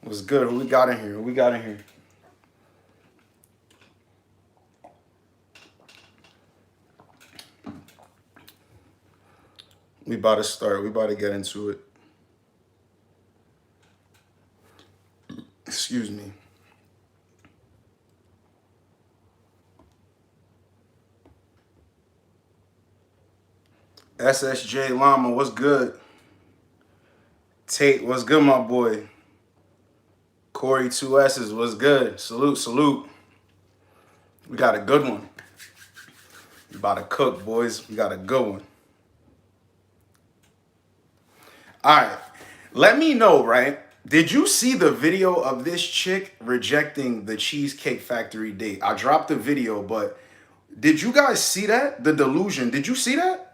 What's good? Who we got in here? Who we got in here? We about to start. We about to get into it. Excuse me. SSJ Llama, what's good? Tate, what's good, my boy? Corey, 2S's, what's good? Salute, salute. We got a good one. We about to cook, boys. We got a good one. All right. Let me know, right? Did you see the video of this chick rejecting the Cheesecake Factory date? I dropped the video, but did you guys see that? The delusion. Did you see that?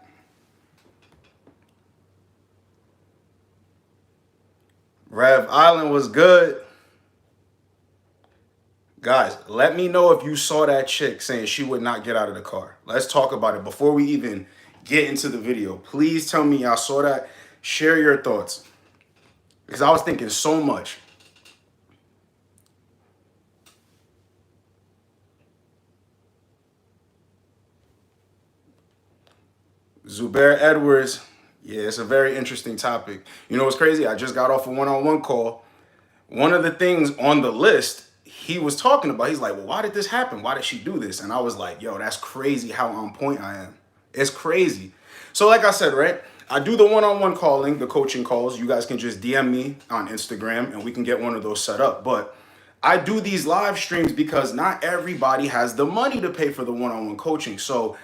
Rev Island was good. Guys, let me know if you saw that chick saying she would not get out of the car. Let's talk about it before we even get into the video. Please tell me y'all saw that. Share your thoughts. Because I was thinking so much. Zubair Edwards. Yeah, it's a very interesting topic. You know what's crazy? I just got off a one-on-one call. One of the things on the list he was talking about, he's like, well, why did this happen? Why did she do this? And I was like, yo, that's crazy how on point I am. It's crazy. So like I said, right, I do the one-on-one calling, the coaching calls. You guys can just DM me on Instagram and we can get one of those set up. But I do these live streams because not everybody has the money to pay for the one-on-one coaching. So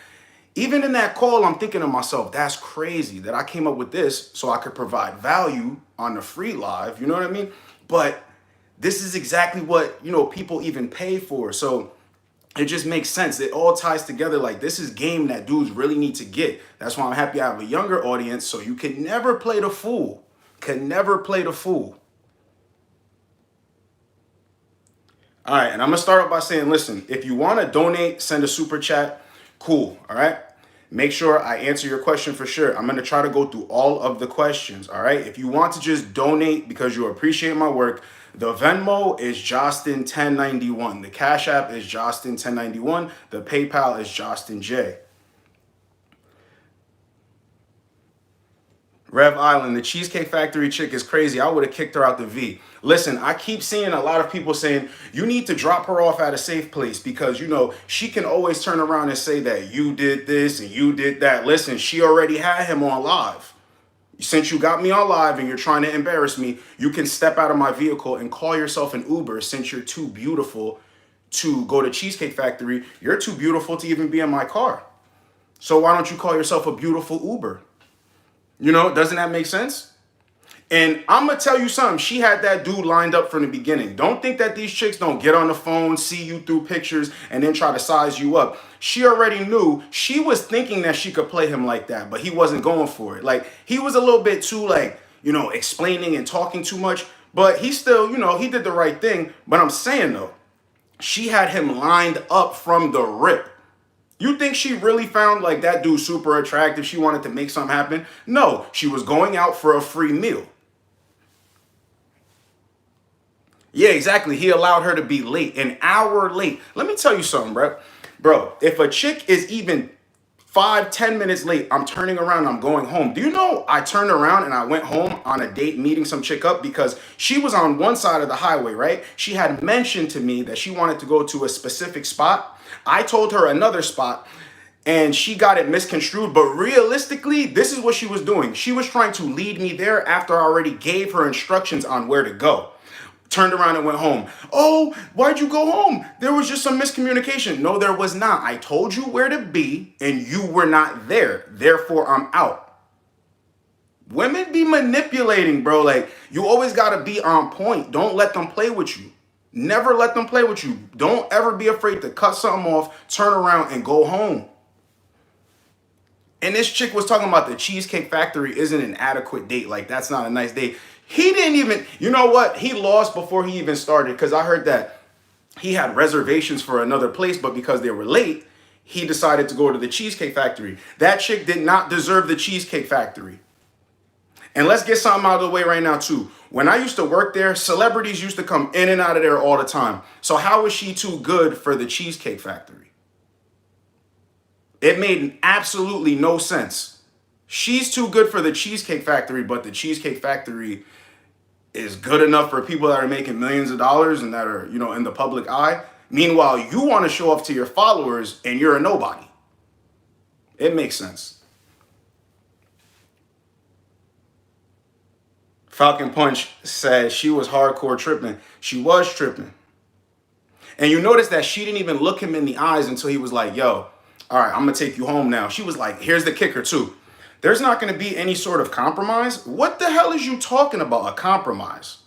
even in that call, I'm thinking to myself, that's crazy that I came up with this so I could provide value on the free live. You know what I mean? But this is exactly what, people even pay for. So it just makes sense. It all ties together. Like, this is game that dudes really need to get. That's why I'm happy I have a younger audience. So you can never play the fool. Can never play the fool. All right. And I'm going to start off by saying, listen, if you want to donate, send a super chat. Cool. All right. Make sure I answer your question for sure. I'm going to try to go through all of the questions. All right. If you want to just donate because you appreciate my work, the Venmo is JostenJ1091. The Cash App is JostenJ1091. The PayPal is JostenJ. Rev Island, the Cheesecake Factory chick is crazy. I would have kicked her out the V. Listen, I keep seeing a lot of people saying, you need to drop her off at a safe place because, she can always turn around and say that you did this and you did that. Listen, she already had him on live. Since you got me on live and you're trying to embarrass me, you can step out of my vehicle and call yourself an Uber since you're too beautiful to go to Cheesecake Factory. You're too beautiful to even be in my car. So why don't you call yourself a beautiful Uber? Doesn't that make sense? And I'm going to tell you something. She had that dude lined up from the beginning. Don't think that these chicks don't get on the phone, see you through pictures, and then try to size you up. She already knew. She was thinking that she could play him like that, but he wasn't going for it. Like, he was a little bit too, explaining and talking too much. But he still, he did the right thing. But I'm saying, though, she had him lined up from the rip. You think she really found that dude super attractive? She wanted to make something happen? No, she was going out for a free meal. Yeah, exactly. He allowed her to be late, an hour late. Let me tell you something, bro. Bro, if a chick is even 5-10 minutes late, I'm turning around and I'm going home. Do you know I turned around and I went home on a date meeting some chick up because she was on one side of the highway, right? She had mentioned to me that she wanted to go to a specific spot. I told her another spot and she got it misconstrued. But realistically, this is what she was doing. She was trying to lead me there after I already gave her instructions on where to go. Turned around and went home. Oh, why'd you go home? There was just some miscommunication. No, there was not. I told you where to be and you were not there. Therefore, I'm out. Women be manipulating, bro. You always got to be on point. Don't let them play with you. Never let them play with you. Don't ever be afraid to cut something off, turn around, and go home. And this chick was talking about the Cheesecake Factory isn't an adequate date. That's not a nice date. He didn't even, you know what? He lost before he even started because I heard that he had reservations for another place, but because they were late, he decided to go to the Cheesecake Factory. That chick did not deserve the Cheesecake Factory. And let's get something out of the way right now too. When I used to work there, celebrities used to come in and out of there all the time. So how is she too good for the Cheesecake Factory? It made absolutely no sense. She's too good for the Cheesecake Factory, but the Cheesecake Factory is good enough for people that are making millions of dollars and that are, in the public eye. Meanwhile, you want to show off to your followers and you're a nobody. It makes sense. Falcon Punch said she was hardcore tripping. She was tripping. And you notice that she didn't even look him in the eyes until he was like, yo, all right, I'm going to take you home now. She was like, here's the kicker too. There's not going to be any sort of compromise. What the hell is you talking about, a compromise?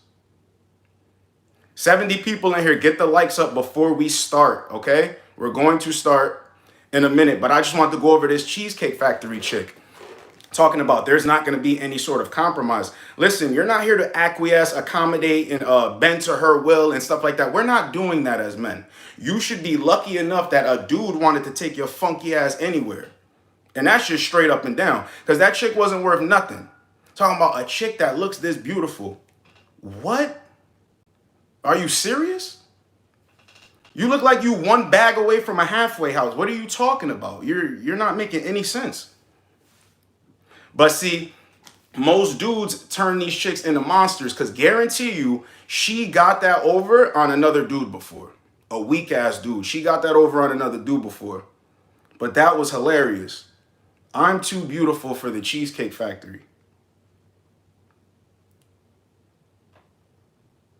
70 people in here, get the likes up before we start, okay? We're going to start in a minute, but I just want to go over this Cheesecake Factory chick talking about there's not going to be any sort of compromise. Listen, you're not here to acquiesce, accommodate, and bend to her will and stuff like that. We're not doing that as men. You should be lucky enough that a dude wanted to take your funky ass anywhere. And that's just straight up and down. Because that chick wasn't worth nothing. Talking about a chick that looks this beautiful. What? Are you serious? You look like you one bag away from a halfway house. What are you talking about? You're not making any sense. But see, most dudes turn these chicks into monsters because guarantee you, she got that over on another dude before. A weak ass dude. She got that over on another dude before. But that was hilarious. I'm too beautiful for the Cheesecake Factory.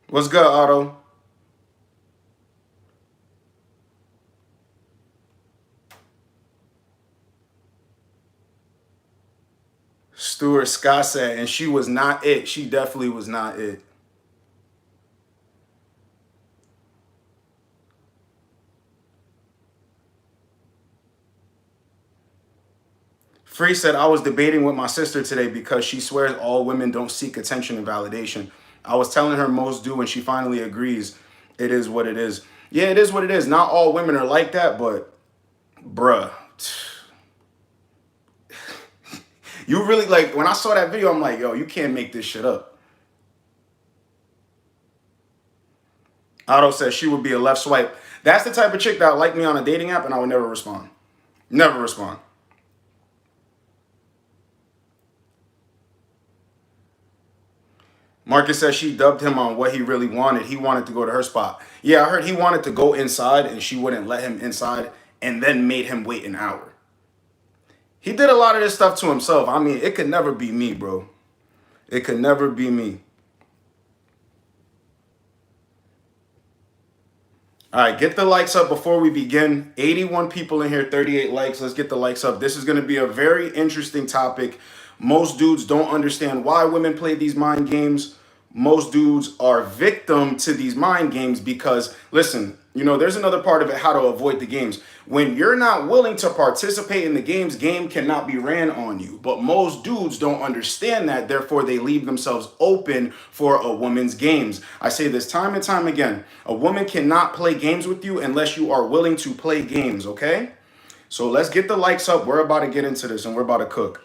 What's good, Otto? Stuart Scott said, and she was not it. She definitely was not it. Free said, I was debating with my sister today because she swears all women don't seek attention and validation. I was telling her most do, and she finally agrees. It is what it is. Yeah, it is what it is. Not all women are like that, but bruh. You really, like, when I saw that video, I'm like, yo, you can't make this shit up. Otto says she would be a left swipe. That's the type of chick that would like me on a dating app, and I would never respond. Never respond. Marcus says she dubbed him on what he really wanted. He wanted to go to her spot. Yeah, I heard he wanted to go inside, and she wouldn't let him inside, and then made him wait an hour. He did a lot of this stuff to himself. I mean, it could never be me, bro. It could never be me. All right, get the likes up before we begin. 81 people in here, 38 likes. Let's get the likes up. This is going to be a very interesting topic. Most dudes don't understand why women play these mind games. Most dudes are victim to these mind games because, listen, there's another part of it, how to avoid the games. When you're not willing to participate in the games, game cannot be ran on you. But most dudes don't understand that. Therefore, they leave themselves open for a woman's games. I say this time and time again. A woman cannot play games with you unless you are willing to play games, okay? So let's get the likes up. We're about to get into this and we're about to cook.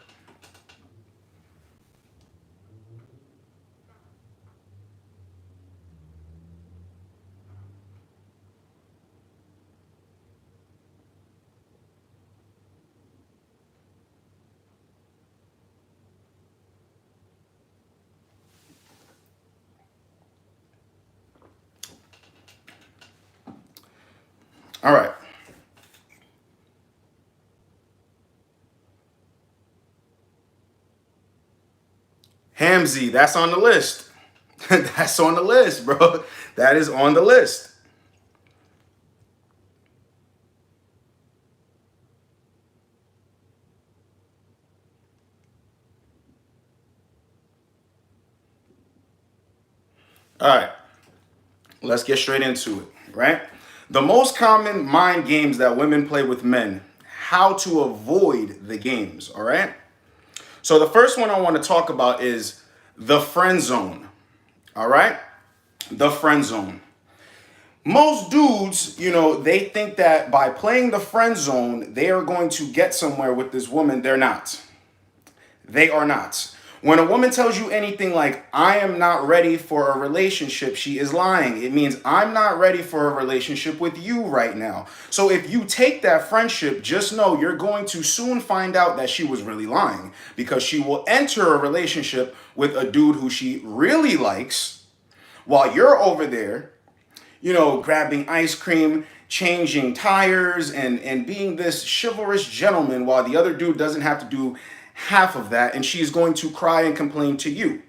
All right. Hamzy, that's on the list. That's on the list, bro. That is on the list. All right. Let's get straight into it, right? The most common mind games that women play with men, how to avoid the games, all right? So the first one I want to talk about is the friend zone, all right? The friend zone. Most dudes, they think that by playing the friend zone, they are going to get somewhere with this woman. They're not. They are not. When a woman tells you anything like, I am not ready for a relationship, she is lying. It means I'm not ready for a relationship with you right now. So if you take that friendship, just know you're going to soon find out that she was really lying, because she will enter a relationship with a dude who she really likes while you're over there, grabbing ice cream, changing tires, and being this chivalrous gentleman while the other dude doesn't have to do half of that, and she's going to cry and complain to you.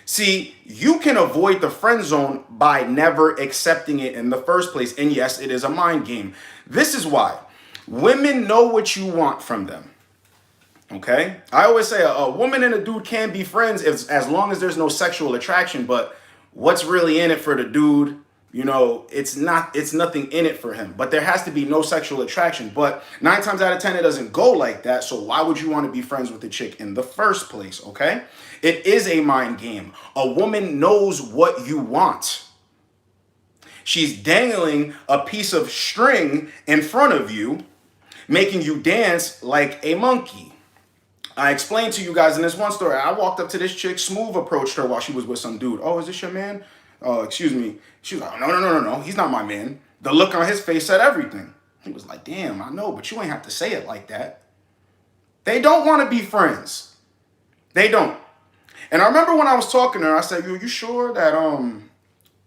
See, you can avoid the friend zone by never accepting it in the first place. And yes, it is a mind game. This is why women know what you want from them. Okay? I always say a woman and a dude can be friends as long as there's no sexual attraction, but what's really in it for the dude? It's nothing in it for him, but there has to be no sexual attraction. But 9 times out of 10, it doesn't go like that. So why would you want to be friends with a chick in the first place? Okay. It is a mind game. A woman knows what you want. She's dangling a piece of string in front of you, making you dance like a monkey. I explained to you guys in this one story, I walked up to this chick, smooth approached her while she was with some dude. Oh, is this your man? Excuse me. She was like, no, he's not my man. The look on his face said everything. He was like, damn, I know, but you ain't have to say it like that. They don't want to be friends. They don't. And I remember when I was talking to her, I said, you sure that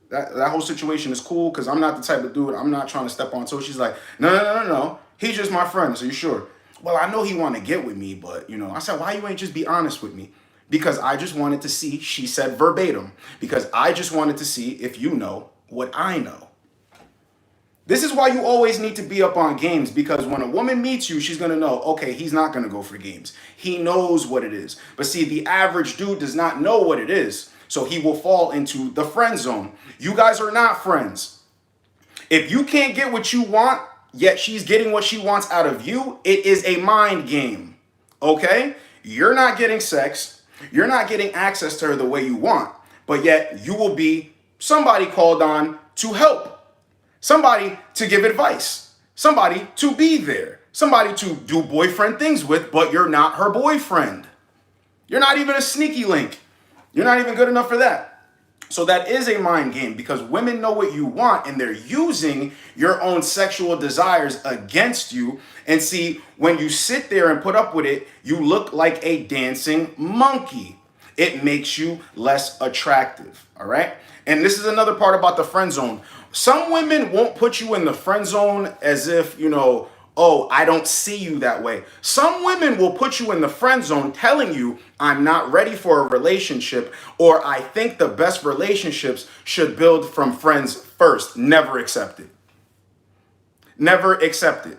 that whole situation is cool? Because I'm not the type of dude, I'm not trying to step on toes. She's like, no. He's just my friend. So you sure? Well, I know he want to get with me, but, I said, why you ain't just be honest with me? Because I just wanted to see, she said verbatim, because I just wanted to see if you know what I know. This is why you always need to be up on games, because when a woman meets you, she's going to know, okay, he's not going to go for games. He knows what it is. But see, the average dude does not know what it is, so he will fall into the friend zone. You guys are not friends. If you can't get what you want, yet she's getting what she wants out of you, it is a mind game, okay? You're not getting sex. You're not getting access to her the way you want, but yet you will be somebody called on to help, somebody to give advice, somebody to be there, somebody to do boyfriend things with, but you're not her boyfriend. You're not even a sneaky link. You're not even good enough for that. So that is a mind game, because women know what you want and they're using your own sexual desires against you. And see, when you sit there and put up with it, you look like a dancing monkey. It makes you less attractive. All right. And this is another part about the friend zone. Some women won't put you in the friend zone as if, oh, I don't see you that way. Some women will put you in the friend zone telling you, I'm not ready for a relationship, or I think the best relationships should build from friends first. Never accept it. Never accept it.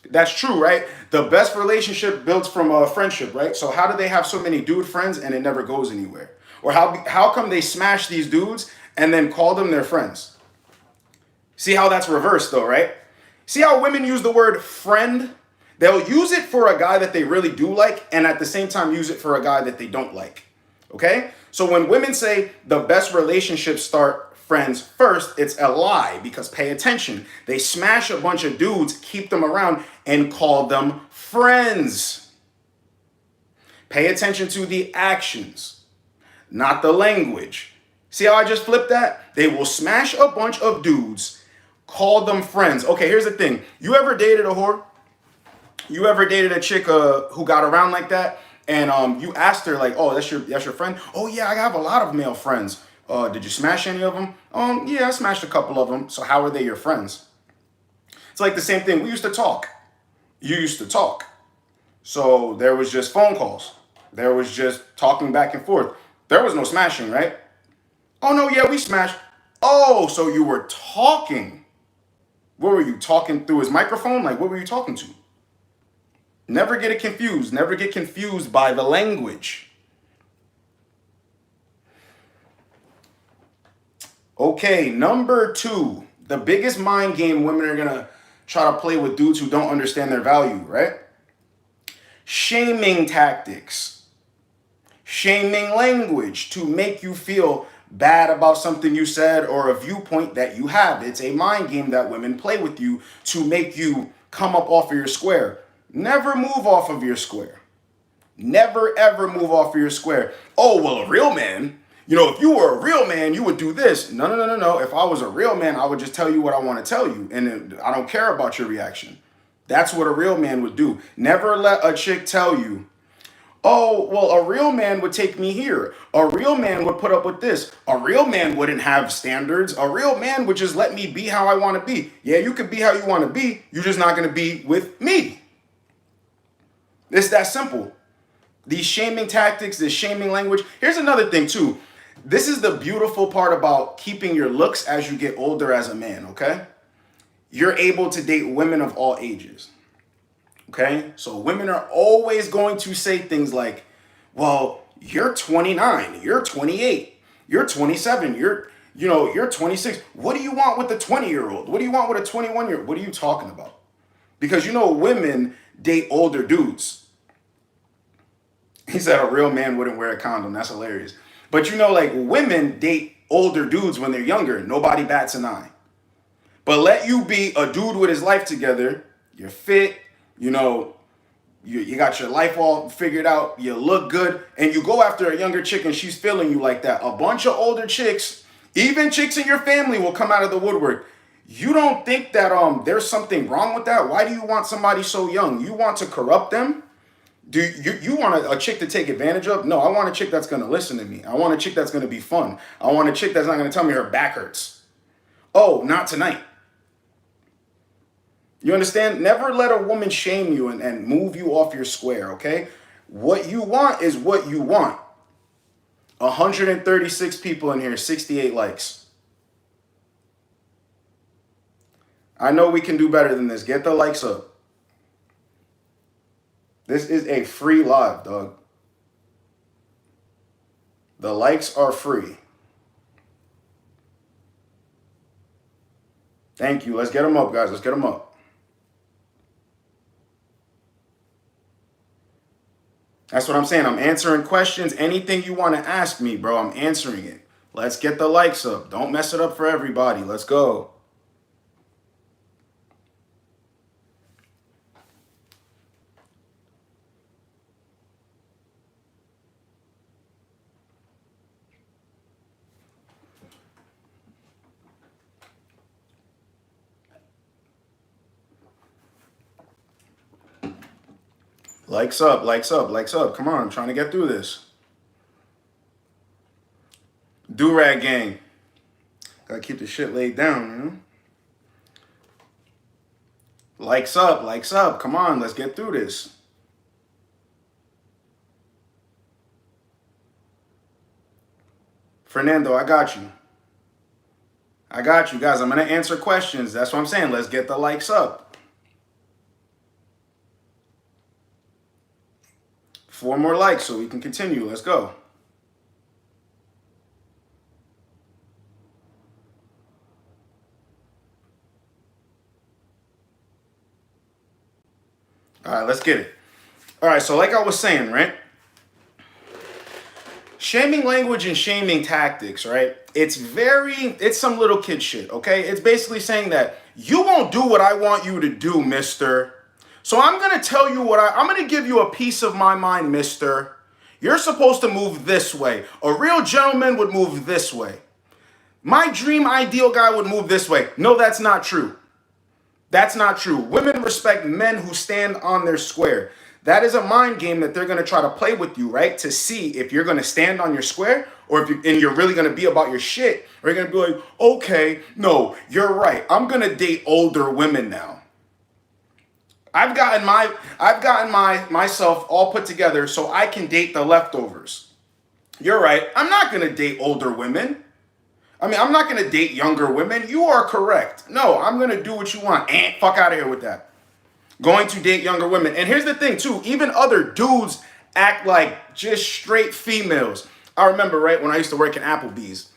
That's true, right? The best relationship builds from a friendship, right? So how do they have so many dude friends and it never goes anywhere? Or how come they smash these dudes and then call them their friends? See how that's reversed though, right? See how women use the word friend? They'll use it for a guy that they really do like, and at the same time use it for a guy that they don't like. Okay? So when women say the best relationships start friends first, it's a lie, because pay attention. They smash a bunch of dudes, keep them around, and call them friends. Pay attention to the actions, not the language. See how I just flipped that? They will smash a bunch of dudes, call them friends. Okay, here's the thing. You ever dated a whore? You ever dated a chick who got around like that? And you asked her like, oh, that's your friend? Oh yeah, I have a lot of male friends. Did you smash any of them? Yeah, I smashed a couple of them. So how are they your friends? It's like the same thing. We used to talk. You used to talk. So there was just phone calls. There was just talking back and forth. There was no smashing, right? Oh no, yeah, we smashed. Oh, so you were talking. What were you talking through his microphone? Like, what were you talking to? Never get it confused. Never get confused by the language. Okay, number 2. The biggest mind game women are going to try to play with dudes who don't understand their value, right? Shaming tactics. Shaming language to make you feel bad about something you said or a viewpoint that you have. It's a mind game that women play with you to make you come up off of your square. Never move off of your square. Never ever move off of your square. Oh, well, a real man, if you were a real man, you would do this. No, no, no, no, no. If I was a real man, I would just tell you what I want to tell you. And I don't care about your reaction. That's what a real man would do. Never let a chick tell you, oh, well, a real man would take me here. A real man would put up with this. A real man wouldn't have standards. A real man would just let me be how I want to be. Yeah, you could be how you want to be. You're just not going to be with me. It's that simple. These shaming tactics, this shaming language. Here's another thing, too. This is the beautiful part about keeping your looks as you get older as a man, okay? You're able to date women of all ages. Okay, so women are always going to say things like, well, you're 29, you're 28, you're 27, you're 26. What do you want with a 20-year-old? What do you want with a 21-year-old? What are you talking about? Because women date older dudes. He said a real man wouldn't wear a condom. That's hilarious. But women date older dudes when they're younger. Nobody bats an eye. But let you be a dude with his life together. You're fit. You got your life all figured out, you look good, and you go after a younger chick and she's feeling you like that. A bunch of older chicks, even chicks in your family, will come out of the woodwork. You don't think that there's something wrong with that? Why do you want somebody so young? You want to corrupt them? Do you want a chick to take advantage of? No, I want a chick that's going to listen to me. I want a chick that's going to be fun. I want a chick that's not going to tell me her back hurts. Oh, not tonight. You understand? Never let a woman shame you and move you off your square, okay? What you want is what you want. 136 people in here, 68 likes. I know we can do better than this. Get the likes up. This is a free live, dog. The likes are free. Thank you. Let's get them up, guys. Let's get them up. That's what I'm saying. I'm answering questions. Anything you want to ask me, bro, I'm answering it. Let's get the likes up. Don't mess it up for everybody. Let's go. Likes up, likes up, likes up. Come on, I'm trying to get through this. Do-rag gang. Gotta keep the shit laid down, Likes up, likes up. Come on, let's get through this. Fernando, I got you. I got you, guys. I'm going to answer questions. That's what I'm saying. Let's get the likes up. 4 more likes so we can continue. Let's go. All right, let's get it. All right, so like I was saying, right? Shaming language and shaming tactics, right? It's some little kid shit, okay? It's basically saying that you won't do what I want you to do, mister. So I'm going to tell you I'm going to give you a piece of my mind, mister. You're supposed to move this way. A real gentleman would move this way. My dream ideal guy would move this way. No, that's not true. That's not true. Women respect men who stand on their square. That is a mind game that they're going to try to play with you, right? To see if you're going to stand on your square or if you're really going to be about your shit. Or you're going to be like, okay, no, you're right. I'm going to date older women now. I've gotten myself all put together so I can date the leftovers. You're right. I'm not going to date older women. I'm not going to date younger women. You are correct. No, I'm going to do what you want. Fuck out of here with that. Going to date younger women. And here's the thing, too. Even other dudes act like just straight females. I remember, right, when I used to work at Applebee's,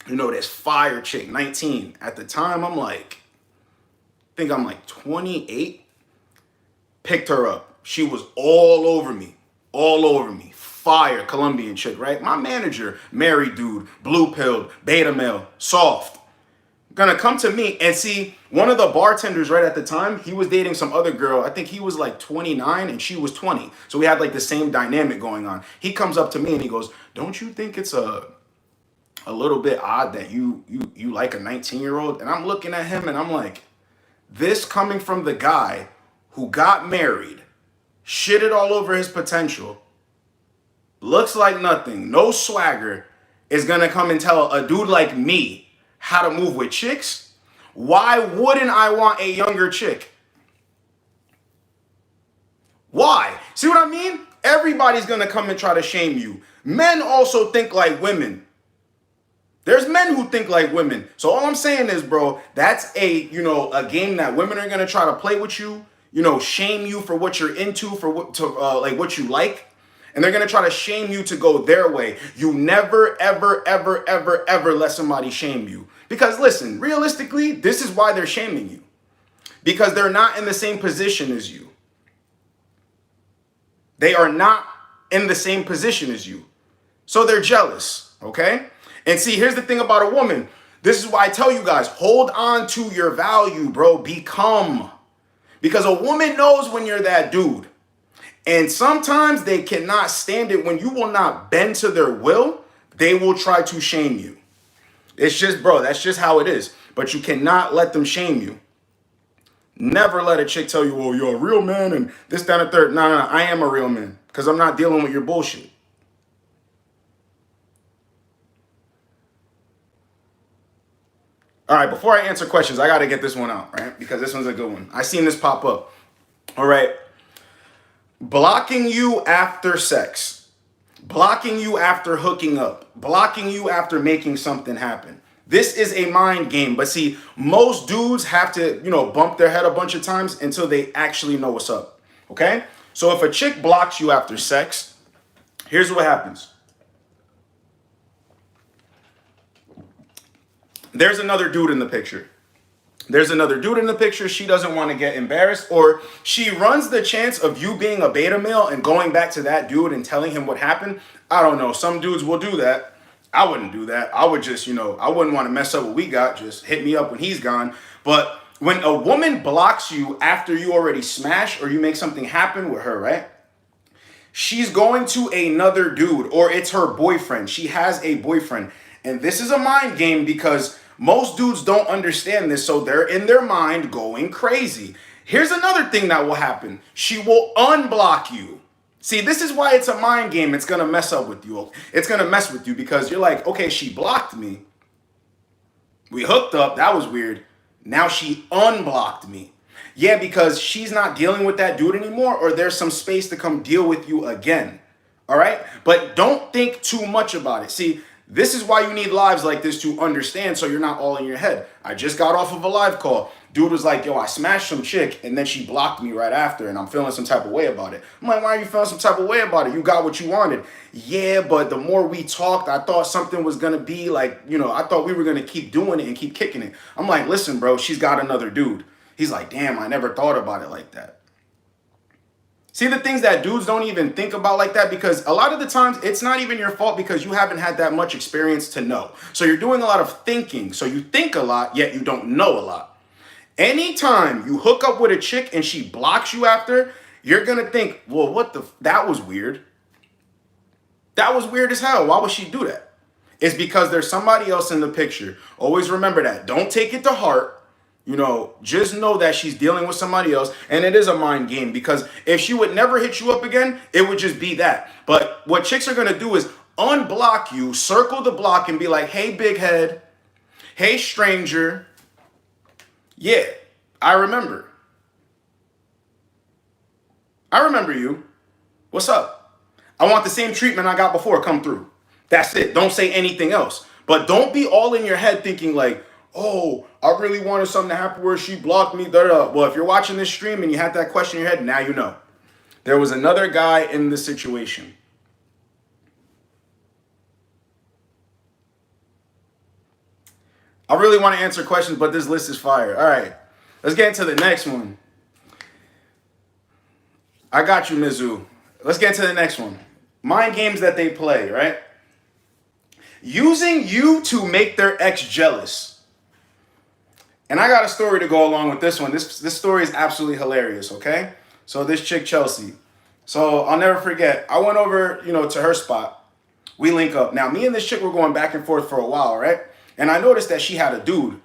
this fire chick, 19. At the time, I think I'm 28. Picked her up. She was all over me. All over me. Fire Colombian chick, right? My manager, married dude, blue pilled, beta male, soft. gonna come to me and see one of the bartenders right at the time, he was dating some other girl. I think he was like 29 and she was 20. So we had like the same dynamic going on. He comes up to me and he goes, "Don't you think it's a little bit odd that you like a 19-year-old?" And I'm looking at him and I'm like, this coming from the guy who got married, shitted all over his potential, looks like nothing, no swagger, is gonna come and tell a dude like me how to move with chicks? Why wouldn't I want a younger chick? Why? See what I mean? Everybody's gonna come and try to shame you. Men also think like women. There's men who think like women. So all I'm saying is, bro, that's a game that women are gonna try to play with you. Shame you for what you're into, for what you like. And they're going to try to shame you to go their way. You never, ever, ever, ever, ever let somebody shame you. Because listen, realistically, this is why they're shaming you. Because they're not in the same position as you. They are not in the same position as you. So they're jealous, okay? And see, here's the thing about a woman. This is why I tell you guys, hold on to your value, bro. Become. Because a woman knows when you're that dude. And sometimes they cannot stand it when you will not bend to their will. They will try to shame you. It's just, bro, that's just how it is. But you cannot let them shame you. Never let a chick tell you, "Oh, you're a real man," and this, that, and the third. No, I am a real man because I'm not dealing with your bullshit. All right, before I answer questions, I got to get this one out, right? Because this one's a good one. I seen this pop up. All right. Blocking you after sex, blocking you after hooking up, blocking you after making something happen. This is a mind game. But see, most dudes have to, bump their head a bunch of times until they actually know what's up. Okay? So if a chick blocks you after sex, here's what happens. There's another dude in the picture. She doesn't want to get embarrassed, or she runs the chance of you being a beta male and going back to that dude and telling him what happened. I don't know. Some dudes will do that. I wouldn't do that. I would just, I wouldn't want to mess up what we got. Just hit me up when he's gone. But when a woman blocks you after you already smash or you make something happen with her, right? She's going to another dude, or it's her boyfriend. She has a boyfriend. And this is a mind game because most dudes don't understand this, so they're in their mind going crazy. Here's another thing that will happen. She will unblock you. See, this is why it's a mind game. It's going to mess up with you. It's going to mess with you because you're like, okay, she blocked me. We hooked up. That was weird. Now she unblocked me. Yeah, because she's not dealing with that dude anymore, or there's some space to come deal with you again. All right? But don't think too much about it. See, this is why you need lives like this to understand, so you're not all in your head. I just got off of a live call. Dude was like, "Yo, I smashed some chick and then she blocked me right after and I'm feeling some type of way about it." I'm like, "Why are you feeling some type of way about it? You got what you wanted." "Yeah, but the more we talked, I thought something was going to be like, I thought we were going to keep doing it and keep kicking it." I'm like, "Listen, bro, she's got another dude." He's like, "Damn, I never thought about it like that." See the things that dudes don't even think about like that, because a lot of the times it's not even your fault because you haven't had that much experience to know. So you're doing a lot of thinking. So you think a lot, yet you don't know a lot. Anytime you hook up with a chick and she blocks you after, you're going to think, "Well, that was weird. That was weird as hell. Why would she do that?" It's because there's somebody else in the picture. Always remember that. Don't take it to heart. Just know that she's dealing with somebody else, and it is a mind game, because if she would never hit you up again, it would just be that. But what chicks are going to do is unblock you, circle the block, and be like, "Hey, big head. Hey, stranger. Yeah, I remember. I remember you. What's up? I want the same treatment I got before come through." That's it. Don't say anything else. But don't be all in your head thinking like, "Oh, I really wanted something to happen where she blocked me." Well, if you're watching this stream and you had that question in your head, now you know. There was another guy in this situation. I really want to answer questions, but this list is fire. All right, let's get into the next one. I got you, Mizu. Let's get into the next one. Mind games that they play, right? Using you to make their ex jealous. And I got a story to go along with this one. This story is absolutely hilarious, okay? So this chick, Chelsea. So I'll never forget. I went over, to her spot. We link up. Now, me and this chick were going back and forth for a while, right? And I noticed that she had a dude.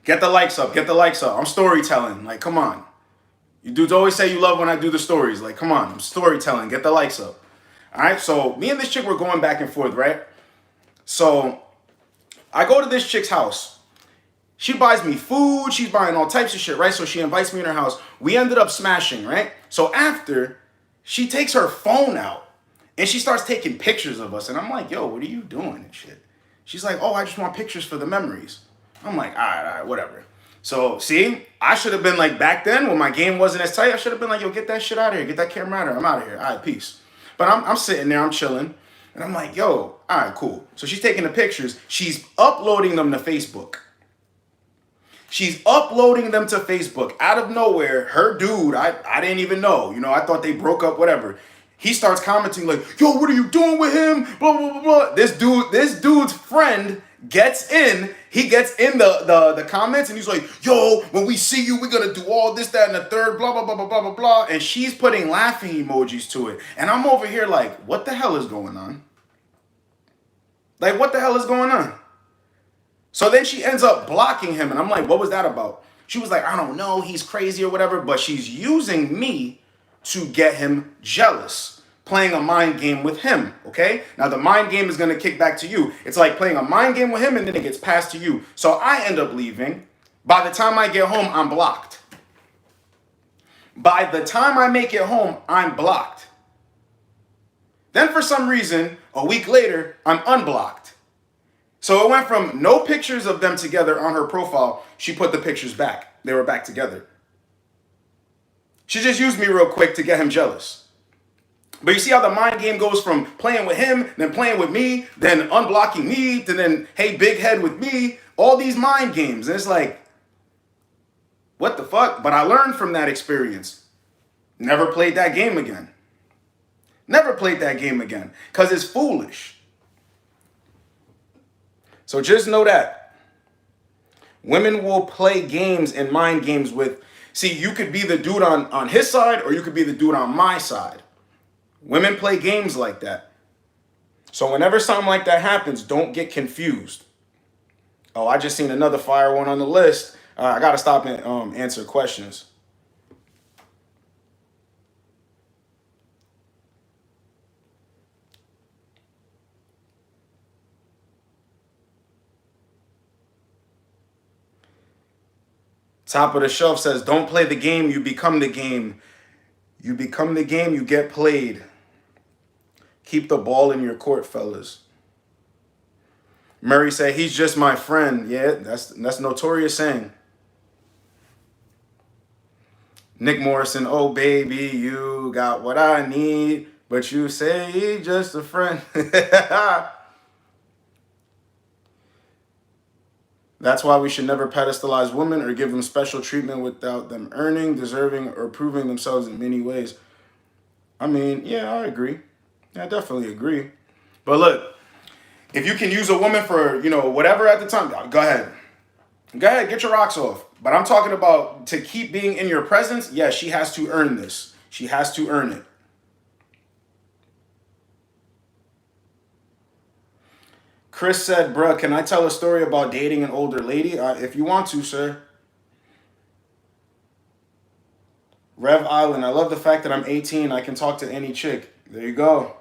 Get the likes up. Get the likes up. I'm storytelling. Like, come on. You dudes always say you love when I do the stories. Like, come on. I'm storytelling. Get the likes up. All right? So me and this chick were going back and forth, right? So I go to this chick's house. She buys me food. She's buying all types of shit, right? So she invites me in her house. We ended up smashing, right? So after, she takes her phone out and she starts taking pictures of us. And I'm like, yo, what are you doing and shit? She's like, oh, I just want pictures for the memories. I'm like, all right, whatever. So, see, I should have been like, back then when my game wasn't as tight, I should have been like, yo, get that shit out of here. Get that camera out of here. I'm out of here. All right, peace. But I'm sitting there, I'm chilling. And I'm like, yo, all right, cool. So she's taking the pictures. She's uploading them to Facebook. She's uploading them to Facebook. Out of nowhere, her dude, I didn't even know. I thought they broke up, whatever. He starts commenting like, yo, what are you doing with him? Blah, blah, blah, blah. This dude's friend gets in. He gets in the comments and he's like, yo, when we see you, we're going to do all this, that, and the third, blah, blah, blah, blah, blah, blah, blah. And she's putting laughing emojis to it. And I'm over here like, what the hell is going on? Like, what the hell is going on? So then she ends up blocking him. And I'm like, what was that about? She was like, I don't know. He's crazy or whatever. But she's using me to get him jealous. Playing a mind game with him, okay? Now, the mind game is going to kick back to you. It's like playing a mind game with him and then it gets passed to you. So I end up leaving. By the time I get home, I'm blocked. By the time I make it home, I'm blocked. Then for some reason, a week later, I'm unblocked. So it went from no pictures of them together on her profile. She put the pictures back. They were back together. She just used me real quick to get him jealous. But you see how the mind game goes from playing with him, then playing with me, then unblocking me, to then, hey, big head with me. All these mind games. And it's like, what the fuck? But I learned from that experience. Never played that game again. Never played that game again. Because it's foolish. So just know that. Women will play games and mind games with... See, you could be the dude on his side or you could be the dude on my side. Women play games like that. So whenever something like that happens, don't get confused. Oh, I just seen another fire one on the list. I got to stop and answer questions. Top of the shelf says, don't play the game, you become the game. You become the game, you get played. Keep the ball in your court, fellas. Murray said, he's just my friend. Yeah, that's notorious saying. Nick Morrison, oh baby, you got what I need, but you say he's just a friend. That's why we should never pedestalize women or give them special treatment without them earning, deserving, or proving themselves in many ways. I mean, yeah, I agree. I definitely agree. But look, if you can use a woman for, whatever at the time, go ahead. Go ahead, get your rocks off. But I'm talking about to keep being in your presence, yes, she has to earn this. She has to earn it. Chris said, bruh, can I tell a story about dating an older lady? If you want to, sir. Rev Island, I love the fact that I'm 18. I can talk to any chick. There you go.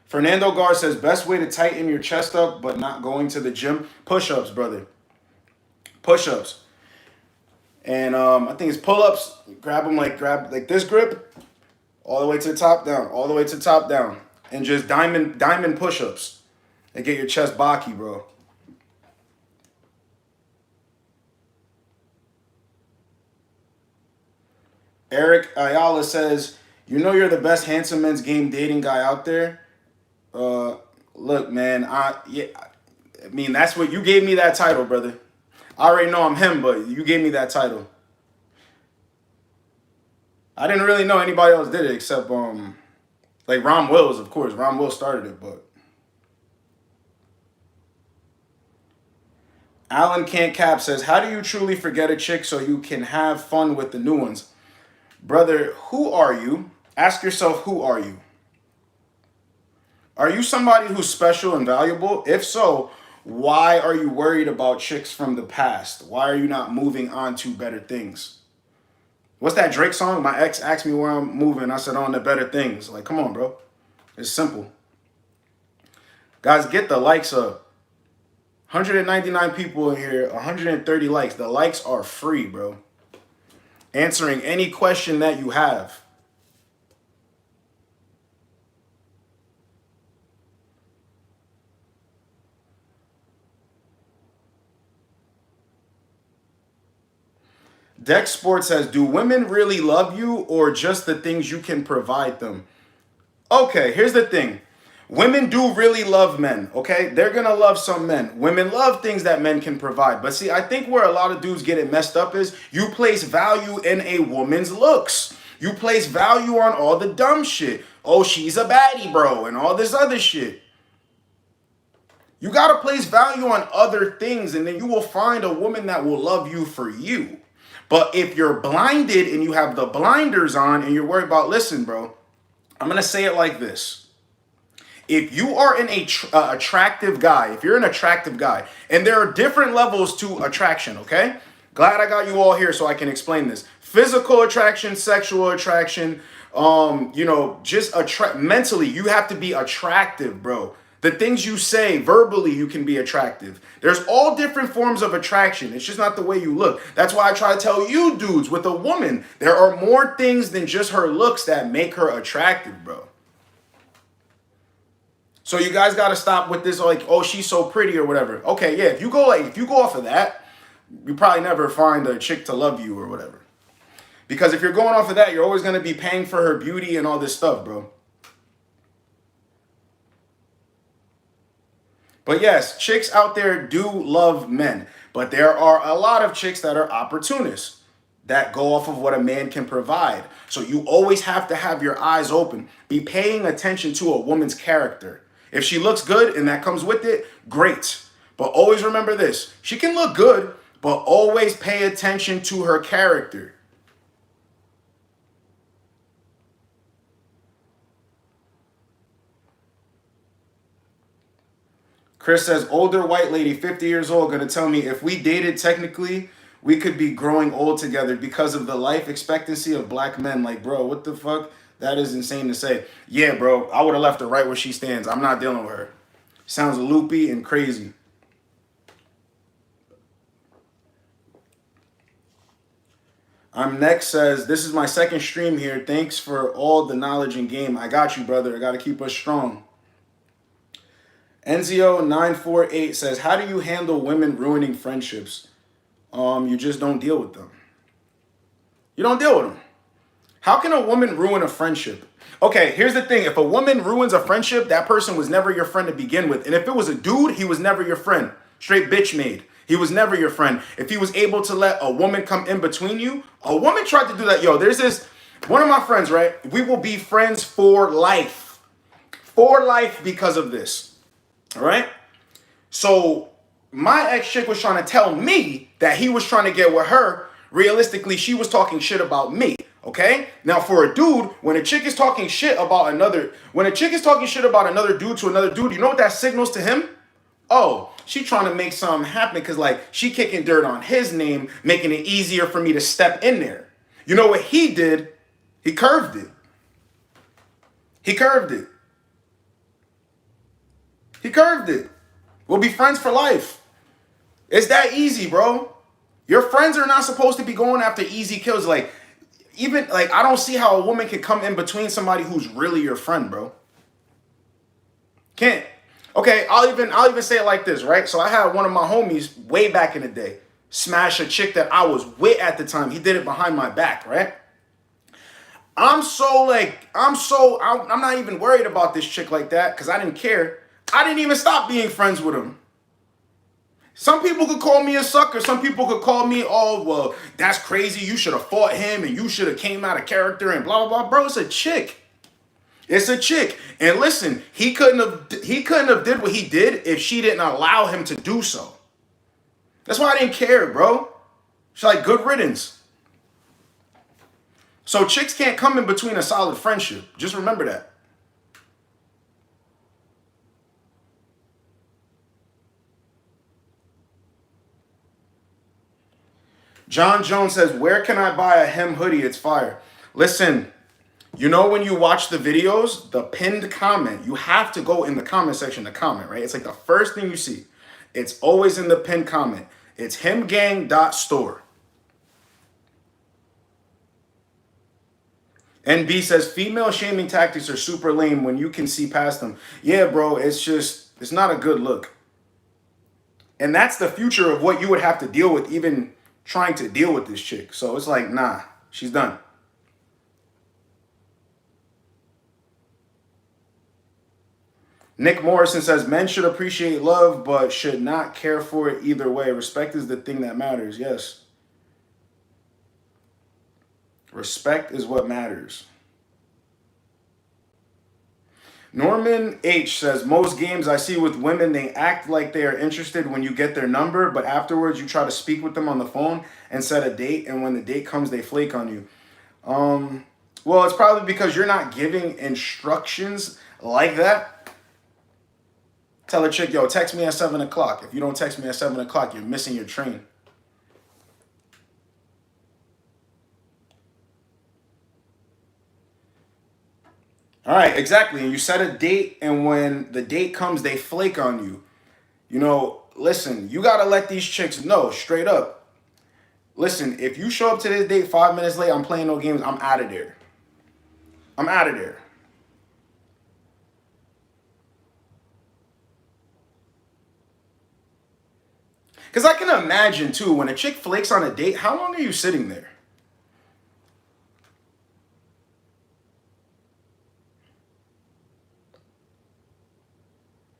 Fernando Gar says, best way to tighten your chest up but not going to the gym? Push-ups, brother. Push-ups. And I think it's pull-ups. Grab like this grip. All the way to the top down. All the way to the top down. And just diamond push-ups. They get your chest bocky, bro. Eric Ayala says, you're the best handsome men's game dating guy out there. Look, man, I mean, that's what you gave me that title, brother. I already know I'm him, but you gave me that title. I didn't really know anybody else did it except Like Ron Wills, of course. Ron Wills started it, but Alan Can't Cap says, how do you truly forget a chick so you can have fun with the new ones? Brother, who are you? Ask yourself, who are you? Are you somebody who's special and valuable? If so, why are you worried about chicks from the past? Why are you not moving on to better things? What's that Drake song? My ex asked me where I'm moving. I said, on to better things. Like, come on, bro. It's simple. Guys, get the likes up. 199 people in here, 130 likes. The likes are free, bro. Answering any question that you have. Dex Sports says, do women really love you or just the things you can provide them? Okay, here's the thing. Women do really love men, okay? They're gonna love some men. Women love things that men can provide. But see, I think where a lot of dudes get it messed up is you place value in a woman's looks. You place value on all the dumb shit. Oh, she's a baddie, bro, and all this other shit. You gotta place value on other things, and then you will find a woman that will love you for you. But if you're blinded and you have the blinders on and you're worried about, listen, bro, I'm going to say it like this. If you are an attractive guy, if you're an attractive guy, and there are different levels to attraction, okay? Glad I got you all here so I can explain this. Physical attraction, sexual attraction, just mentally, you have to be attractive, bro. The things you say verbally, you can be attractive. There's all different forms of attraction. It's just not the way you look. That's why I try to tell you dudes, with a woman, there are more things than just her looks that make her attractive, bro. So you guys got to stop with this, like, oh, she's so pretty or whatever. Okay, yeah, if you go off of that, you probably never find a chick to love you or whatever. Because if you're going off of that, you're always going to be paying for her beauty and all this stuff, bro. But yes, chicks out there do love men. But there are a lot of chicks that are opportunists that go off of what a man can provide. So you always have to have your eyes open. Be paying attention to a woman's character. If she looks good and that comes with it, great. But always remember this. She can look good, but always pay attention to her character. Chris says, older white lady, 50 years old, gonna tell me if we dated technically, we could be growing old together because of the life expectancy of black men. Like, bro, what the fuck? That is insane to say. Yeah, bro, I would have left her right where she stands. I'm not dealing with her. Sounds loopy and crazy. I'm next says, this is my second stream here. Thanks for all the knowledge and game. I got you, brother. I got to keep us strong. Enzio948 says, how do you handle women ruining friendships? You just don't deal with them. You don't deal with them. How can a woman ruin a friendship? Okay, here's the thing. If a woman ruins a friendship, that person was never your friend to begin with. And if it was a dude, he was never your friend. Straight bitch made. He was never your friend. If he was able to let a woman come in between you, a woman tried to do that. Yo, there's this, one of my friends, right? We will be friends for life. For life because of this. All right? So my ex-chick was trying to tell me that he was trying to get with her. Realistically, she was talking shit about me. Okay? Now for a dude, when a chick is talking shit about another dude to another dude, you know what that signals to him? Oh, she trying to make something happen because, like, she kicking dirt on his name, making it easier for me to step in there. You know what he did? He curved it. He curved it. He curved it. We'll be friends for life. It's that easy, bro. Your friends are not supposed to be going after easy kills. Like, even, like, I don't see how a woman can come in between somebody who's really your friend, bro. Can't. Okay, I'll even say it like this, right? So I had one of my homies way back in the day smash a chick that I was with at the time. He did it behind my back, right? I'm not even worried about this chick like that because I didn't care. I didn't even stop being friends with him. Some people could call me a sucker. Some people could call me, oh, well, that's crazy. You should have fought him and you should have came out of character and blah, blah, blah. Bro, it's a chick. It's a chick. And listen, he couldn't have did what he did if she didn't allow him to do so. That's why I didn't care, bro. She's like, good riddance. So chicks can't come in between a solid friendship. Just remember that. John Jones says, where can I buy a hem hoodie? It's fire. Listen, you know when you watch the videos, the pinned comment, you have to go in the comment section to comment, right? It's like the first thing you see. It's always in the pinned comment. It's hemgang.store. NB says, female shaming tactics are super lame when you can see past them. Yeah, bro, it's not a good look. And that's the future of what you would have to deal with, even trying to deal with this chick. So it's like, nah, she's done. Nick Morrison says, men should appreciate love, but should not care for it either way. Respect is the thing that matters. Yes. Respect is what matters. Norman H says, most games I see with women, they act like they are interested when you get their number, but afterwards you try to speak with them on the phone and set a date, and when the date comes, they flake on you. Well, it's probably because you're not giving instructions like that. Tell a chick, yo, text me at 7 o'clock. If you don't text me at 7 o'clock, you're missing your train. All right, exactly. And you set a date, and when the date comes, they flake on you. You know, listen, you got to let these chicks know straight up. Listen, if you show up to this date 5 minutes late, I'm playing no games, I'm out of there. I'm out of there. Because I can imagine, too, when a chick flakes on a date, how long are you sitting there?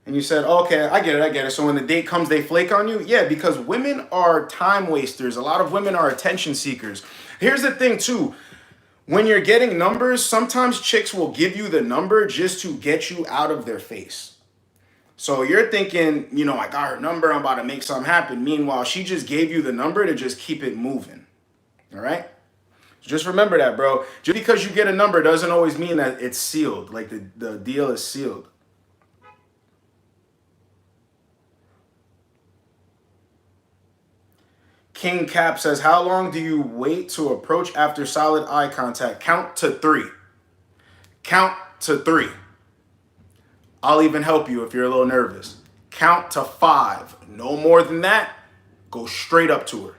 And you said, okay, I get it, I get it. So when the date comes, they flake on you? Yeah, because women are time wasters. A lot of women are attention seekers. Here's the thing, too. When you're getting numbers, sometimes chicks will give you the number just to get you out of their face. So you're thinking, you know, I got her number, I'm about to make something happen. Meanwhile, she just gave you the number to just keep it moving. All right? Just remember that, bro. Just because you get a number doesn't always mean that it's sealed. Like the deal is sealed. King Cap says, how long do you wait to approach after solid eye contact? Count to 3. Count to 3. I'll even help you if you're a little nervous. Count to 5. No more than that. Go straight up to her.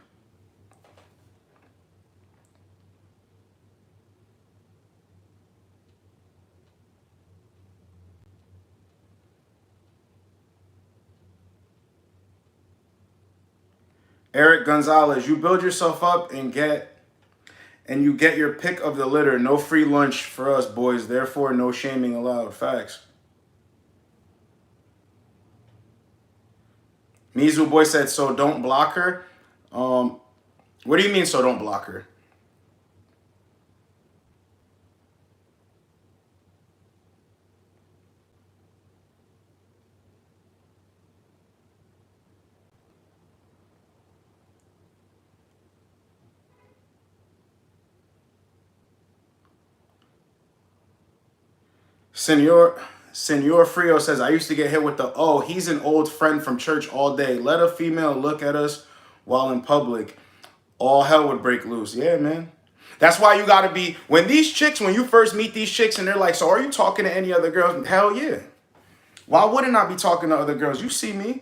Eric Gonzalez, you build yourself up and you get your pick of the litter. No free lunch for us boys. Therefore, no shaming allowed. Facts. Mizu Boy said, so don't block her. What do you mean, so don't block her? Senor Frio says, I used to get hit with the, oh, he's an old friend from church all day. Let a female look at us while in public. All hell would break loose. Yeah, man. That's why you got to be, when you first meet these chicks and they're like, so are you talking to any other girls? Hell yeah. Why wouldn't I be talking to other girls? You see me.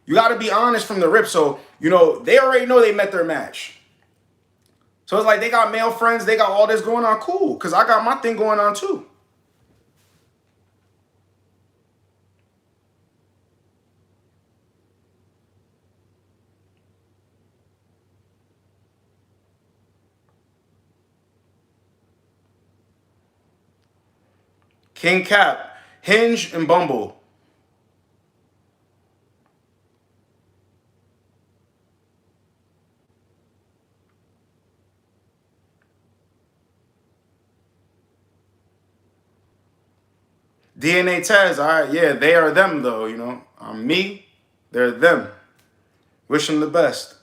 You got to be honest from the rip. So, you know, they already know they met their match. So it's like they got male friends. They got all this going on. Cool. Because I got my thing going on too. King Cap, Hinge, and Bumble. DNA test. All right, yeah, they are them though. You know, I'm me. They're them. Wish them the best.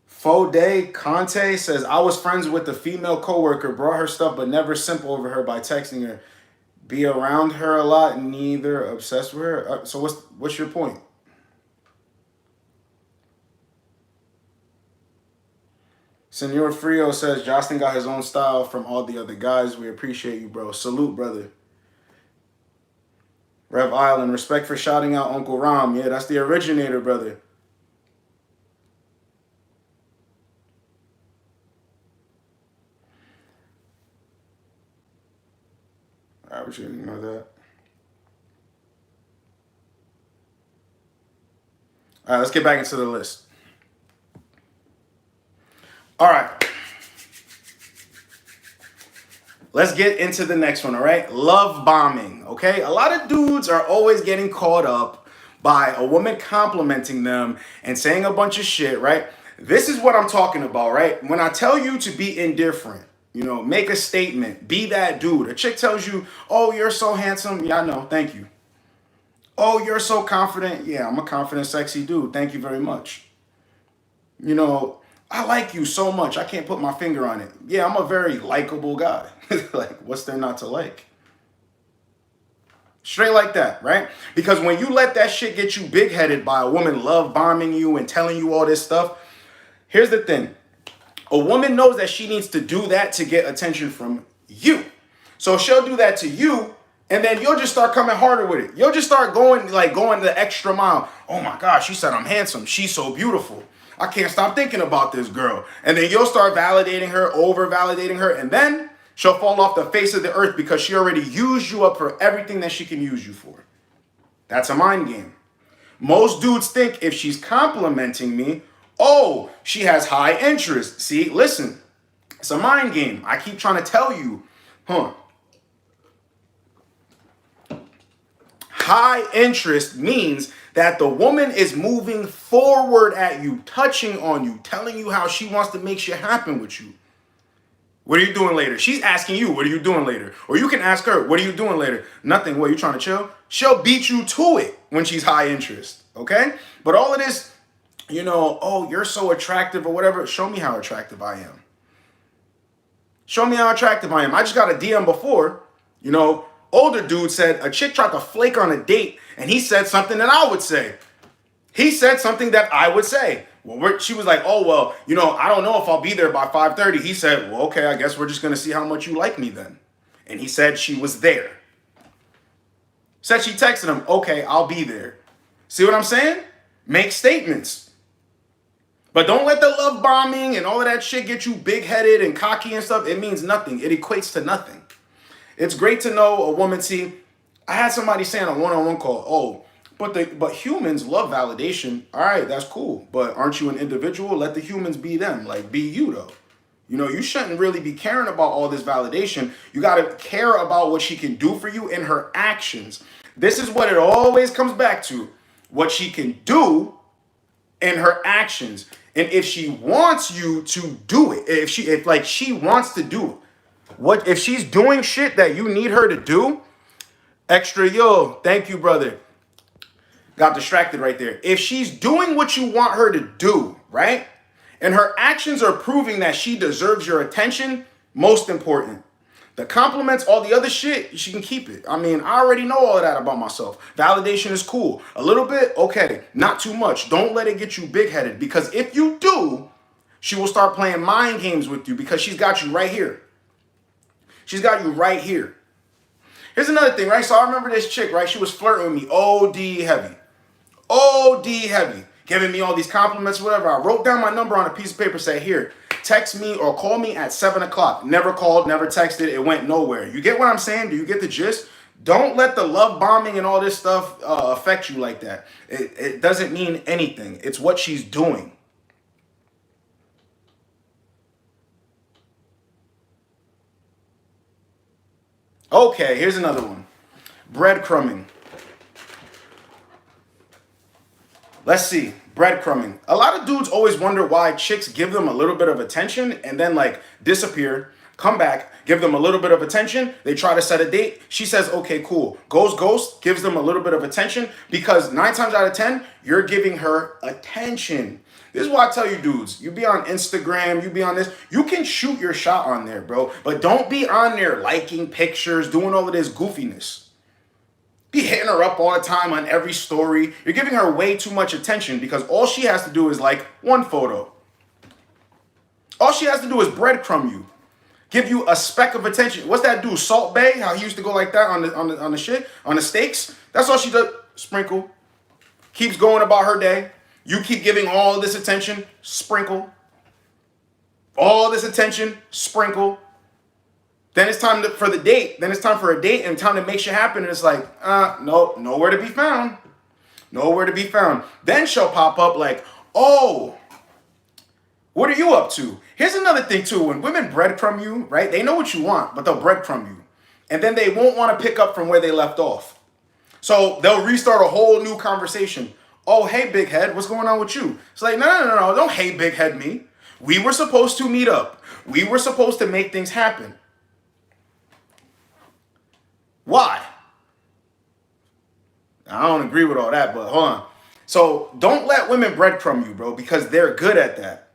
Fode Conte says, I was friends with a female coworker, brought her stuff, but never simp over her by texting her. Be around her a lot, neither obsessed with her. So what's your point? Senor Frio says, Justin got his own style from all the other guys. We appreciate you, bro. Salute, brother. Rev Island, respect for shouting out Uncle Ram. Yeah, that's the originator, brother. All right, we should ignore that. All right, let's get back into the list. All right. Let's get into the next one, all right? Love bombing, okay? A lot of dudes are always getting caught up by a woman complimenting them and saying a bunch of shit, right? This is what I'm talking about, right? When I tell you to be indifferent, you know, make a statement, be that dude. A chick tells you, oh, you're so handsome. Yeah, I know. Thank you. Oh, you're so confident. Yeah, I'm a confident, sexy dude. Thank you very much. You know, I like you so much. I can't put my finger on it. Yeah, I'm a very likable guy. Like, what's there not to like? Straight like that, right? Because when you let that shit get you big-headed by a woman love bombing you and telling you all this stuff, here's the thing. A woman knows that she needs to do that to get attention from you. So she'll do that to you, and then you'll just start coming harder with it. You'll just start going the extra mile. Oh my God, she said I'm handsome. She's so beautiful. I can't stop thinking about this girl. And then you'll start validating her, over-validating her, and then she'll fall off the face of the earth because she already used you up for everything that she can use you for. That's a mind game. Most dudes think if she's complimenting me, oh, she has high interest. See, listen, it's a mind game. I keep trying to tell you, High interest means that the woman is moving forward at you, touching on you, telling you how she wants to make shit happen with you. What are you doing later? She's asking you, what are you doing later? Or you can ask her, what are you doing later? Nothing. What, you trying to chill? She'll beat you to it when she's high interest, okay? But all of this, you know, oh, you're so attractive or whatever. Show me how attractive I am. Show me how attractive I am. I just got a DM before, you know, older dude said a chick tried to flake on a date and he said something that I would say. He said something that I would say. Well, she was like, oh, well, you know, I don't know if I'll be there by 5:30. He said, well, okay, I guess we're just going to see how much you like me then. And he said she was there. Said she texted him, okay, I'll be there. See what I'm saying? Make statements. But don't let the love bombing and all of that shit get you big-headed and cocky and stuff. It means nothing. It equates to nothing. It's great to know a woman. See, I had somebody saying on a one-on-one call, oh, but humans love validation. All right, that's cool. But aren't you an individual? Let the humans be them. Like, be you, though. You know, you shouldn't really be caring about all this validation. You got to care about what she can do for you in her actions. This is what it always comes back to. What she can do in her actions. And if she wants you to do it, if she wants to do it, if she's doing shit that you need her to do, extra yo, thank you, brother. Got distracted right there. If she's doing what you want her to do, right? And her actions are proving that she deserves your attention, most important. The compliments, all the other shit, she can keep it. I mean, I already know all of that about myself. Validation is cool. A little bit, okay. Not too much. Don't let it get you big-headed. Because if you do, she will start playing mind games with you because she's got you right here. She's got you right here. Here's another thing, right? So I remember this chick, right? She was flirting with me OD heavy. OD heavy. Giving me all these compliments, whatever. I wrote down my number on a piece of paper, said, here, text me or call me at 7 o'clock. Never called, never texted. It went nowhere. You get what I'm saying? Do you get the gist? Don't let the love bombing and all this stuff affect you like that. It doesn't mean anything. It's what she's doing. Okay, here's another one. Breadcrumbing. Let's see. Breadcrumbing. A lot of dudes always wonder why chicks give them a little bit of attention and then like disappear, come back, give them a little bit of attention. They try to set a date. She says, okay, cool. Goes ghost, gives them a little bit of attention because 9 times out of 10, you're giving her attention. This is why I tell you dudes, you be on Instagram, you be on this, you can shoot your shot on there, bro. But don't be on there liking pictures, doing all of this goofiness. Be hitting her up all the time on every story. You're giving her way too much attention because all she has to do is like one photo. All she has to do is breadcrumb you. Give you a speck of attention. What's that dude, Salt Bay? How he used to go like that on the steaks? That's all she does. Sprinkle. Keeps going about her day. You keep giving all this attention, sprinkle. All this attention, sprinkle. Then it's time for the date. Then it's time for a date and time to make shit happen. And it's like, no, nowhere to be found. Nowhere to be found. Then she'll pop up like, oh, what are you up to? Here's another thing too. When women breadcrumb you, right? They know what you want, but they'll breadcrumb you. And then they won't want to pick up from where they left off. So they'll restart a whole new conversation. Oh, hey, big head, what's going on with you? It's like, no, don't hey, big head me. We were supposed to meet up. We were supposed to make things happen. Why? I don't agree with all that, but hold on. So don't let women breadcrumb you, bro, because they're good at that.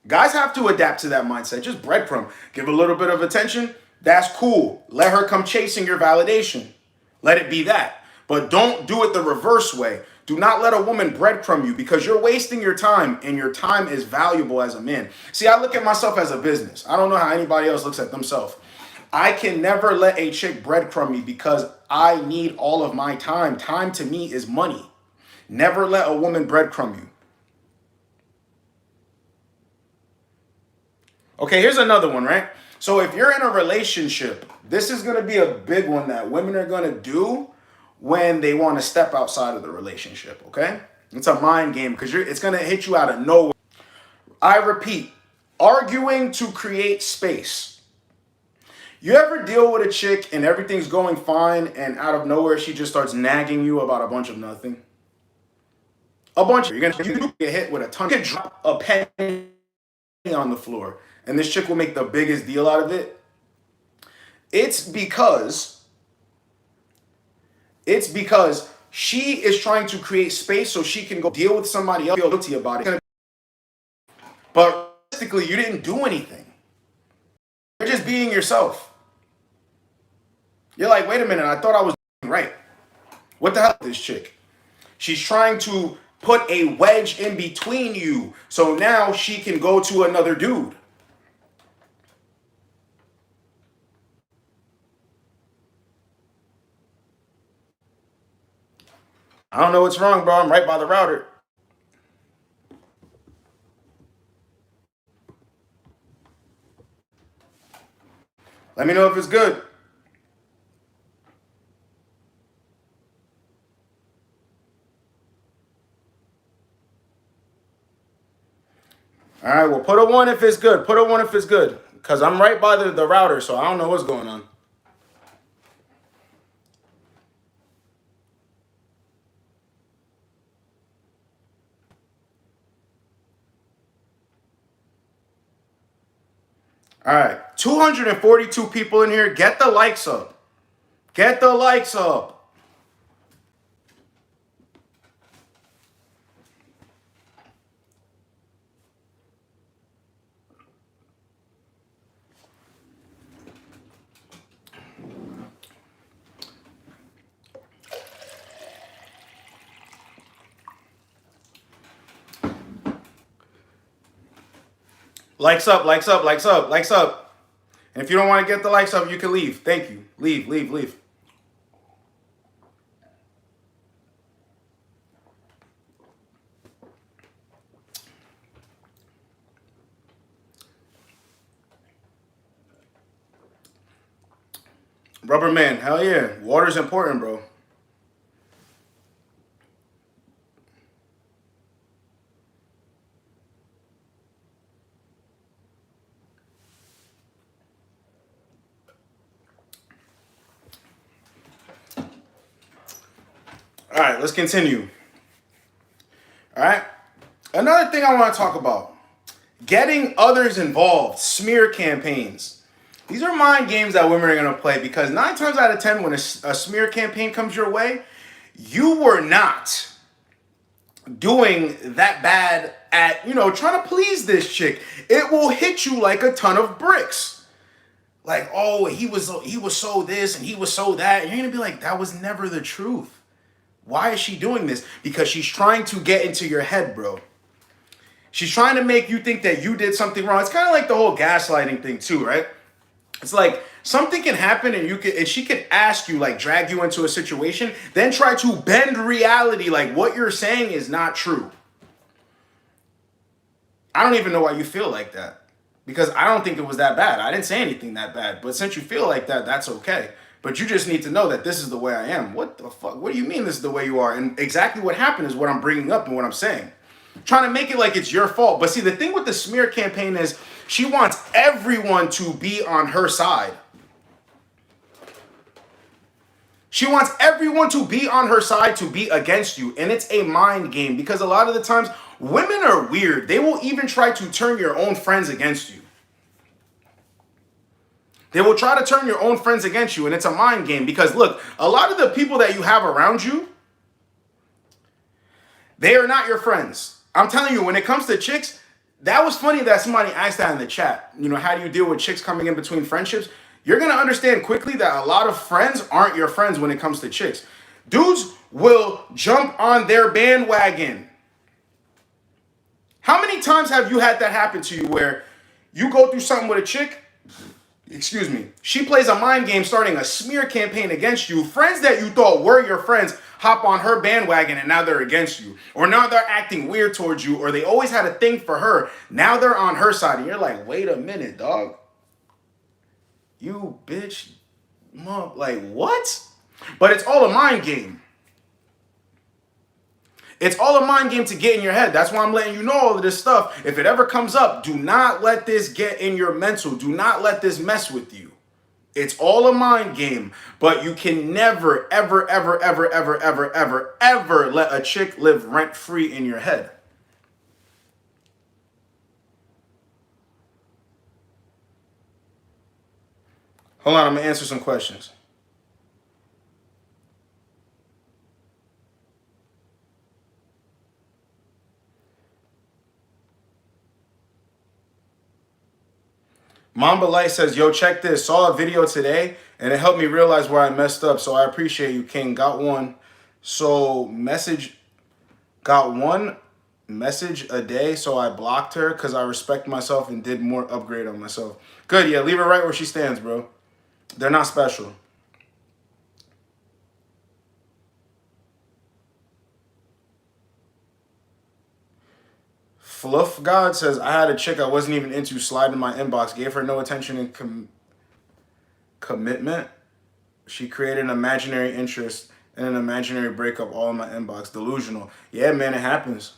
Guys have to adapt to that mindset. Just breadcrumb. Give a little bit of attention. That's cool. Let her come chasing your validation. Let it be that. But don't do it the reverse way. Do not let a woman breadcrumb you because you're wasting your time and your time is valuable as a man. See, I look at myself as a business. I don't know how anybody else looks at themselves. I can never let a chick breadcrumb me because I need all of my time. Time to me is money. Never let a woman breadcrumb you. Okay, here's another one, right? So if you're in a relationship, this is going to be a big one that women are going to do when they want to step outside of the relationship, okay? It's a mind game because it's going to hit you out of nowhere. I repeat, arguing to create space. You ever deal with a chick and everything's going fine and out of nowhere she just starts nagging you about a bunch of nothing? You're going to get hit with a ton. You can drop a penny on the floor and this chick will make the biggest deal out of it. It's because she is trying to create space so she can go deal with somebody else, feel guilty about it. But realistically, you didn't do anything. You're just being yourself. You're like, wait a minute, I thought I was doing right. What the hell is this chick? She's trying to put a wedge in between you so now she can go to another dude. I don't know what's wrong, bro. I'm right by the router. Let me know if it's good. All right, well, put a 1 if it's good. Put a 1 if it's good. Because I'm right by the router, so I don't know what's going on. All right, 242 people in here. Get the likes up. Get the likes up. Likes up, likes up, likes up, likes up. And if you don't want to get the likes up, you can leave. Thank you. Leave, leave, leave. Rubber man, hell yeah. Water's important, bro. All right, let's continue. All right. Another thing I want to talk about. Getting others involved. Smear campaigns. These are mind games that women are going to play because 9 times out of 10, when a smear campaign comes your way, you were not doing that bad at, trying to please this chick. It will hit you like a ton of bricks. Like, oh, he was so this and he was so that. And you're going to be like, that was never the truth. Why is she doing this? Because she's trying to get into your head, bro. She's trying to make you think that you did something wrong. It's kind of like the whole gaslighting thing too, right? It's like something can happen and she could ask you, like drag you into a situation, then try to bend reality like what you're saying is not true. I don't even know why you feel like that. Because I don't think it was that bad. I didn't say anything that bad. But since you feel like that, that's okay. But you just need to know that this is the way I am. What the fuck? What do you mean this is the way you are? And exactly what happened is what I'm bringing up and what I'm saying. Trying to make it like it's your fault. But see, the thing with the smear campaign is she wants everyone to be on her side. She wants everyone to be on her side to be against you. And it's a mind game because a lot of the times women are weird. They will even try to turn your own friends against you. They will try to turn your own friends against you. And it's a mind game because look, a lot of the people that you have around you, they are not your friends. I'm telling you, when it comes to chicks, that was funny that somebody asked that in the chat. How do you deal with chicks coming in between friendships? You're going to understand quickly that a lot of friends aren't your friends when it comes to chicks. Dudes will jump on their bandwagon. How many times have you had that happen to you where you go through something with a chick? Excuse me. She plays a mind game starting a smear campaign against you. Friends that you thought were your friends hop on her bandwagon and now they're against you. Or now they're acting weird towards you. Or they always had a thing for her. Now they're on her side. And you're like, wait a minute, dog. You bitch. Mom. Like, what? But it's all a mind game. It's all a mind game to get in your head. That's why I'm letting you know all of this stuff. If it ever comes up, do not let this get in your mental. Do not let this mess with you. It's all a mind game. But you can never, ever, ever, ever, ever, ever, ever, ever let a chick live rent-free in your head. Hold on, I'm going to answer some questions. Mamba Light says, yo, check this. Saw a video today, and it helped me realize where I messed up. So I appreciate you, King. Got one message a day, so I blocked her because I respect myself and did more upgrade on myself. Good, yeah, leave her right where she stands, bro. They're not special. Fluff God says, I had a chick I wasn't even into slide in my inbox, gave her no attention and commitment. She created an imaginary interest and an imaginary breakup all in my inbox. Delusional. Yeah, man, it happens.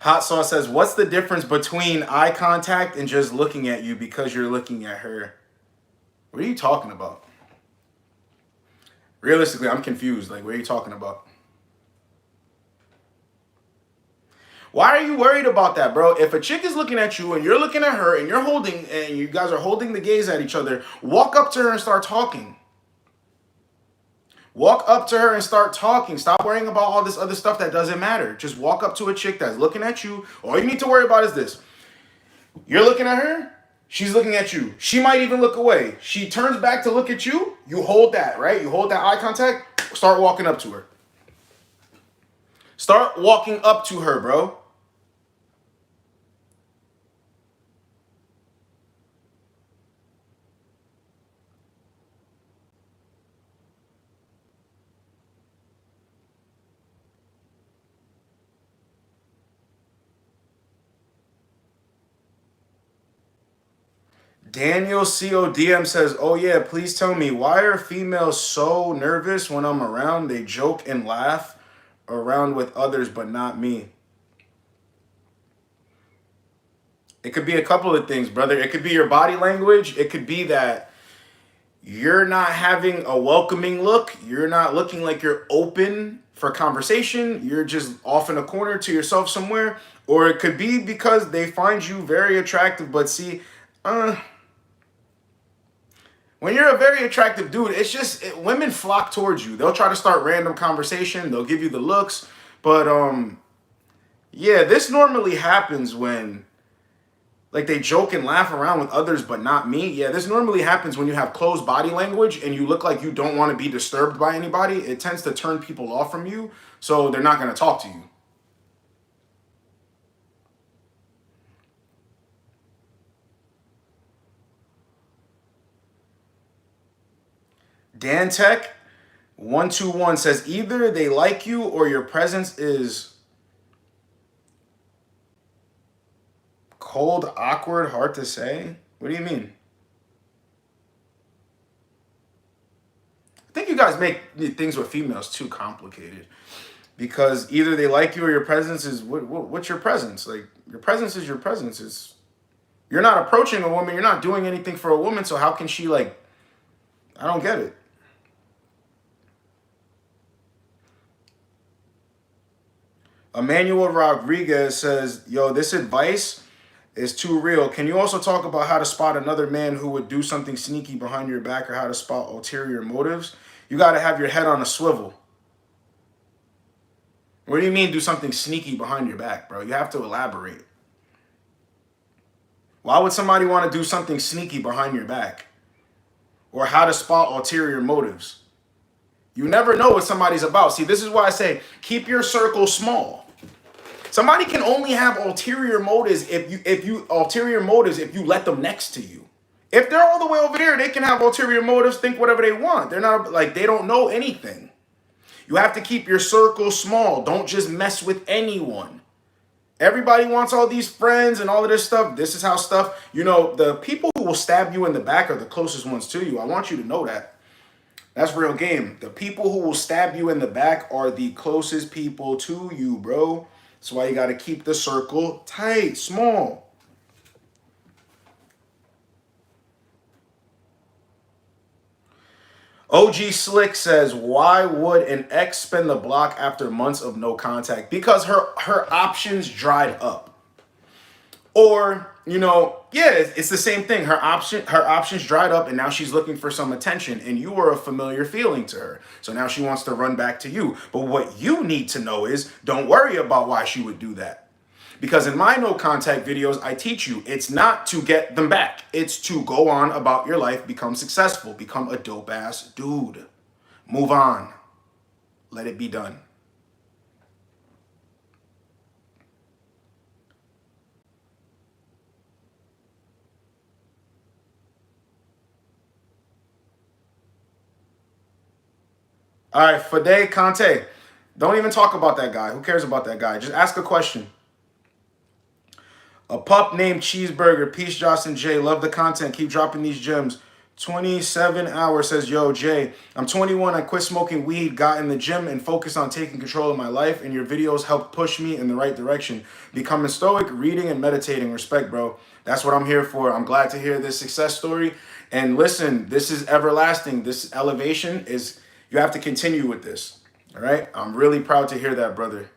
Hot Sauce says, what's the difference between eye contact and just looking at you because you're looking at her? What are you talking about? Realistically, I'm confused. Like, what are you talking about? Why are you worried about that, bro? If a chick is looking at you and you're looking at her and you guys are holding the gaze at each other, walk up to her and start talking. Walk up to her and start talking. Stop worrying about all this other stuff that doesn't matter. Just walk up to a chick that's looking at you. All you need to worry about is this. You're looking at her. She's looking at you. She might even look away. She turns back to look at you. You hold that, right? You hold that eye contact. Start walking up to her. Start walking up to her, bro. Daniel CODM says, oh yeah, please tell me, why are females so nervous when I'm around? They joke and laugh around with others, but not me. It could be a couple of things, brother. It could be your body language. It could be that you're not having a welcoming look. You're not looking like you're open for conversation. You're just off in a corner to yourself somewhere. Or it could be because they find you very attractive. But see, when you're a very attractive dude, it's just women flock towards you. They'll try to start random conversation. They'll give you the looks. But yeah, this normally happens when like they joke and laugh around with others, but not me. Yeah, this normally happens when you have closed body language and you look like you don't want to be disturbed by anybody. It tends to turn people off from you, so they're not going to talk to you. Dan Tech 121 says either they like you or your presence is cold, awkward, hard to say. What do you mean? I think you guys make things with females too complicated. Because either they like you or your presence is what's your presence? Like your presence is your presence. It's you're not approaching a woman, you're not doing anything for a woman, so how can she like I don't get it. Emmanuel Rodriguez says, yo, this advice is too real. Can you also talk about how to spot another man who would do something sneaky behind your back or how to spot ulterior motives? You got to have your head on a swivel. What do you mean do something sneaky behind your back, bro? You have to elaborate. Why would somebody want to do something sneaky behind your back? Or how to spot ulterior motives? You never know what somebody's about. See, this is why I say keep your circle small. Somebody can only have ulterior motives if you let them next to you. If they're all the way over there, they can have ulterior motives, think whatever they want. They're not like they don't know anything. You have to keep your circle small. Don't just mess with anyone. Everybody wants all these friends and all of this stuff. This is how stuff, the people who will stab you in the back are the closest ones to you. I want you to know that. That's real game. The people who will stab you in the back are the closest people to you, bro. That's why you got to keep the circle tight, small. OG Slick says, why would an ex spin the block after months of no contact? Because her options dried up. Or, it's the same thing. Her options dried up and now she's looking for some attention and you were a familiar feeling to her. So now she wants to run back to you. But what you need to know is don't worry about why she would do that. Because in my no contact videos, I teach you it's not to get them back. It's to go on about your life, become successful, become a dope ass dude. Move on. Let it be done. All right, Fade Conte. Don't even talk about that guy. Who cares about that guy? Just ask a question. A pup named Cheeseburger. Peace, JostenJ. Love the content. Keep dropping these gems. 27 hours says, yo, Jay, I'm 21. I quit smoking weed, got in the gym, and focused on taking control of my life. And your videos helped push me in the right direction. Becoming stoic, reading, and meditating. Respect, bro. That's what I'm here for. I'm glad to hear this success story. And listen, this is everlasting. This elevation is... You have to continue with this, all right? I'm really proud to hear that, brother.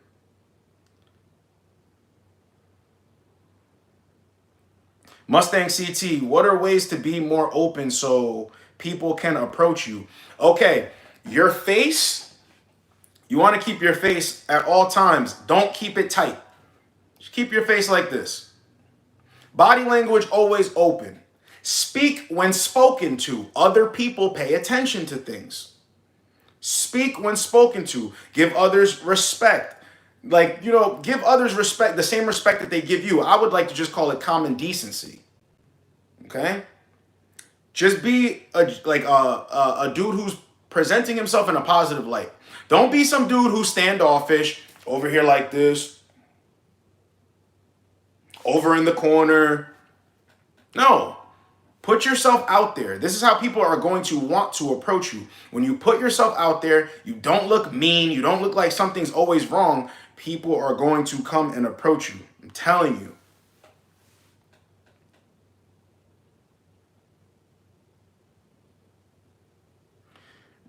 Mustang CT, what are ways to be more open so people can approach you? Okay, your face, you want to keep your face at all times. Don't keep it tight. Just keep your face like this. Body language always open. Speak when spoken to. Other people pay attention to things. Speak when spoken to. Give others respect. Give others respect, the same respect that they give you. I would like to just call it common decency. Okay? Just be a dude who's presenting himself in a positive light. Don't be some dude who's standoffish, over here like this, over in the corner. No. Put yourself out there. This is how people are going to want to approach you. When you put yourself out there, you don't look mean, you don't look like something's always wrong, people are going to come and approach you. I'm telling you.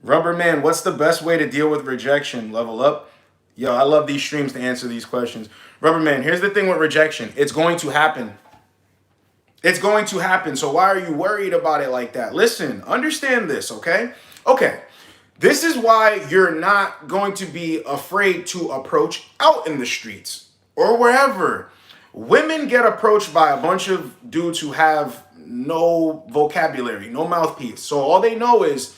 Rubber Man, what's the best way to deal with rejection? Level up. Yo, I love these streams to answer these questions. Rubber Man, here's the thing with rejection. It's going to happen. It's going to happen. So why are you worried about it like that? Listen, understand this, okay? Okay. This is why you're not going to be afraid to approach out in the streets or wherever. Women get approached by a bunch of dudes who have no vocabulary, no mouthpiece. So all they know is,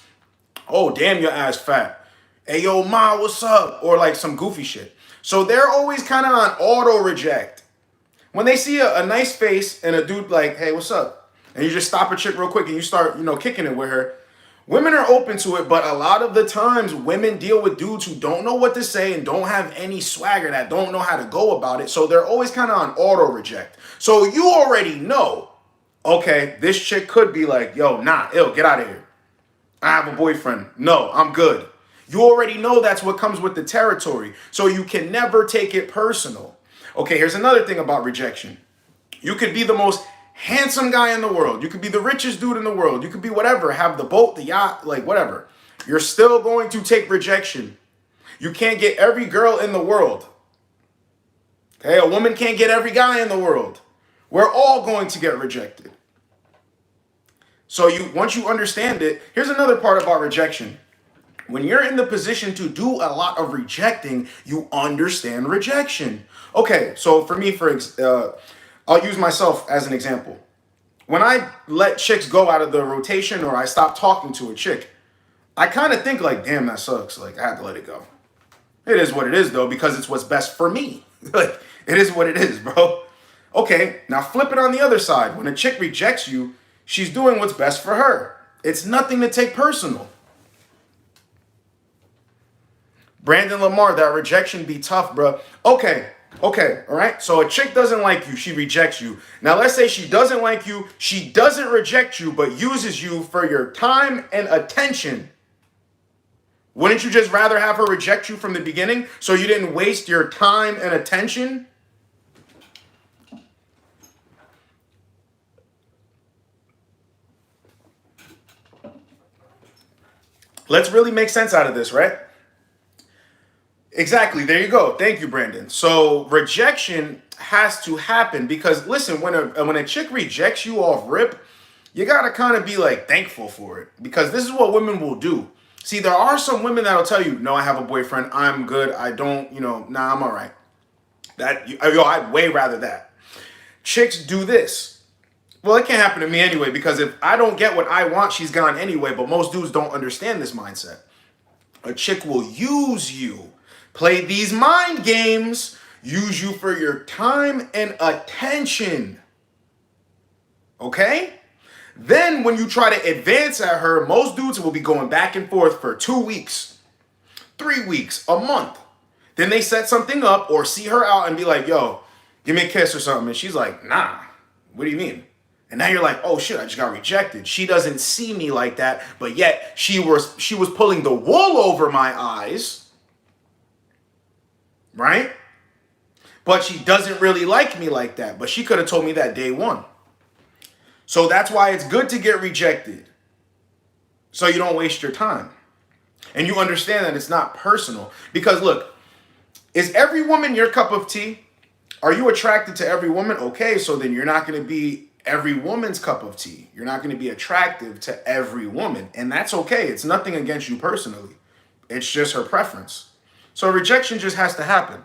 oh, damn, your ass fat. Hey, yo, ma, what's up? Or like some goofy shit. So they're always kind of on auto reject. When they see a nice face and a dude like, hey, what's up? And you just stop a chick real quick and you start, kicking it with her. Women are open to it, but a lot of the times women deal with dudes who don't know what to say and don't have any swagger, that don't know how to go about it. So they're always kind of on auto reject. So you already know, okay, this chick could be like, yo, nah, ill, get out of here. I have a boyfriend. No, I'm good. You already know that's what comes with the territory. So you can never take it personal. Okay, here's another thing about rejection. You could be the most handsome guy in the world. You could be the richest dude in the world. You could be whatever, have the boat, the yacht, like whatever. You're still going to take rejection. You can't get every girl in the world. Okay, a woman can't get every guy in the world. We're all going to get rejected. So once you understand it, here's another part about rejection. When you're in the position to do a lot of rejecting, you understand rejection. Okay, so for me, I'll use myself as an example. When I let chicks go out of the rotation or I stop talking to a chick, I kind of think like, damn, that sucks. Like, I had to let it go. It is what it is, though, because it's what's best for me. Like, it is what it is, bro. Okay, now flip it on the other side. When a chick rejects you, she's doing what's best for her. It's nothing to take personal. Brandon Lamar, that rejection be tough, bro. Okay, all right? So a chick doesn't like you. She rejects you. Now, let's say she doesn't like you. She doesn't reject you, but uses you for your time and attention. Wouldn't you just rather have her reject you from the beginning so you didn't waste your time and attention? Let's really make sense out of this, right? Exactly. There you go. Thank you, Brandon. So rejection has to happen because listen, when a chick rejects you off rip, you gotta kind of be like thankful for it because this is what women will do. See, there are some women that'll tell you, "No, I have a boyfriend. I'm good. I don't, nah, I'm all right." I'd way rather that. Chicks do this. Well, it can't happen to me anyway because if I don't get what I want, she's gone anyway. But most dudes don't understand this mindset. A chick will use you, play these mind games, use you for your time and attention. Okay? Then when you try to advance at her, most dudes will be going back and forth for 2 weeks, 3 weeks, a month. Then they set something up or see her out and be like, yo, give me a kiss or something. And she's like, nah, what do you mean? And now you're like, oh shit, I just got rejected. She doesn't see me like that, but yet she was pulling the wool over my eyes, right? But she doesn't really like me like that. But she could have told me that day one. So that's why it's good to get rejected. So you don't waste your time. And you understand that it's not personal. Because look, is every woman your cup of tea? Are you attracted to every woman? Okay, so then you're not going to be every woman's cup of tea. You're not going to be attractive to every woman. And that's okay. It's nothing against you personally. It's just her preference. So rejection just has to happen.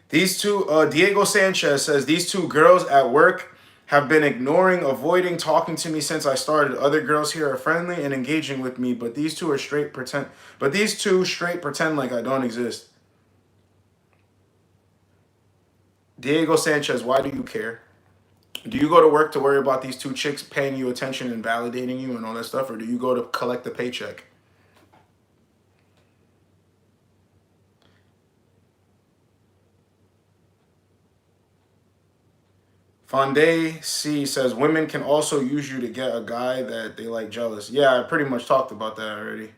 These two, Diego Sanchez says, these two girls at work have been ignoring, avoiding talking to me since I started. Other girls here are friendly and engaging with me, but these two straight pretend like I don't exist. Diego Sanchez, why do you care? Do you go to work to worry about these two chicks paying you attention and validating you and all that stuff, or do you go to collect the paycheck? Fonday C says women can also use you to get a guy that they like jealous. Yeah, I pretty much talked about that already.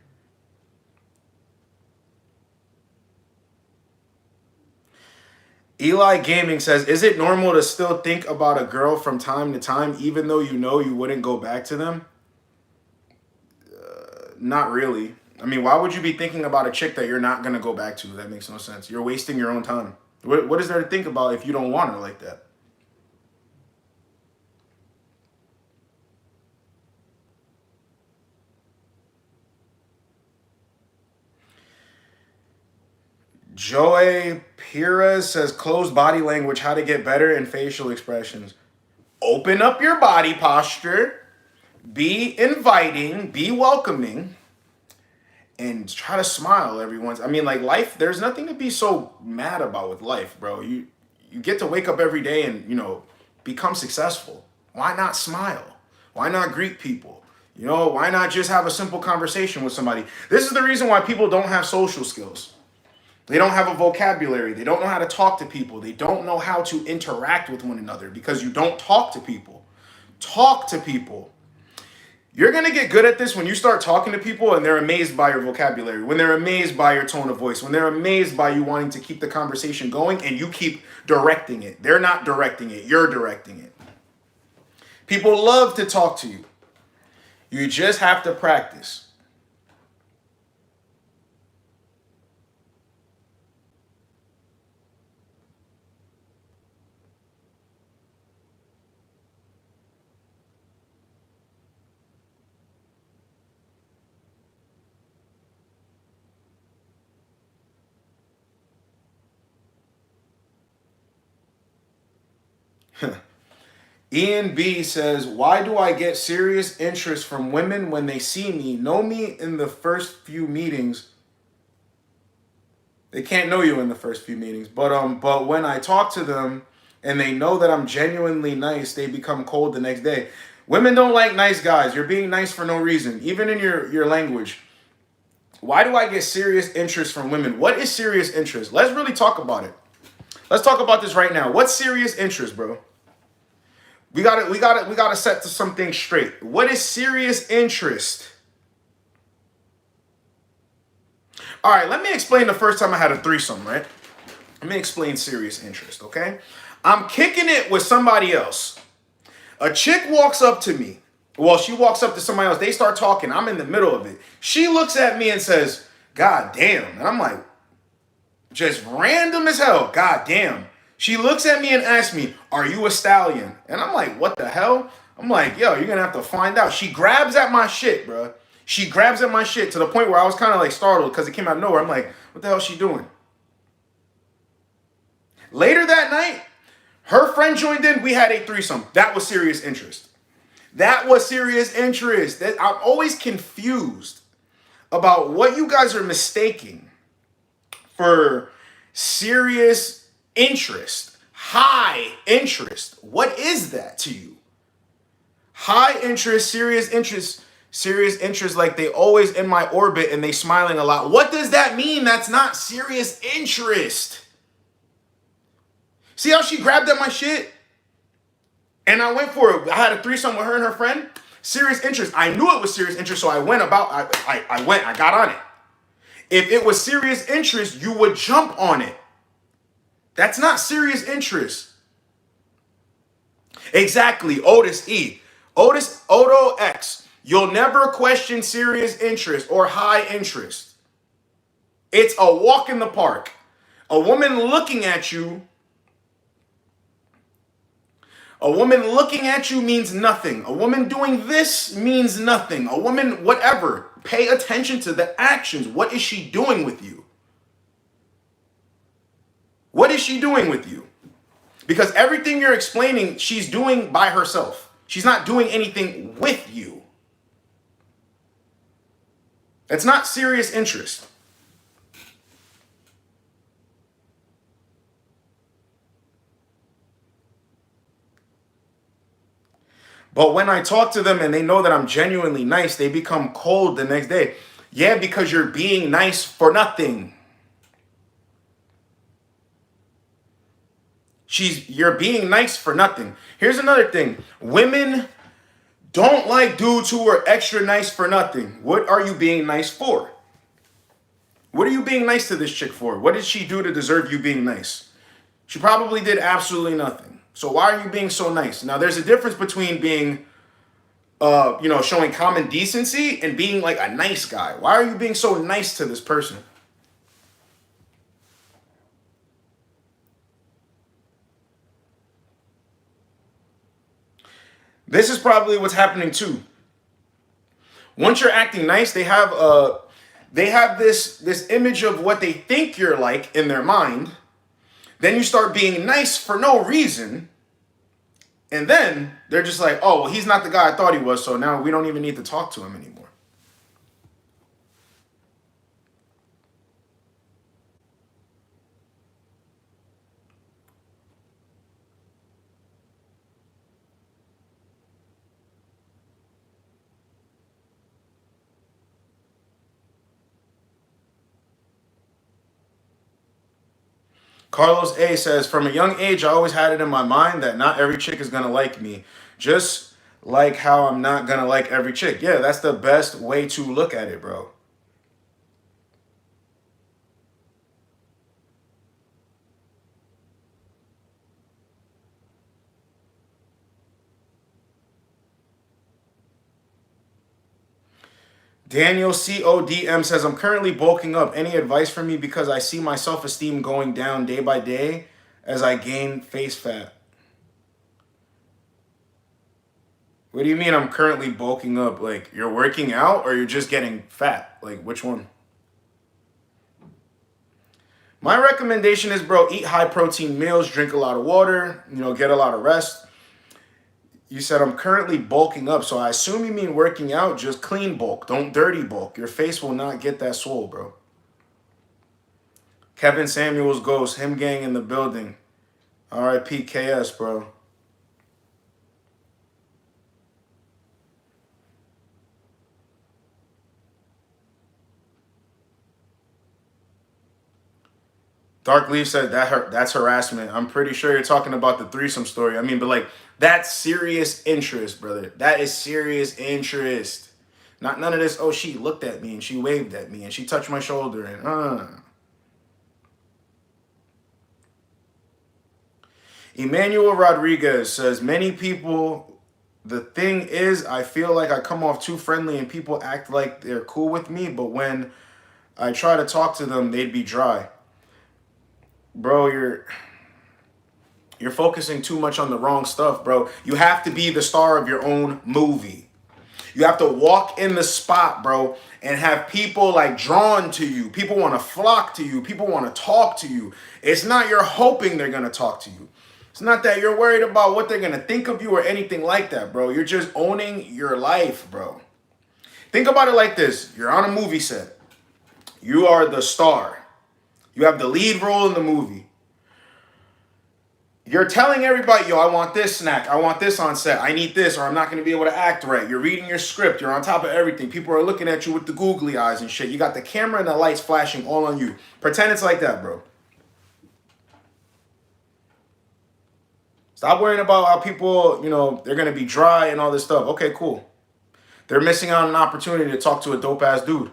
Eli Gaming says, is it normal to still think about a girl from time to time, even though you know you wouldn't go back to them? Not really. I mean, why would you be thinking about a chick that you're not going to go back to? That makes no sense. You're wasting your own time. What is there to think about if you don't want her like that? Joey Perez says, closed body language, how to get better in facial expressions. Open up your body posture, be inviting, be welcoming, and try to smile every once. I mean, like, life, there's nothing to be so mad about with life, bro. You get to wake up every day and, become successful. Why not smile? Why not greet people? Why not just have a simple conversation with somebody? This is the reason why people don't have social skills. They don't have a vocabulary. They don't know how to talk to people. They don't know how to interact with one another because you don't talk to people. Talk to people. You're going to get good at this when you start talking to people and they're amazed by your vocabulary, when they're amazed by your tone of voice, when they're amazed by you wanting to keep the conversation going and you keep directing it. They're not directing it. You're directing it. People love to talk to you. You just have to practice. Ian B says, why do I get serious interest from women when they see me, know me in the first few meetings? They can't know you in the first few meetings, but when I talk to them and they know that I'm genuinely nice, they become cold the next day. Women don't like nice guys. You're being nice for no reason, even in your language. Why do I get serious interest from women? What is serious interest? Let's really talk about it. Let's talk about this right now. What's serious interest, bro? We gotta set something straight. What is serious interest? All right, let me explain the first time I had a threesome, right? Let me explain serious interest, okay? I'm kicking it with somebody else. A chick walks up to me. Well, she walks up to somebody else. They start talking. I'm in the middle of it. She looks at me and says, God damn. And I'm like, just random as hell. God damn. She looks at me and asks me, are you a stallion? And I'm like, what the hell? I'm like, yo, you're going to have to find out. She grabs at my shit, bro. She grabs at my shit to the point where I was kind of like startled because it came out of nowhere. I'm like, what the hell is she doing? Later that night, her friend joined in. We had a threesome. That was serious interest. That was serious interest. I'm always confused about what you guys are mistaking for serious interest. High interest. What is that to you? High interest, serious interest, like they always in my orbit and they smiling a lot. What does that mean? That's not serious interest. See how she grabbed at my shit? And I went for it. I had a threesome with her and her friend. Serious interest. I knew it was serious interest, so I went about, I got on it. If it was serious interest, you would jump on it. That's not serious interest. Exactly. Otis E. Odo X. You'll never question serious interest or high interest. It's a walk in the park. A woman looking at you means nothing. A woman doing this means nothing. A woman, whatever. Pay attention to the actions. What is she doing with you? What is she doing with you? Because everything you're explaining, she's doing by herself. She's not doing anything with you. It's not serious interest. But when I talk to them and they know that I'm genuinely nice, they become cold the next day. Yeah, because you're being nice for nothing. You're being nice for nothing. Here's another thing. Women don't like dudes who are extra nice for nothing. What are you being nice for? What are you being nice to this chick for? What did she do to deserve you being nice? She probably did absolutely nothing. So why are you being so nice? Now, there's a difference between being, showing common decency and being like a nice guy. Why are you being so nice to this person? This is probably what's happening too. Once you're acting nice, they have this image of what they think you're like in their mind. Then you start being nice for no reason. And then they're just like, oh, well, he's not the guy I thought he was, so now we don't even need to talk to him anymore. Carlos A says, from a young age, I always had it in my mind that not every chick is going to like me. Just like how I'm not going to like every chick. Yeah, that's the best way to look at it, bro. Daniel CODM says, I'm currently bulking up. Any advice for me because I see my self-esteem going down day by day as I gain face fat? What do you mean I'm currently bulking up? Like, you're working out or you're just getting fat? Like, which one? My recommendation is, bro, eat high protein meals, drink a lot of water, get a lot of rest. You said I'm currently bulking up, so I assume you mean working out. Just clean bulk. Don't dirty bulk. Your face will not get that swole, bro. Kevin Samuels Ghost, him gang in the building. R.I.P. KS, bro. Dark Leaf said that's harassment. I'm pretty sure you're talking about the threesome story. I mean, but like, that's serious interest, brother. That is serious interest. Not none of this, oh, she looked at me and she waved at me and she touched my shoulder and Emmanuel Rodriguez says, many people, the thing is, I feel like I come off too friendly and people act like they're cool with me, but when I try to talk to them, they'd be dry. Bro, you're focusing too much on the wrong stuff, bro. You have to be the star of your own movie. You have to walk in the spot, bro, and have people like drawn to you. People want to flock to you. People want to talk to you. It's not you're hoping they're going to talk to you. It's not that you're worried about what they're going to think of you or anything like that, bro. You're just owning your life, bro. Think about it like this. You're on a movie set. You are the star. You have the lead role in the movie. You're telling everybody, yo, I want this snack. I want this on set. I need this or I'm not going to be able to act right. You're reading your script. You're on top of everything. People are looking at you with the googly eyes and shit. You got the camera and the lights flashing all on you. Pretend it's like that, bro. Stop worrying about how people, they're going to be dry and all this stuff. Okay, cool. They're missing out on an opportunity to talk to a dope-ass dude.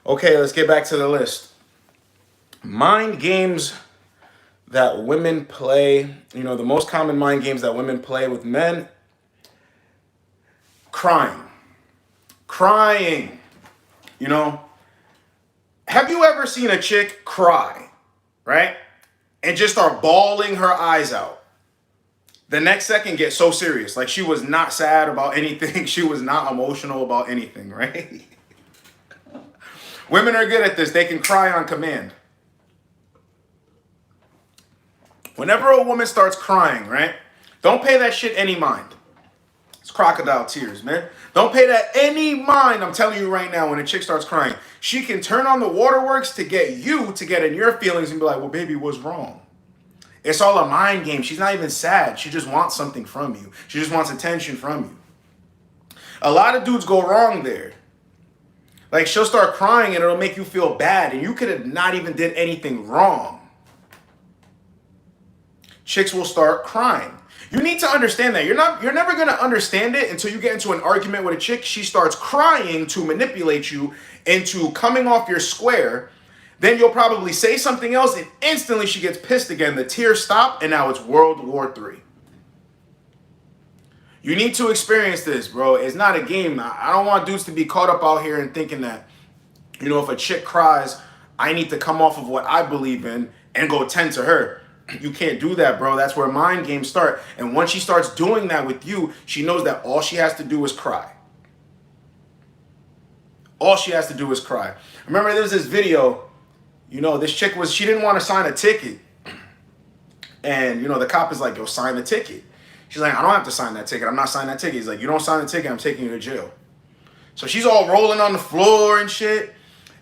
Okay, let's get back to the list. Mind games that women play, the most common mind games that women play with men, crying. Crying. Have you ever seen a chick cry, right? And just start bawling her eyes out? The next second get so serious. Like she was not sad about anything. She was not emotional about anything, right? Women are good at this. They can cry on command. Whenever a woman starts crying, right? Don't pay that shit any mind. It's crocodile tears, man. Don't pay that any mind. I'm telling you right now, when a chick starts crying, she can turn on the waterworks to get you to get in your feelings and be like, well, baby, what's wrong? It's all a mind game. She's not even sad. She just wants something from you. She just wants attention from you. A lot of dudes go wrong there. Like, she'll start crying and it'll make you feel bad, and you could have not even did anything wrong. Chicks will start crying. You need to understand that. You're never going to understand it until you get into an argument with a chick. She starts crying to manipulate you into coming off your square. Then you'll probably say something else, and instantly she gets pissed again. The tears stop, and now it's World War III. You need to experience this, bro. It's not a game. I don't want dudes to be caught up out here and thinking that, you know, if a chick cries, I need to come off of what I believe in and go tend to her. You can't do that, bro. That's where mind games start. And once she starts doing that with you, she knows that all she has to do is cry. All she has to do is cry. Remember, there was this video, you know, this chick she didn't want to sign a ticket. And, you know, the cop is like, yo, sign the ticket. She's like, I don't have to sign that ticket. I'm not signing that ticket. He's like, you don't sign the ticket, I'm taking you to jail. So she's all rolling on the floor and shit.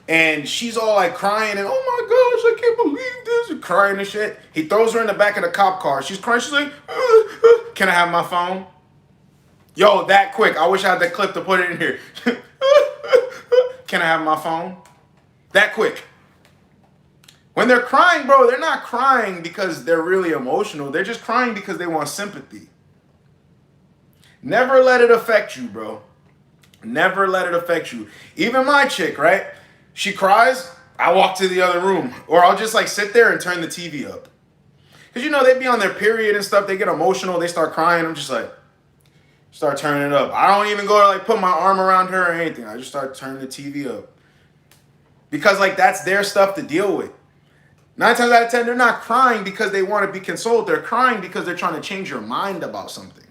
And she's all like crying and, oh my gosh, I can't believe this. And crying and shit. He throws her in the back of the cop car. She's crying. She's like, can I have my phone? Yo, that quick. I wish I had the clip to put it in here. Can I have my phone? That quick. When they're crying, bro, they're not crying because they're really emotional. They're just crying because they want sympathy. Never let it affect you, bro. Never let it affect you. Even my chick, right? She cries, I walk to the other room. Or I'll just like sit there and turn the TV up. Because, you know, they be on their period and stuff. They get emotional. They start crying. I'm just like, start turning it up. I don't even go to like put my arm around her or anything. I just start turning the TV up. Because like that's their stuff to deal with. 9 times out of 10, they're not crying because they want to be consoled. They're crying because they're trying to change your mind about something.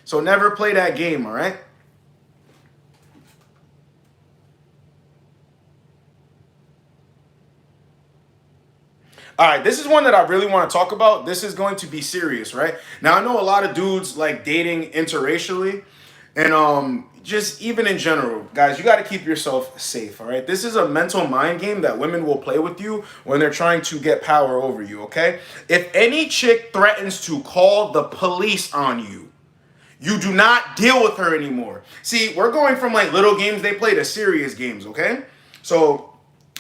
So never play that game, all right? All right, this is one that I really want to talk about. This is going to be serious, right? Now, I know a lot of dudes like dating interracially, and just even in general, guys, you got to keep yourself safe, all right? This is a mental mind game that women will play with you when they're trying to get power over you, okay? If any chick threatens to call the police on you, you do not deal with her anymore. See, we're going from like little games they play to serious games, okay? So,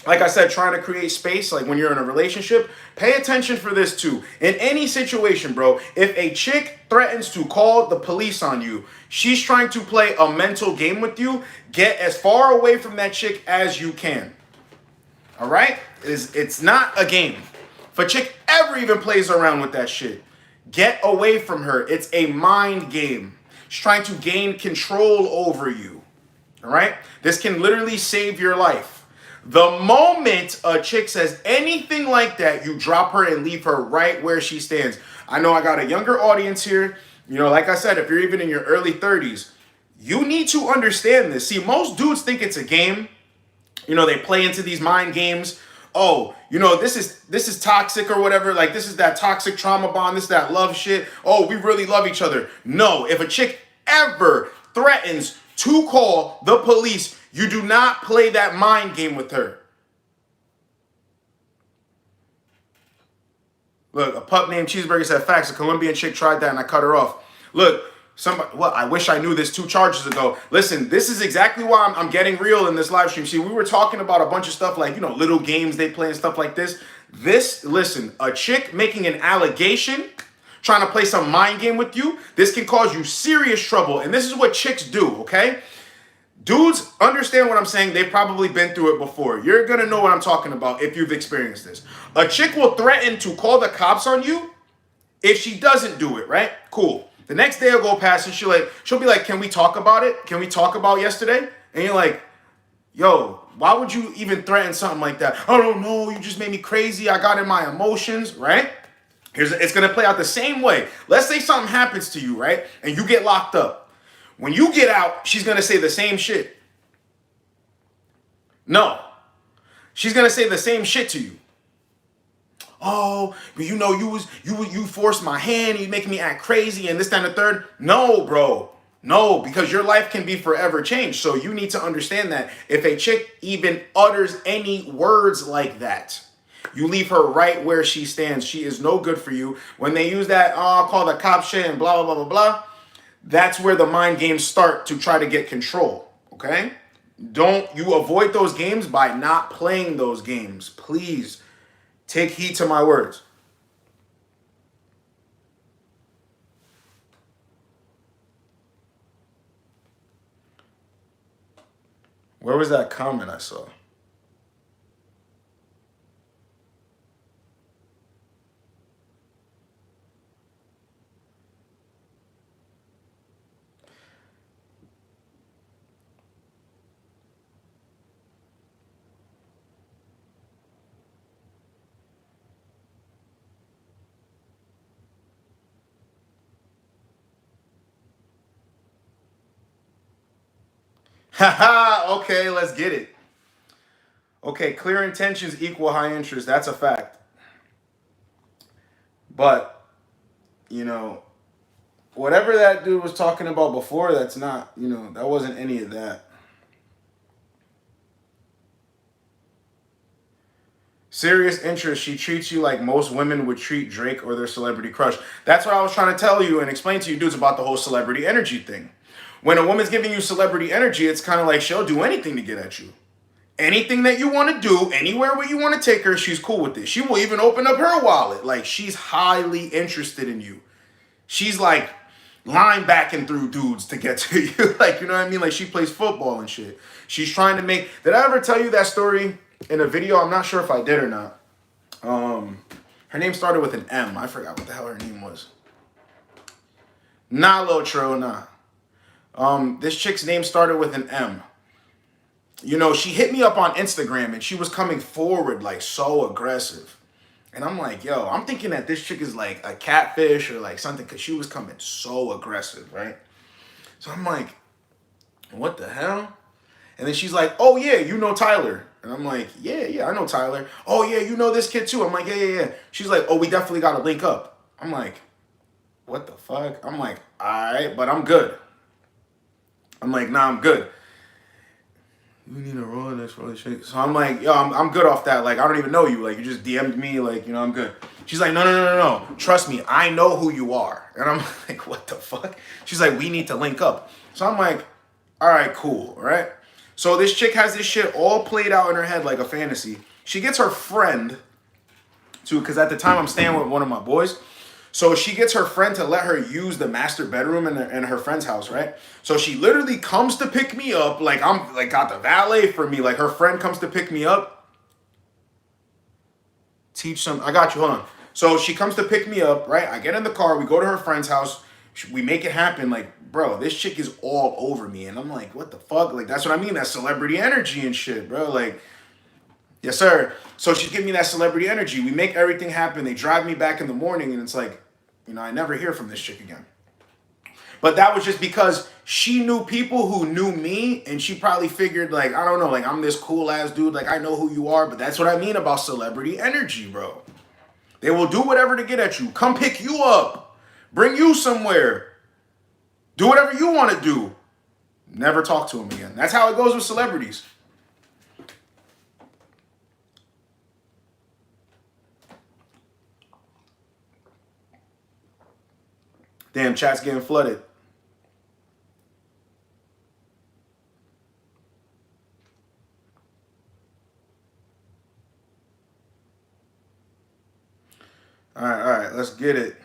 like I said, trying to create space, like when you're in a relationship, pay attention for this too. In any situation, bro, if a chick threatens to call the police on you, she's trying to play a mental game with you. Get as far away from that chick as you can. All right? It's not a game. If a chick ever even plays around with that shit, get away from her. It's a mind game. She's trying to gain control over you. All right? This can literally save your life. The moment a chick says anything like that, you drop her and leave her right where she stands. I know I got a younger audience here. You know, like I said, if you're even in your early 30s, you need to understand this. See, most dudes think it's a game. You know, they play into these mind games. Oh, you know, this is toxic or whatever. Like, this is that toxic trauma bond. This is that love shit. Oh, we really love each other. No, if a chick ever threatens to call the police, you do not play that mind game with her. Look, a pup named Cheeseburger said, facts, a Colombian chick tried that and I cut her off. Look, I wish I knew this 2 charges ago. Listen, this is exactly why I'm getting real in this live stream. See, we were talking about a bunch of stuff like, you know, little games they play and stuff like this. Listen, a chick making an allegation, trying to play some mind game with you, this can cause you serious trouble. And this is what chicks do, okay? Dudes understand what I'm saying. They've probably been through it before. You're going to know what I'm talking about if you've experienced this. A chick will threaten to call the cops on you if she doesn't do it, right? Cool. The next day will go past and she'll be like, can we talk about it? Can we talk about yesterday? And you're like, yo, why would you even threaten something like that? I don't know. You just made me crazy. I got in my emotions, right? It's going to play out the same way. Let's say something happens to you, right? And you get locked up. When you get out, she's going to say the same shit. No. She's going to say the same shit to you. Oh, but you know, you forced my hand, you making me act crazy and this, that, and the third. No, bro. No, because your life can be forever changed. So you need to understand that if a chick even utters any words like that, You leave her right where she stands. She is no good for you. When they use that, oh, I'll call the cop shit and blah, blah, blah, blah, blah, that's where the mind games start to try to get control, okay? Don't you avoid those games by not playing those games. Please take heed to my words. Where was that comment I saw? Haha, okay, let's get it. Okay, clear intentions equal high interest. That's a fact. But, you know, whatever that dude was talking about before, that's not, that wasn't any of that. Serious interest, she treats you like most women would treat Drake or their celebrity crush. That's what I was trying to tell you and explain to you dudes about the whole celebrity energy thing. When a woman's giving you celebrity energy, it's kind of like she'll do anything to get at you. Anything that you want to do, anywhere where you want to take her, she's cool with it. She will even open up her wallet. Like, she's highly interested in you. She's like linebacking through dudes to get to you. Like, you know what I mean? Like, she plays football and shit. She's trying to make... Did I ever tell you that story in a video? I'm not sure if I did or not. Her name started with an M. I forgot what the hell her name was. Nah, Lotro, nah. This chick's name started with an M. You know, she hit me up on Instagram and she was coming forward like so aggressive. And I'm like, yo, I'm thinking that this chick is like a catfish or like something because she was coming so aggressive, right? So I'm like, what the hell? And then she's like, oh, yeah, you know Tyler. And I'm like, yeah, I know Tyler. Oh, yeah, you know this kid too. I'm like, yeah. She's like, oh, we definitely got to link up. I'm like, what the fuck? I'm like, all right, but I'm good. I'm like, nah, I'm good. You need a Rolex, relationship. So I'm like, yo, I'm good off that. Like, I don't even know you. Like, you just DM'd me. Like, I'm good. She's like, no. Trust me. I know who you are. And I'm like, what the fuck? She's like, we need to link up. So I'm like, all right, cool. All right. So this chick has this shit all played out in her head like a fantasy. She gets her friend to, because at the time I'm staying with one of my boys. So she gets her friend to let her use the master bedroom in her friend's house, right? So she literally comes to pick me up, like I'm like got the valet for me. Like her friend comes to pick me up. I got you, hold on. So she comes to pick me up, right? I get in the car, we go to her friend's house, we make it happen. Like, bro, this chick is all over me. And I'm like, what the fuck? Like, that's what I mean, that celebrity energy and shit, bro. Like, yes, sir. So she's giving me that celebrity energy. We make everything happen. They drive me back in the morning and it's like, I never hear from this chick again. But that was just because she knew people who knew me, and she probably figured, like, I don't know, like, I'm this cool-ass dude, like, I know who you are, but that's what I mean about celebrity energy, bro. They will do whatever to get at you. Come pick you up. Bring you somewhere. Do whatever you want to do. Never talk to them again. That's how it goes with celebrities. Damn, chat's getting flooded. All right, let's get it.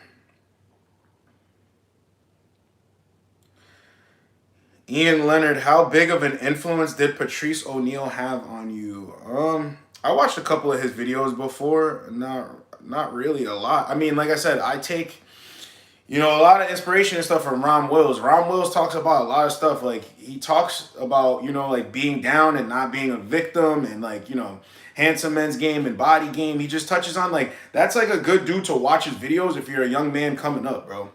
Ian Leonard, how big of an influence did Patrice O'Neal have on you? I watched a couple of his videos before. Not really a lot. I mean, like I said, I take a lot of inspiration and stuff from Ron Wills. Ron Wills talks about a lot of stuff. Like, he talks about, like, being down and not being a victim and, like, handsome men's game and body game. He just touches on, like, that's, like, a good dude to watch his videos if you're a young man coming up, bro.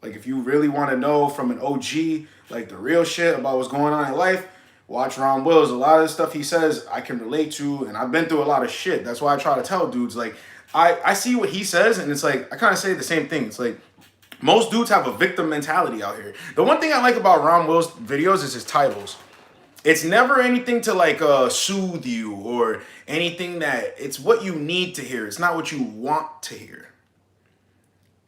Like, if you really want to know from an OG, like, the real shit about what's going on in life, watch Ron Wills. A lot of the stuff he says I can relate to, and I've been through a lot of shit. That's why I try to tell dudes, like, I see what he says, and it's like, I kind of say the same thing. It's like, most dudes have a victim mentality out here. The one thing I like about Ron Will's videos is his titles. It's never anything to like soothe you or anything that it's what you need to hear. It's not what you want to hear.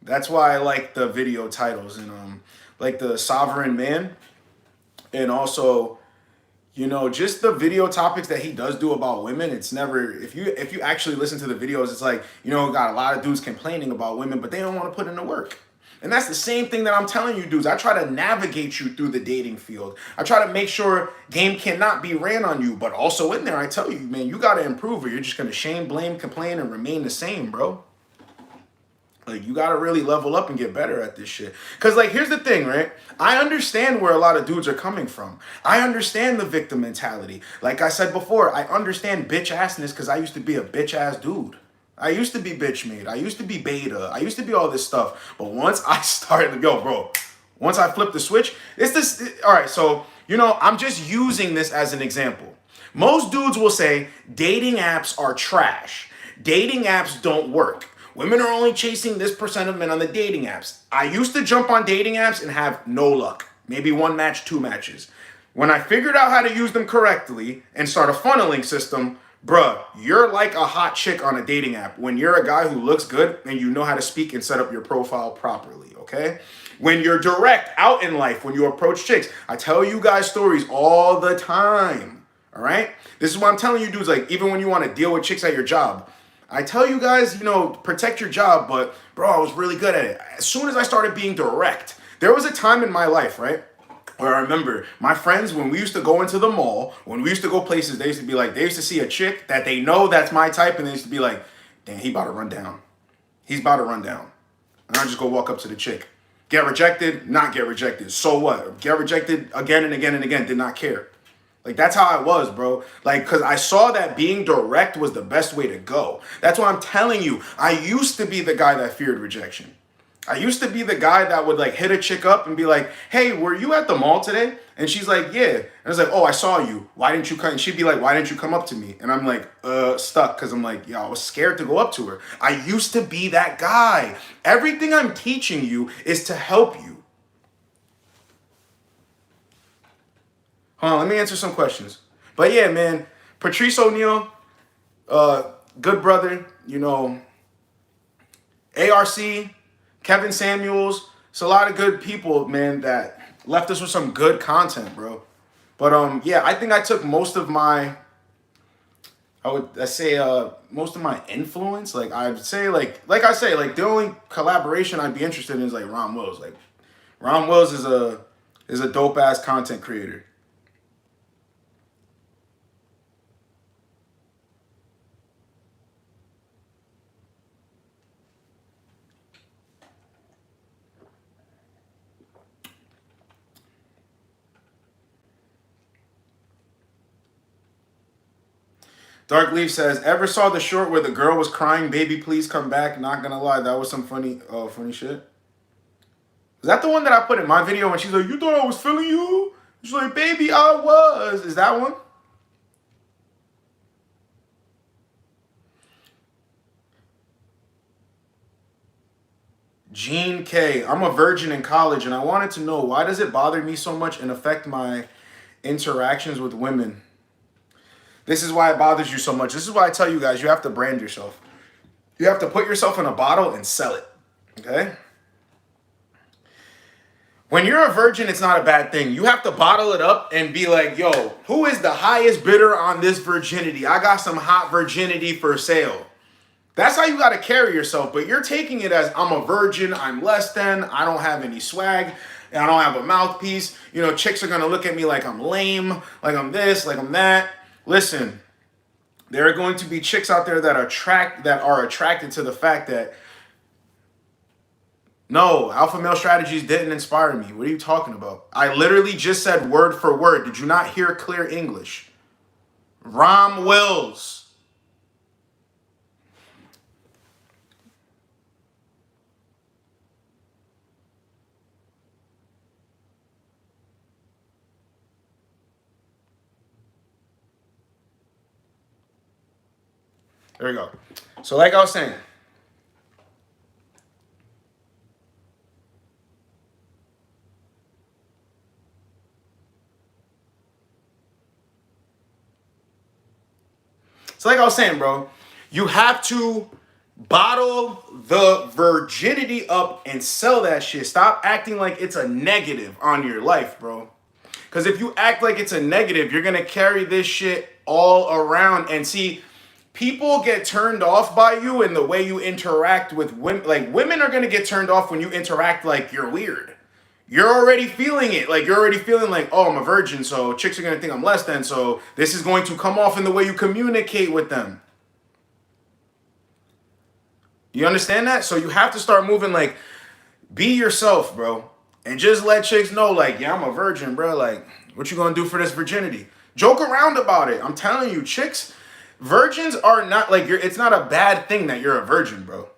That's why I like the video titles and like the Sovereign Man, and also, you know, just the video topics that he does do about women. It's never, if you actually listen to the videos, it's like, you know, got a lot of dudes complaining about women, but they don't want to put in the work. And that's the same thing that I'm telling you dudes. I try to navigate you through the dating field. I try to make sure game cannot be ran on you, but also in there I tell you, man, you got to improve or you're just going to shame, blame, complain, and remain the same, bro. Like, you gotta really level up and get better at this shit. Cause like, here's the thing, right? I understand where a lot of dudes are coming from. I understand the victim mentality. Like I said before, I understand bitch assness because I used to be a bitch ass dude. I used to be bitch made. I used to be beta. I used to be all this stuff. But once I started, yo, bro, once I flipped the switch, all right, so, you know, I'm just using this as an example. Most dudes will say dating apps are trash. Dating apps don't work. Women are only chasing this percent of men on the dating apps. I used to jump on dating apps and have no luck. Maybe one match, two matches. When I figured out how to use them correctly and start a funneling system, bruh, you're like a hot chick on a dating app when you're a guy who looks good and you know how to speak and set up your profile properly, okay? When you're direct out in life, when you approach chicks, I tell you guys stories all the time, all right? This is what I'm telling you dudes, like, even when you want to deal with chicks at your job, I tell you guys, you know, protect your job, but bro, I was really good at it. As soon as I started being direct, there was a time in my life, right, where I remember my friends, when we used to go into the mall, when we used to go places, they used to be like, they used to see a chick that they know that's my type, and they used to be like, damn, he about to run down. He's about to run down. And I just go walk up to the chick. Get rejected, not get rejected. So what? Get rejected again and again and again, did not care. Like, that's how I was, bro. Like, because I saw that being direct was the best way to go. That's why I'm telling you, I used to be the guy that feared rejection. I used to be the guy that would, like, hit a chick up and be like, hey, were you at the mall today? And she's like, yeah. And I was like, oh, I saw you. Why didn't you come? And she'd be like, why didn't you come up to me? And I'm like, stuck. Because I'm like, yo, I was scared to go up to her. I used to be that guy. Everything I'm teaching you is to help you. Hold on, let me answer some questions. But yeah, man, Patrice O'Neal, good brother, you know, ARC, Kevin Samuels, it's a lot of good people, man, that left us with some good content, bro. But yeah, I think I took most of my, I say most of my influence. Like I'd say like I say, like the only collaboration I'd be interested in is like Ron Wills. Like Ron Wills is a dope ass content creator. Dark Leaf says, ever saw the short where the girl was crying, baby, please come back? Not gonna lie, that was some funny shit. Is that the one that I put in my video when she's like, you thought I was feeling you? She's like, baby, I was. Is that one? Gene K. I'm a virgin in college and I wanted to know, why does it bother me so much and affect my interactions with women? This is why it bothers you so much. This is why I tell you guys, you have to brand yourself. You have to put yourself in a bottle and sell it. Okay? When you're a virgin, it's not a bad thing. You have to bottle it up and be like, yo, who is the highest bidder on this virginity? I got some hot virginity for sale. That's how you got to carry yourself. But you're taking it as, I'm a virgin, I'm less than, I don't have any swag, and I don't have a mouthpiece. You know, chicks are going to look at me like I'm lame, like I'm this, like I'm that. Listen, there are going to be chicks out there that are attracted to the fact that, no, alpha male strategies didn't inspire me. What are you talking about? I literally just said word for word. Did you not hear clear English? Rom Wills. There we go. So like I was saying, So like I was saying, bro, you have to bottle the virginity up and sell that shit. Stop acting like it's a negative on your life, bro. Because if you act like it's a negative, you're going to carry this shit all around. And see, people get turned off by you and the way you interact with women. Like, women are going to get turned off when you interact like you're weird. You're already feeling it. Like, you're already feeling like, oh, I'm a virgin, so chicks are going to think I'm less than. So this is going to come off in the way you communicate with them. You understand that? So you have to start moving like, be yourself, bro. And just let chicks know, like, yeah, I'm a virgin, bro. Like, what you gonna do for this virginity? Joke around about it. I'm telling you, chicks, virgins are not like it's not a bad thing that you're a virgin, bro.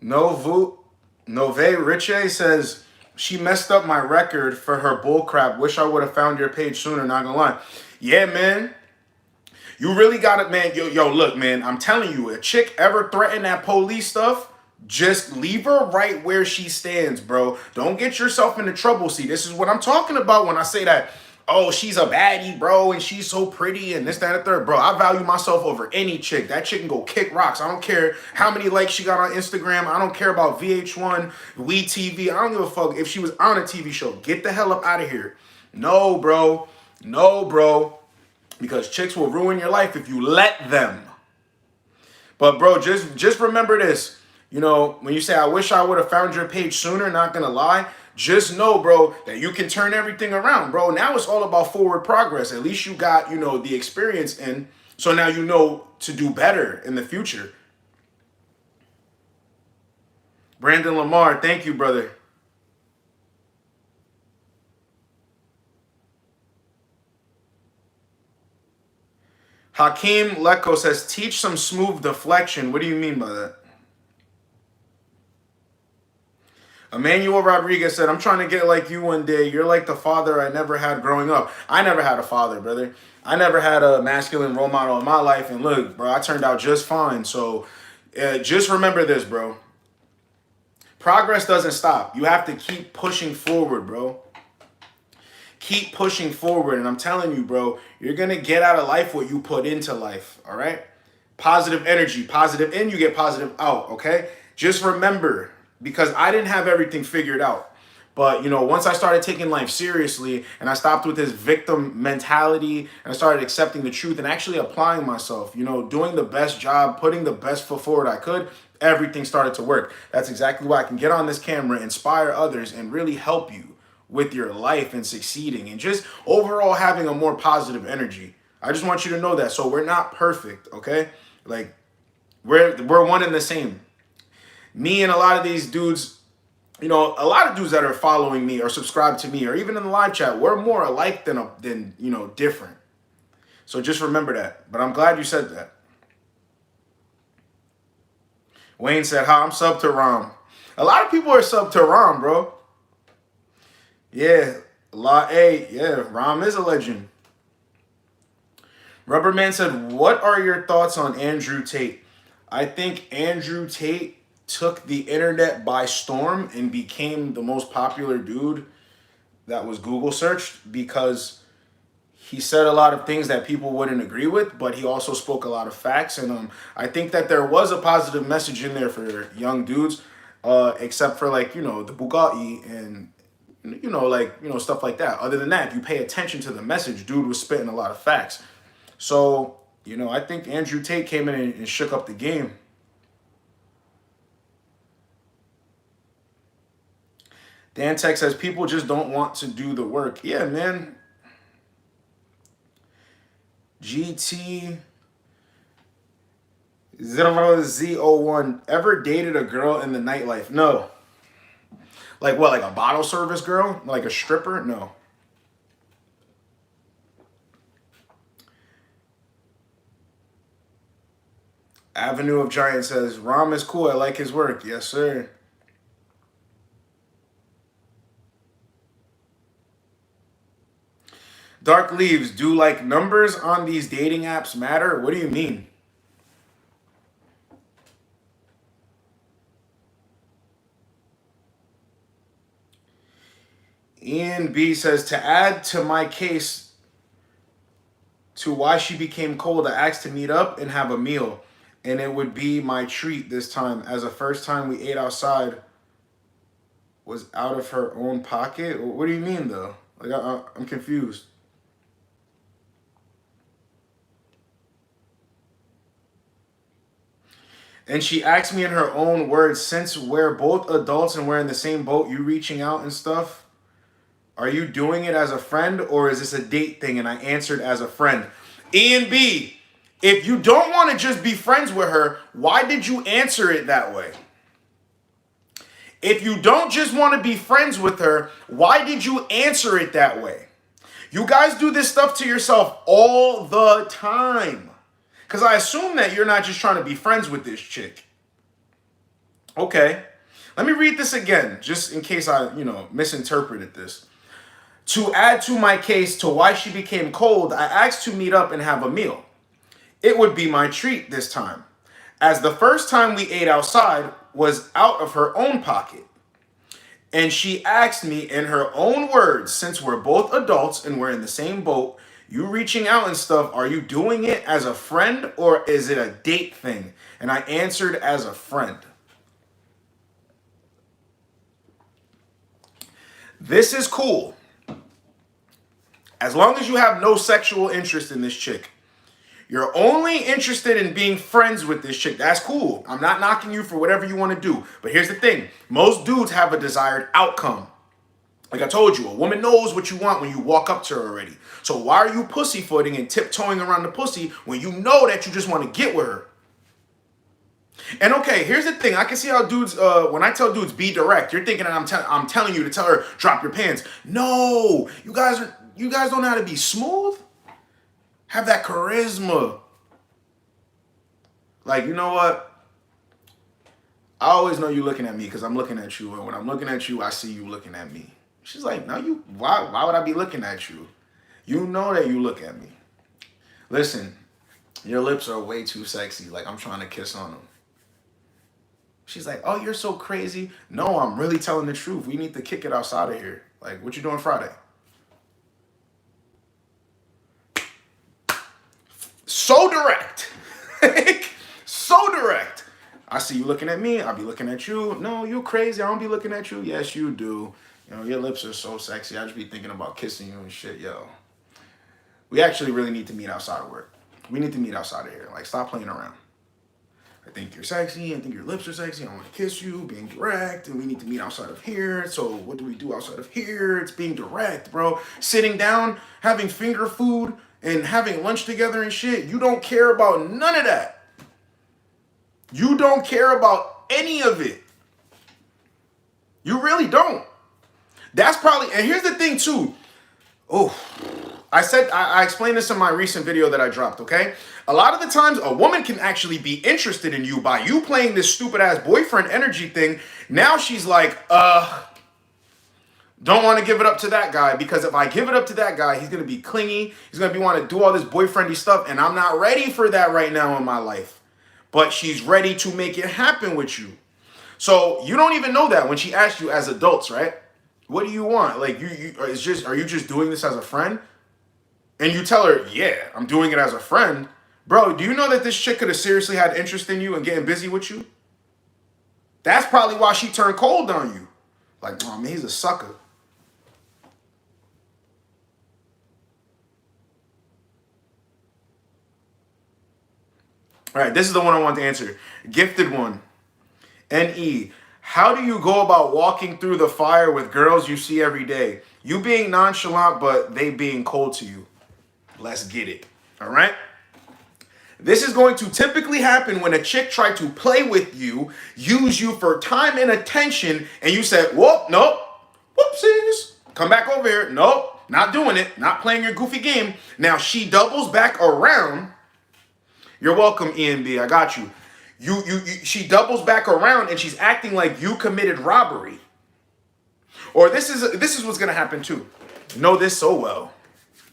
Nove Riche says, she messed up my record for her bullcrap. Wish I would have found your page sooner, not gonna lie. Yeah, man. You really got it, man. Yo, look, man, I'm telling you, a chick ever threaten that police stuff, just leave her right where she stands, bro. Don't get yourself into trouble. See, this is what I'm talking about when I say that, oh, she's a baddie, bro, and she's so pretty and this, that, and the third. Bro, I value myself over any chick. That chick can go kick rocks. I don't care how many likes she got on Instagram. I don't care about VH1, WeTV. I don't give a fuck if she was on a TV show. Get the hell up out of here. No, bro. No, bro. Because chicks will ruin your life if you let them. But bro, just remember this. You know, when you say, I wish I would have found your page sooner, not gonna lie, just know, bro, that you can turn everything around, bro. Now it's all about forward progress. At least you got, you know, the experience in. So now you know to do better in the future. Brandon Lamar, thank you, brother. Hakeem Lecco says, teach some smooth deflection. What do you mean by that? Emmanuel Rodriguez said, I'm trying to get like you one day. You're like the father I never had growing up. I never had a father, brother. I never had a masculine role model in my life. And look, bro, I turned out just fine. So just remember this, bro. Progress doesn't stop. You have to keep pushing forward, bro. Keep pushing forward. And I'm telling you, bro, you're going to get out of life what you put into life, all right? Positive energy, positive in, you get positive out, okay? Just remember, because I didn't have everything figured out. But, you know, once I started taking life seriously and I stopped with this victim mentality and I started accepting the truth and actually applying myself, you know, doing the best job, putting the best foot forward I could, everything started to work. That's exactly why I can get on this camera, inspire others, and really help you with your life and succeeding and just overall having a more positive energy. I just want you to know that. So we're not perfect, okay? Like, we're one and the same. Me and a lot of these dudes, you know, a lot of dudes that are following me or subscribed to me or even in the live chat, we're more alike than you know, different. So just remember that. But I'm glad you said that. Wayne said, "Hi, I'm sub to Rom." A lot of people are sub to Rom, bro. Yeah, yeah, Rom is a legend. Rubberman said, "What are your thoughts on Andrew Tate?" I think Andrew Tate took the internet by storm and became the most popular dude that was Google searched because he said a lot of things that people wouldn't agree with, but he also spoke a lot of facts. And I think that there was a positive message in there for young dudes, except for like, you know, the Bugatti and, you know, like, you know, stuff like that. Other than that, if you pay attention to the message, dude was spitting a lot of facts. So, you know, I think Andrew Tate came in and shook up the game. Dan Tech says, people just don't want to do the work. Yeah, man. GT Z01 ever dated a girl in the nightlife? No. Like what, like a bottle service girl? Like a stripper? No. Avenue of Giants says, Rom is cool. I like his work. Yes, sir. Dark Leaves, do like numbers on these dating apps matter? What do you mean? Ian B says, to add to my case to why she became cold, I asked to meet up and have a meal. And it would be my treat this time, as the first time we ate outside was out of her own pocket. What do you mean, though? Like, I'm confused. And she asked me in her own words, since we're both adults and we're in the same boat, you reaching out and stuff, are you doing it as a friend or is this a date thing? And I answered as a friend. Ian B, if you don't want to just be friends with her, why did you answer it that way? If you don't just want to be friends with her, why did you answer it that way? You guys do this stuff to yourself all the time. Because I assume that you're not just trying to be friends with this chick. Okay. Let me read this again, just in case I, misinterpreted this. To add to my case to why she became cold, I asked to meet up and have a meal. It would be my treat this time, as the first time we ate outside was out of her own pocket. And she asked me in her own words, since we're both adults and we're in the same boat, you reaching out and stuff, are you doing it as a friend or is it a date thing? And I answered as a friend. This is cool. As long as you have no sexual interest in this chick. You're only interested in being friends with this chick. That's cool. I'm not knocking you for whatever you want to do. But here's the thing. Most dudes have a desired outcome. Like I told you, a woman knows what you want when you walk up to her already. So why are you pussyfooting and tiptoeing around the pussy when you know that you just want to get with her? And okay, here's the thing. I can see how dudes, when I tell dudes be direct, you're thinking that I'm telling you to tell her drop your pants. No, you guys don't know how to be smooth. Have that charisma. Like, you know what? I always know you looking at me because I'm looking at you. And when I'm looking at you, I see you looking at me. She's like, no, why would I be looking at you? You know that you look at me. Listen, your lips are way too sexy. Like, I'm trying to kiss on them. She's like, oh, you're so crazy. No, I'm really telling the truth. We need to kick it outside of here. Like, what you doing Friday? So direct. So direct. I see you looking at me. I'll be looking at you. No, you crazy. I don't be looking at you. Yes, you do. Your lips are so sexy. I just be thinking about kissing you and shit, yo. We actually really need to meet outside of work. We need to meet outside of here. Like, stop playing around. I think you're sexy. I think your lips are sexy. I want to kiss you, being direct. And we need to meet outside of here. So what do we do outside of here? It's being direct, bro. Sitting down, having finger food, and having lunch together and shit. You don't care about none of that. You don't care about any of it. You really don't. That's probably, and here's the thing too. Oh, I explained this in my recent video that I dropped, okay? A lot of the times a woman can actually be interested in you by you playing this stupid ass boyfriend energy thing. Now she's like, don't want to give it up to that guy because if I give it up to that guy, he's going to be clingy. He's going to be wanting to do all this boyfriendy stuff and I'm not ready for that right now in my life. But she's ready to make it happen with you. So you don't even know that when she asked you as adults, right? What do you want? Like, are you just doing this as a friend? And you tell her, yeah, I'm doing it as a friend. Bro, do you know that this chick could have seriously had interest in you and getting busy with you? That's probably why she turned cold on you. Like, oh man, he's a sucker. All right, this is the one I want to answer. Gifted one. N.E. How do you go about walking through the fire with girls you see every day? You being nonchalant, but they being cold to you. Let's get it. All right? This is going to typically happen when a chick tried to play with you, use you for time and attention, and you said, whoop, nope, whoopsies. Come back over here. Nope, not doing it. Not playing your goofy game. Now she doubles back around. You're welcome, Ian B. I got you. She doubles back around and she's acting like you committed robbery. Or this is what's gonna happen too. Know this so well.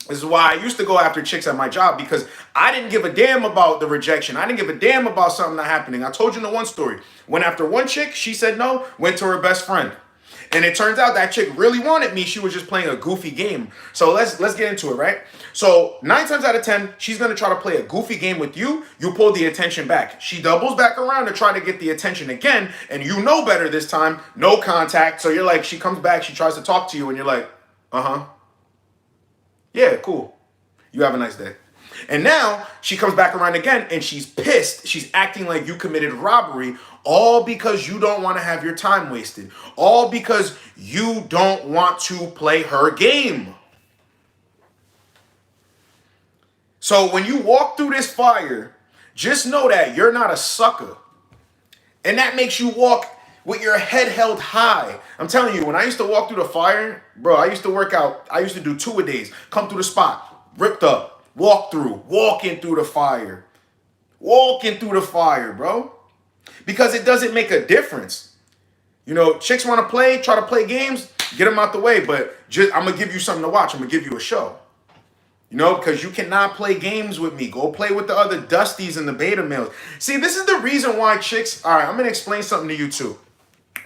This is why I used to go after chicks at my job because I didn't give a damn about the rejection. I didn't give a damn about something not happening. I told you in the one story. Went after one chick, she said no, went to her best friend. And it turns out that chick really wanted me. She was just playing a goofy game. So let's get into it, right? So 9 times out of 10, she's gonna try to play a goofy game with you. You pull the attention back. She doubles back around to try to get the attention again, and you know better this time. No contact. So you're like, she comes back, she tries to talk to you, and you're like, uh-huh. Yeah, cool. You have a nice day. And now she comes back around again and she's pissed. She's acting like you committed robbery, all because you don't want to have your time wasted. All because you don't want to play her game. So when you walk through this fire, just know that you're not a sucker. And that makes you walk with your head held high. I'm telling you, when I used to walk through the fire, bro, I used to work out. I used to do 2 a days. Come through the spot, ripped up, walk through, walking through the fire. Walking through the fire, bro. Because it doesn't make a difference. You know, chicks want to play, try to play games, get them out the way. But just, I'm going to give you something to watch. I'm going to give you a show. You know, because you cannot play games with me. Go play with the other Dusties and the beta males. See, this is the reason why chicks... All right, I'm going to explain something to you too.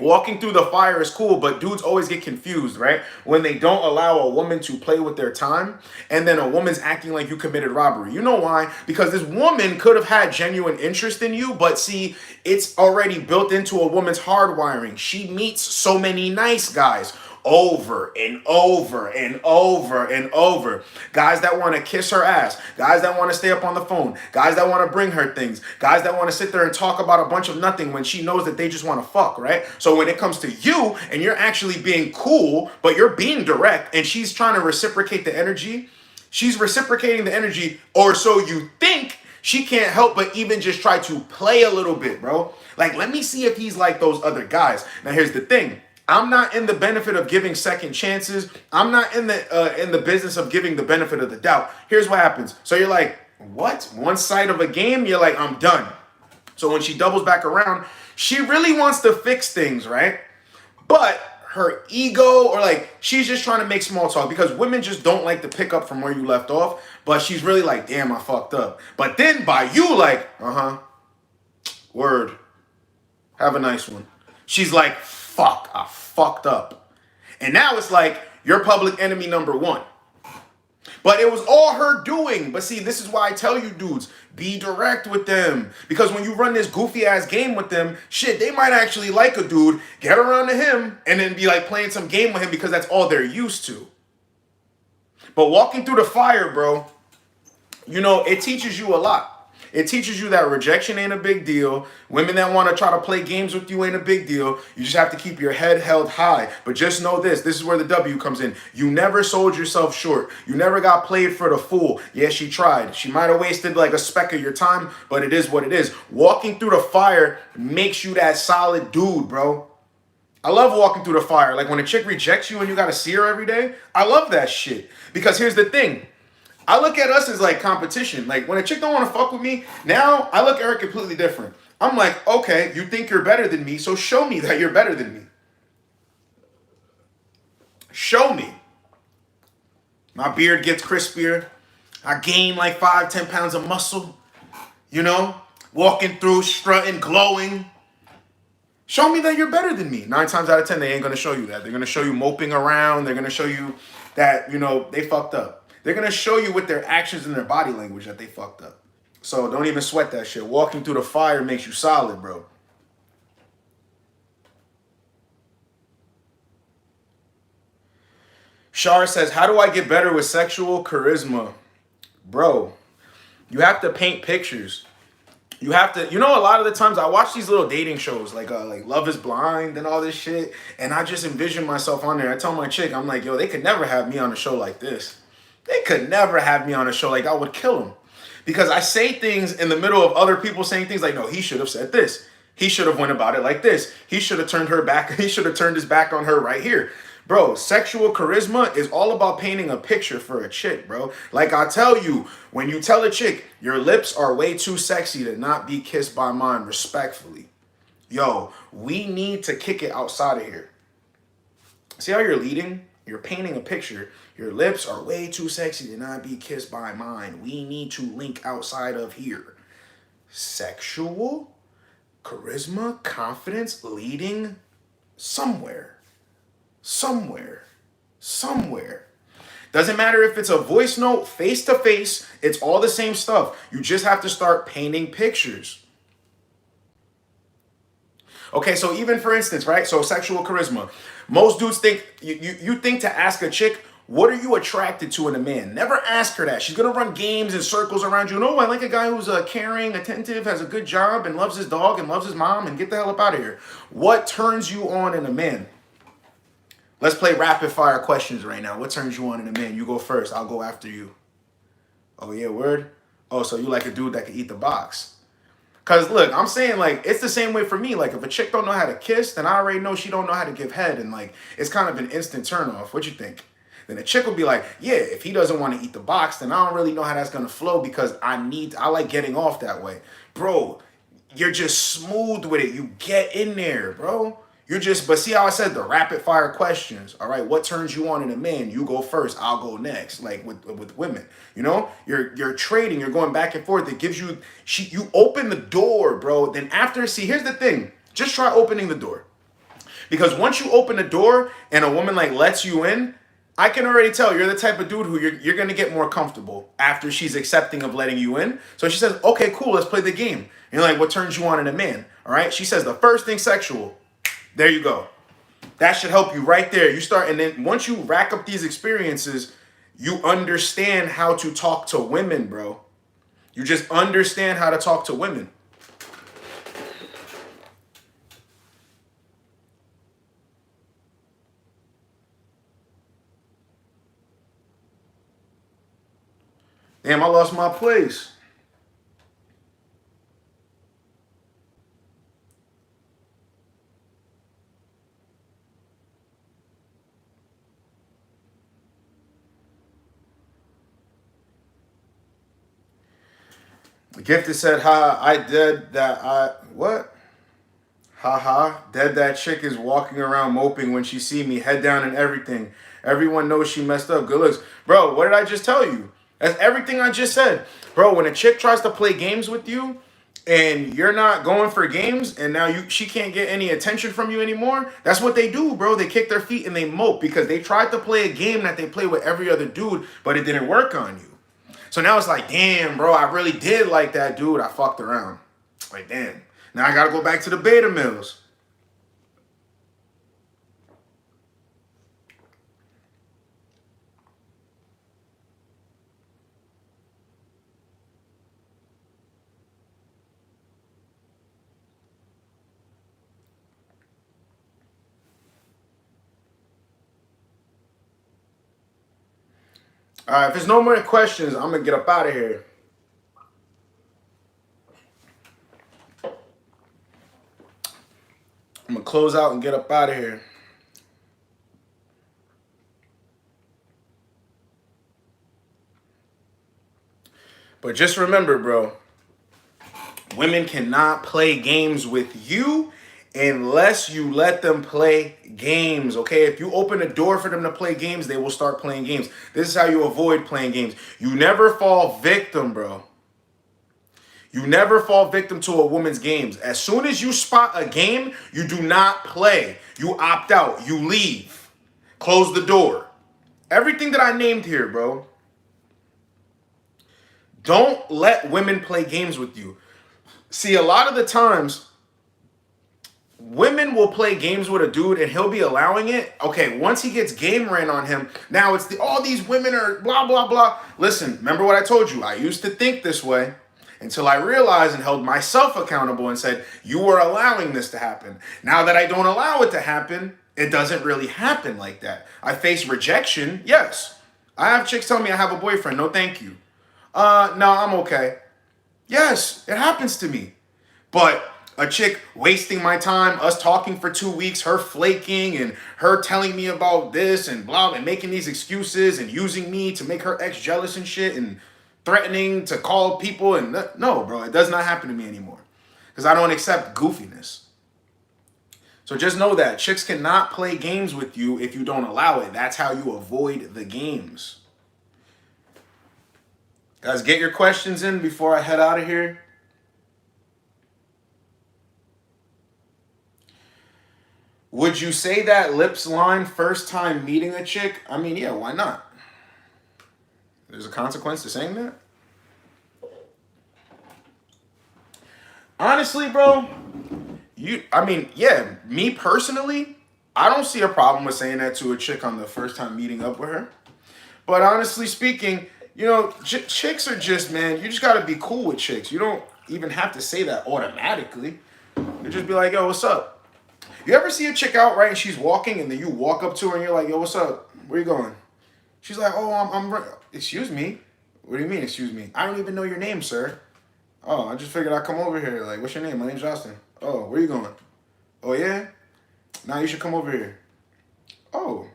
Walking through the fire is cool, but dudes always get confused, right? When they don't allow a woman to play with their time, and then a woman's acting like you committed robbery. You know why? Because this woman could have had genuine interest in you, but see, it's already built into a woman's hardwiring. She meets so many nice guys over and over and over and over. Guys that want to kiss her ass. Guys that want to stay up on the phone. Guys that want to bring her things. Guys that want to sit there and talk about a bunch of nothing when she knows that they just want to fuck, right? So when it comes to you and you're actually being cool, but you're being direct and she's trying to reciprocate the energy, she's reciprocating the energy, or so you think. She can't help but even just try to play a little bit, bro. Like, let me see if he's like those other guys. Now, here's the thing. I'm not in the benefit of giving second chances. I'm not in the business of giving the benefit of the doubt. Here's what happens. So you're like, what? One side of a game? You're like, I'm done. So when she doubles back around, she really wants to fix things, right? But her ego, or like, she's just trying to make small talk, because women just don't like to pick up from where you left off. But she's really like, damn, I fucked up. But then by you, like, word. Have a nice one. She's like, fuck, I fucked up. And now it's like, you're public enemy number 1. But it was all her doing. But see, this is why I tell you dudes, be direct with them. Because when you run this goofy ass game with them, shit, they might actually like a dude, get around to him, and then be like playing some game with him because that's all they're used to. But walking through the fire, bro, you know, it teaches you a lot. It teaches you that rejection ain't a big deal. Women that want to try to play games with you ain't a big deal. You just have to keep your head held high. But just know this. This is where the W comes in. You never sold yourself short. You never got played for the fool. Yes, she tried. She might have wasted like a speck of your time, but it is what it is. Walking through the fire makes you that solid dude, bro. I love walking through the fire. Like when a chick rejects you and you got to see her every day. I love that shit. Because here's the thing. I look at us as like competition. Like when a chick don't want to fuck with me, now I look at her completely different. I'm like, okay, you think you're better than me, so show me that you're better than me. Show me. My beard gets crispier. I gain like 5-10 pounds of muscle. You know, walking through, strutting, glowing. Show me that you're better than me. 9 times out of 10, they ain't going to show you that. They're going to show you moping around. They're going to show you that, you know, they fucked up. They're going to show you with their actions and their body language that they fucked up. So don't even sweat that shit. Walking through the fire makes you solid, bro. Shar says, how do I get better with sexual charisma? Bro, you have to paint pictures. You have to, you know, a lot of the times I watch these little dating shows like Love is Blind and all this shit. And I just envision myself on there. I tell my chick, I'm like, yo, they could never have me on a show like this. They could never have me on a show like that. I would kill them. Because I say things in the middle of other people saying things like, no, he should have said this. He should have went about it like this. He should have turned her back. He should have turned his back on her right here. Bro, sexual charisma is all about painting a picture for a chick, bro. Like I tell you, when you tell a chick, your lips are way too sexy to not be kissed by mine, respectfully. Yo, we need to kick it outside of here. See how you're leading? You're painting a picture. Your lips are way too sexy to not be kissed by mine. We need to link outside of here. Sexual, charisma, confidence, leading somewhere. Somewhere. Somewhere. Doesn't matter if it's a voice note, face to face, it's all the same stuff. You just have to start painting pictures. Okay, so even for instance, right? So sexual charisma. Most dudes think you think to ask a chick, what are you attracted to in a man? Never ask her that. She's gonna run games and circles around you. No, I like a guy who's caring, attentive, has a good job, and loves his dog and loves his mom, and get the hell up out of here. What turns you on in a man? Let's play rapid fire questions right now. What turns you on in a man? You go first. I'll go after you. Oh yeah, word? Oh, so you like a dude that can eat the box. Cause look, I'm saying like it's the same way for me. Like if a chick don't know how to kiss, then I already know she don't know how to give head, and like it's kind of an instant turn off. What you think? Then a chick will be like, yeah, if he doesn't want to eat the box, then I don't really know how that's gonna flow because I like getting off that way. Bro, you're just smooth with it. You get in there, bro. But see how I said the rapid fire questions. All right, what turns you on in a man? You go first, I'll go next. Like with women, you know, you're trading, you're going back and forth. It gives you you open the door, bro. Then after, see, here's the thing. Just try opening the door. Because once you open the door and a woman like lets you in, I can already tell you're the type of dude who you're going to get more comfortable after she's accepting of letting you in. So she says, okay, cool, let's play the game. And you're like, what turns you on in a man? All right. She says the first thing, sexual. There you go. That should help you right there. You start, and then once you rack up these experiences, you understand how to talk to women, bro. You just understand how to talk to women. Damn, I lost my place. The gifted said, ha, I dead that what? Haha, dead that chick is walking around moping when she see me, head down and everything. Everyone knows she messed up. Good looks. Bro, what did I just tell you? That's everything I just said. Bro, when a chick tries to play games with you and you're not going for games and now she can't get any attention from you anymore, that's what they do, bro. They kick their feet and they mope because they tried to play a game that they play with every other dude, but it didn't work on you. So now it's like, damn, bro, I really did like that dude. I fucked around. Like, damn. Now I got to go back to the beta mills. All right, if there's no more questions, I'm going to get up out of here. I'm going to close out and get up out of here. But just remember, bro, women cannot play games with you unless you let them play games, okay? If you open a door for them to play games, they will start playing games. This is how you avoid playing games. You never fall victim, bro. You never fall victim to a woman's games. As soon as you spot a game, you do not play. You opt out. You leave. Close the door. Everything that I named here, bro. Don't let women play games with you. See, a lot of the times, women will play games with a dude and he'll be allowing it. Okay, once he gets game ran on him, now it's all these women are blah, blah, blah. Listen, remember what I told you? I used to think this way until I realized and held myself accountable and said, you were allowing this to happen. Now that I don't allow it to happen, it doesn't really happen like that. I face rejection, yes. I have chicks tell me I have a boyfriend. No, thank you. No, I'm okay. Yes, it happens to me. But a chick wasting my time, us talking for 2 weeks, her flaking and her telling me about this and blah, and making these excuses and using me to make her ex jealous and shit and threatening to call people. And no, bro, it does not happen to me anymore because I don't accept goofiness. So just know that chicks cannot play games with you if you don't allow it. That's how you avoid the games. Guys, get your questions in before I head out of here. Would you say that lips line first time meeting a chick? I mean, yeah, why not? There's a consequence to saying that. Honestly, bro, I mean, yeah, me personally, I don't see a problem with saying that to a chick on the first time meeting up with her. But honestly speaking, you know, chicks are just, man, you just got to be cool with chicks. You don't even have to say that automatically. You just be like, yo, what's up? You ever see a chick out, right, and she's walking, and then you walk up to her and you're like, yo, what's up? Where you going? She's like, oh, excuse me? What do you mean, excuse me? I don't even know your name, sir. Oh, I just figured I'd come over here. Like, what's your name? My name's Justin. Oh, where you going? Oh, yeah? Now you should come over here. Oh,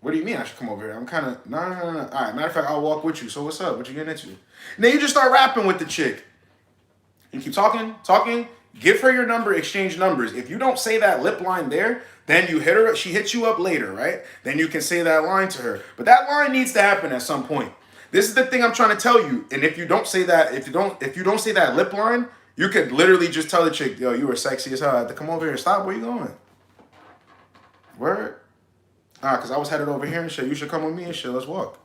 what do you mean I should come over here? I'm kind of, no. All right, matter of fact, I'll walk with you. So what's up? What you getting into? And then you just start rapping with the chick. You keep talking. Give her your number, exchange numbers. If you don't say that lip line there, then you hit her. She hits you up later, right? Then you can say that line to her. But that line needs to happen at some point. This is the thing I'm trying to tell you. And if you don't say that, if you don't say that lip line, you could literally just tell the chick, yo, you were sexy as hell. I had to come over here. Stop. Where you going? Word? Because I was headed over here and shit. You should come with me and shit. Let's walk.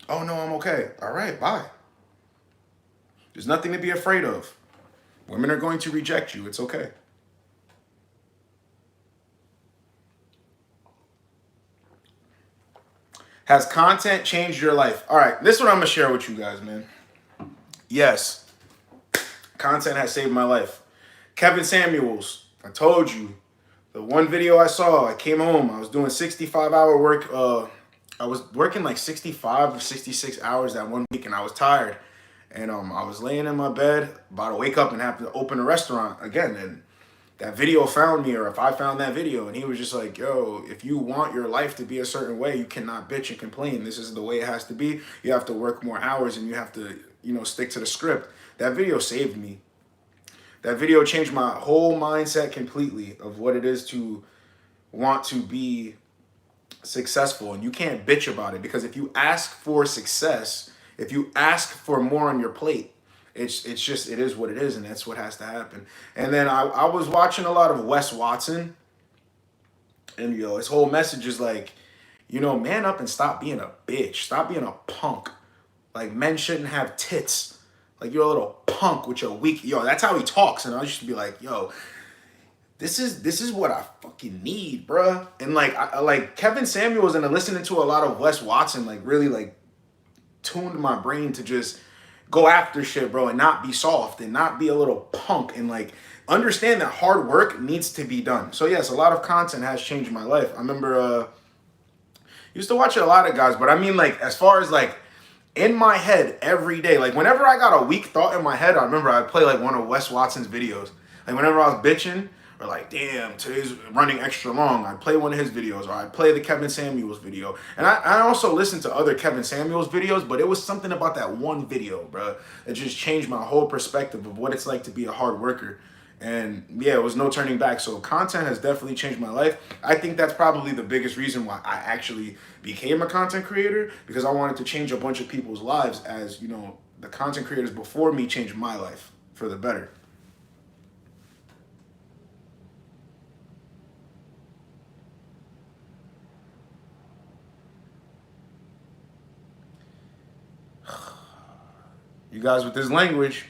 Oh, no, I'm okay. All right, bye. There's nothing to be afraid of. Women are going to reject you. It's okay. Has content changed your life? All right, this is what I'm going to share with you guys, man. Yes, content has saved my life. Kevin Samuels, I told you. The one video I saw, I came home. I was doing 65-hour work. I was working like 65 or 66 hours that one week, and I was tired. And I was laying in my bed, about to wake up and have to open a restaurant again. And that video found me, or if I found that video, and he was just like, yo, if you want your life to be a certain way, you cannot bitch and complain. This is the way it has to be. You have to work more hours, and you have to, stick to the script. That video saved me. That video changed my whole mindset completely of what it is to want to be successful. And you can't bitch about it, because if you ask for success, if you ask for more on your plate, it's just, it is what it is, and that's what has to happen. And then I was watching a lot of Wes Watson, and his whole message is like, man up and stop being a bitch. Stop being a punk. Like, men shouldn't have tits. Like, you're a little punk with your weak, that's how he talks. And I used to be like, this is what I fucking need, bruh. And like Kevin Samuels, and listening to a lot of Wes Watson, like really like tuned my brain to just go after shit, bro, and not be soft and not be a little punk, and like understand that hard work needs to be done. So yes, a lot of content has changed my life. I remember used to watch a lot of guys, but I mean, like, as far as like in my head every day, like whenever I got a weak thought in my head, I remember I'd play like one of Wes Watson's videos. Like whenever I was bitching, or like, damn, today's running extra long, I'd play one of his videos, or I'd play the Kevin Samuels video. And I also listened to other Kevin Samuels videos, but it was something about that one video, bro, that just changed my whole perspective of what it's like to be a hard worker. And yeah, it was no turning back. So content has definitely changed my life. I think that's probably the biggest reason why I actually became a content creator, because I wanted to change a bunch of people's lives, as the content creators before me changed my life for the better. You guys with this language.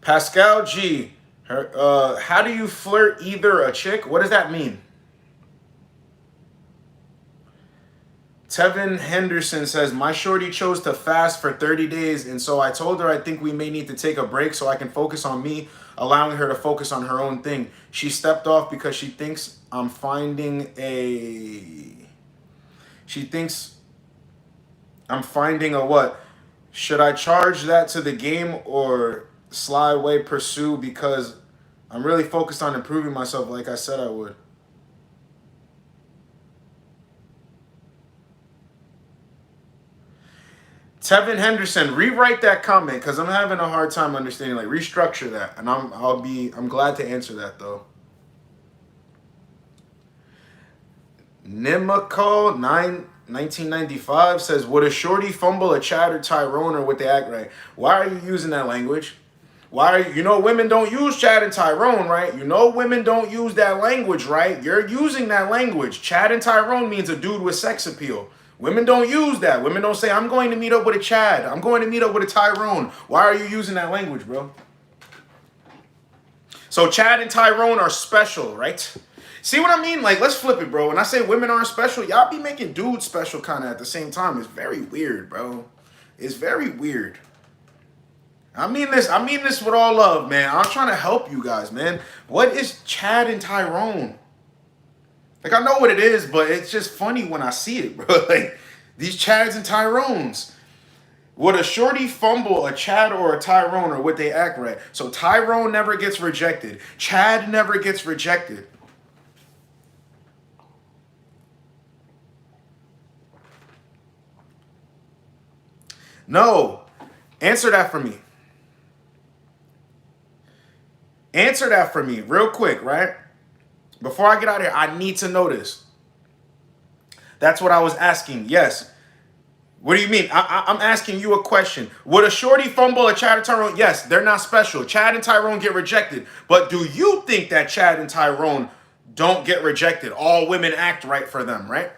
Pascal G. How do you flirt either a chick? What does that mean? Tevin Henderson says, my shorty chose to fast for 30 days, and so I told her I think we may need to take a break so I can focus on me, allowing her to focus on her own thing. She stepped off because she thinks I'm finding a what? Should I charge that to the game or sly way pursue, because I'm really focused on improving myself like I said I would. Tevin Henderson, rewrite that comment, because I'm having a hard time understanding. Like, restructure that, and I'm glad to answer that though. Nimico 1995 says, would a shorty fumble a Chad or Tyrone, or would they act right? Why are you using that language? Why are you know women don't use Chad and Tyrone, right? You know women don't use that language, right? You're using that language. Chad and Tyrone means a dude with sex appeal. Women don't use that. Women don't say, I'm going to meet up with a Chad. I'm going to meet up with a Tyrone. Why are you using that language, bro? So Chad and Tyrone are special, right? See what I mean? Like, let's flip it, bro. When I say women aren't special, y'all be making dudes special kind of at the same time. It's very weird, bro. It's very weird. I mean this with all love, man. I'm trying to help you guys, man. What is Chad and Tyrone? Like, I know what it is, but it's just funny when I see it, bro. Like, these Chads and Tyrones. Would a shorty fumble a Chad or a Tyrone, or would they act right? So Tyrone never gets rejected. Chad never gets rejected. No. Answer that for me. Answer that for me real quick, right? Before I get out of here, I need to know this. That's what I was asking. Yes. What do you mean? I'm asking you a question. Would a shorty fumble a Chad or Tyrone? Yes, they're not special. Chad and Tyrone get rejected. But do you think that Chad and Tyrone don't get rejected? All women act right for them, right?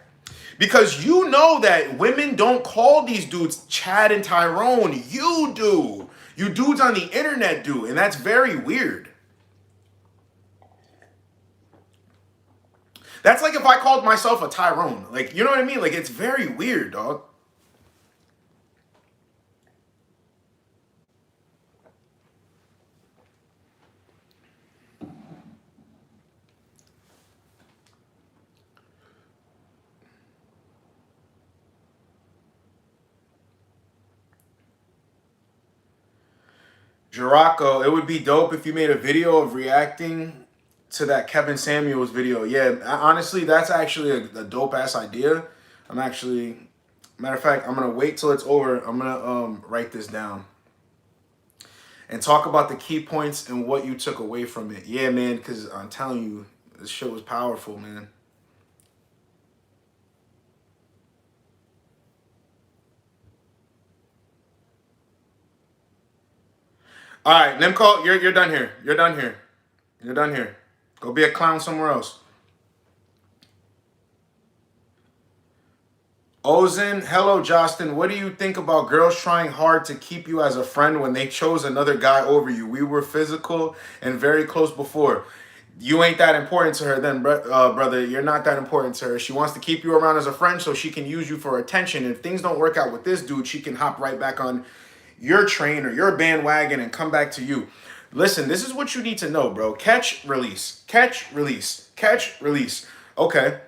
Because you know that women don't call these dudes Chad and Tyrone. You do. You dudes on the internet do. And that's very weird. That's like if I called myself a Tyrone. Like, you know what I mean? Like, it's very weird, dog. Jiraco, it would be dope if you made a video of reacting to that Kevin Samuels video. Yeah, honestly, that's actually a dope ass idea. I'm actually, matter of fact, I'm gonna wait till it's over. I'm gonna write this down and talk about the key points and what you took away from it. Yeah, man, because I'm telling you, this shit was powerful, man. All right, Nimco, you're done here. You're done here. You're done here. Go be a clown somewhere else. Ozen, hello, Justin. What do you think about girls trying hard to keep you as a friend when they chose another guy over you? We were physical and very close before. You ain't that important to her then, brother. You're not that important to her. She wants to keep you around as a friend so she can use you for attention. If things don't work out with this dude, she can hop right back on your train or your bandwagon and come back to you. Listen, this is what you need to know, bro. Catch, release. Catch, release. Catch, release. Okay.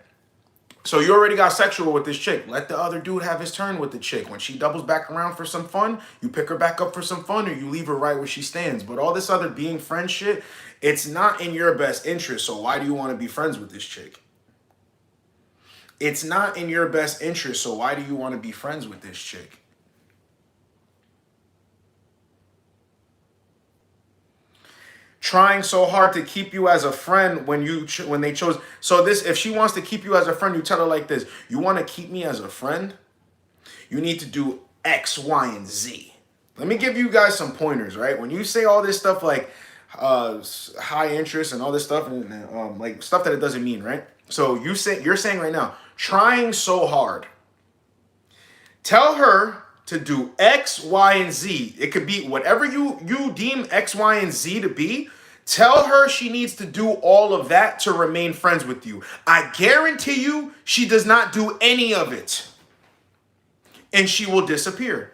So you already got sexual with this chick. Let the other dude have his turn with the chick. When she doubles back around for some fun, you pick her back up for some fun, or you leave her right where she stands. But all this other being friend shit, it's not in your best interest. So why do you want to be friends with this chick? It's not in your best interest. So why do you want to be friends with this chick? Trying so hard to keep you as a friend when they chose. So this, if she wants to keep you as a friend, you tell her like this: you want to keep me as a friend, you need to do X, Y, and Z. Let me give you guys some pointers, right? When you say all this stuff like high interest and all this stuff, and like stuff that it doesn't mean, right? So you're saying right now, trying so hard. Tell her to do X, Y, and Z. It could be whatever you deem X, Y, and Z to be. Tell her she needs to do all of that to remain friends with you. I guarantee you she does not do any of it. And she will disappear.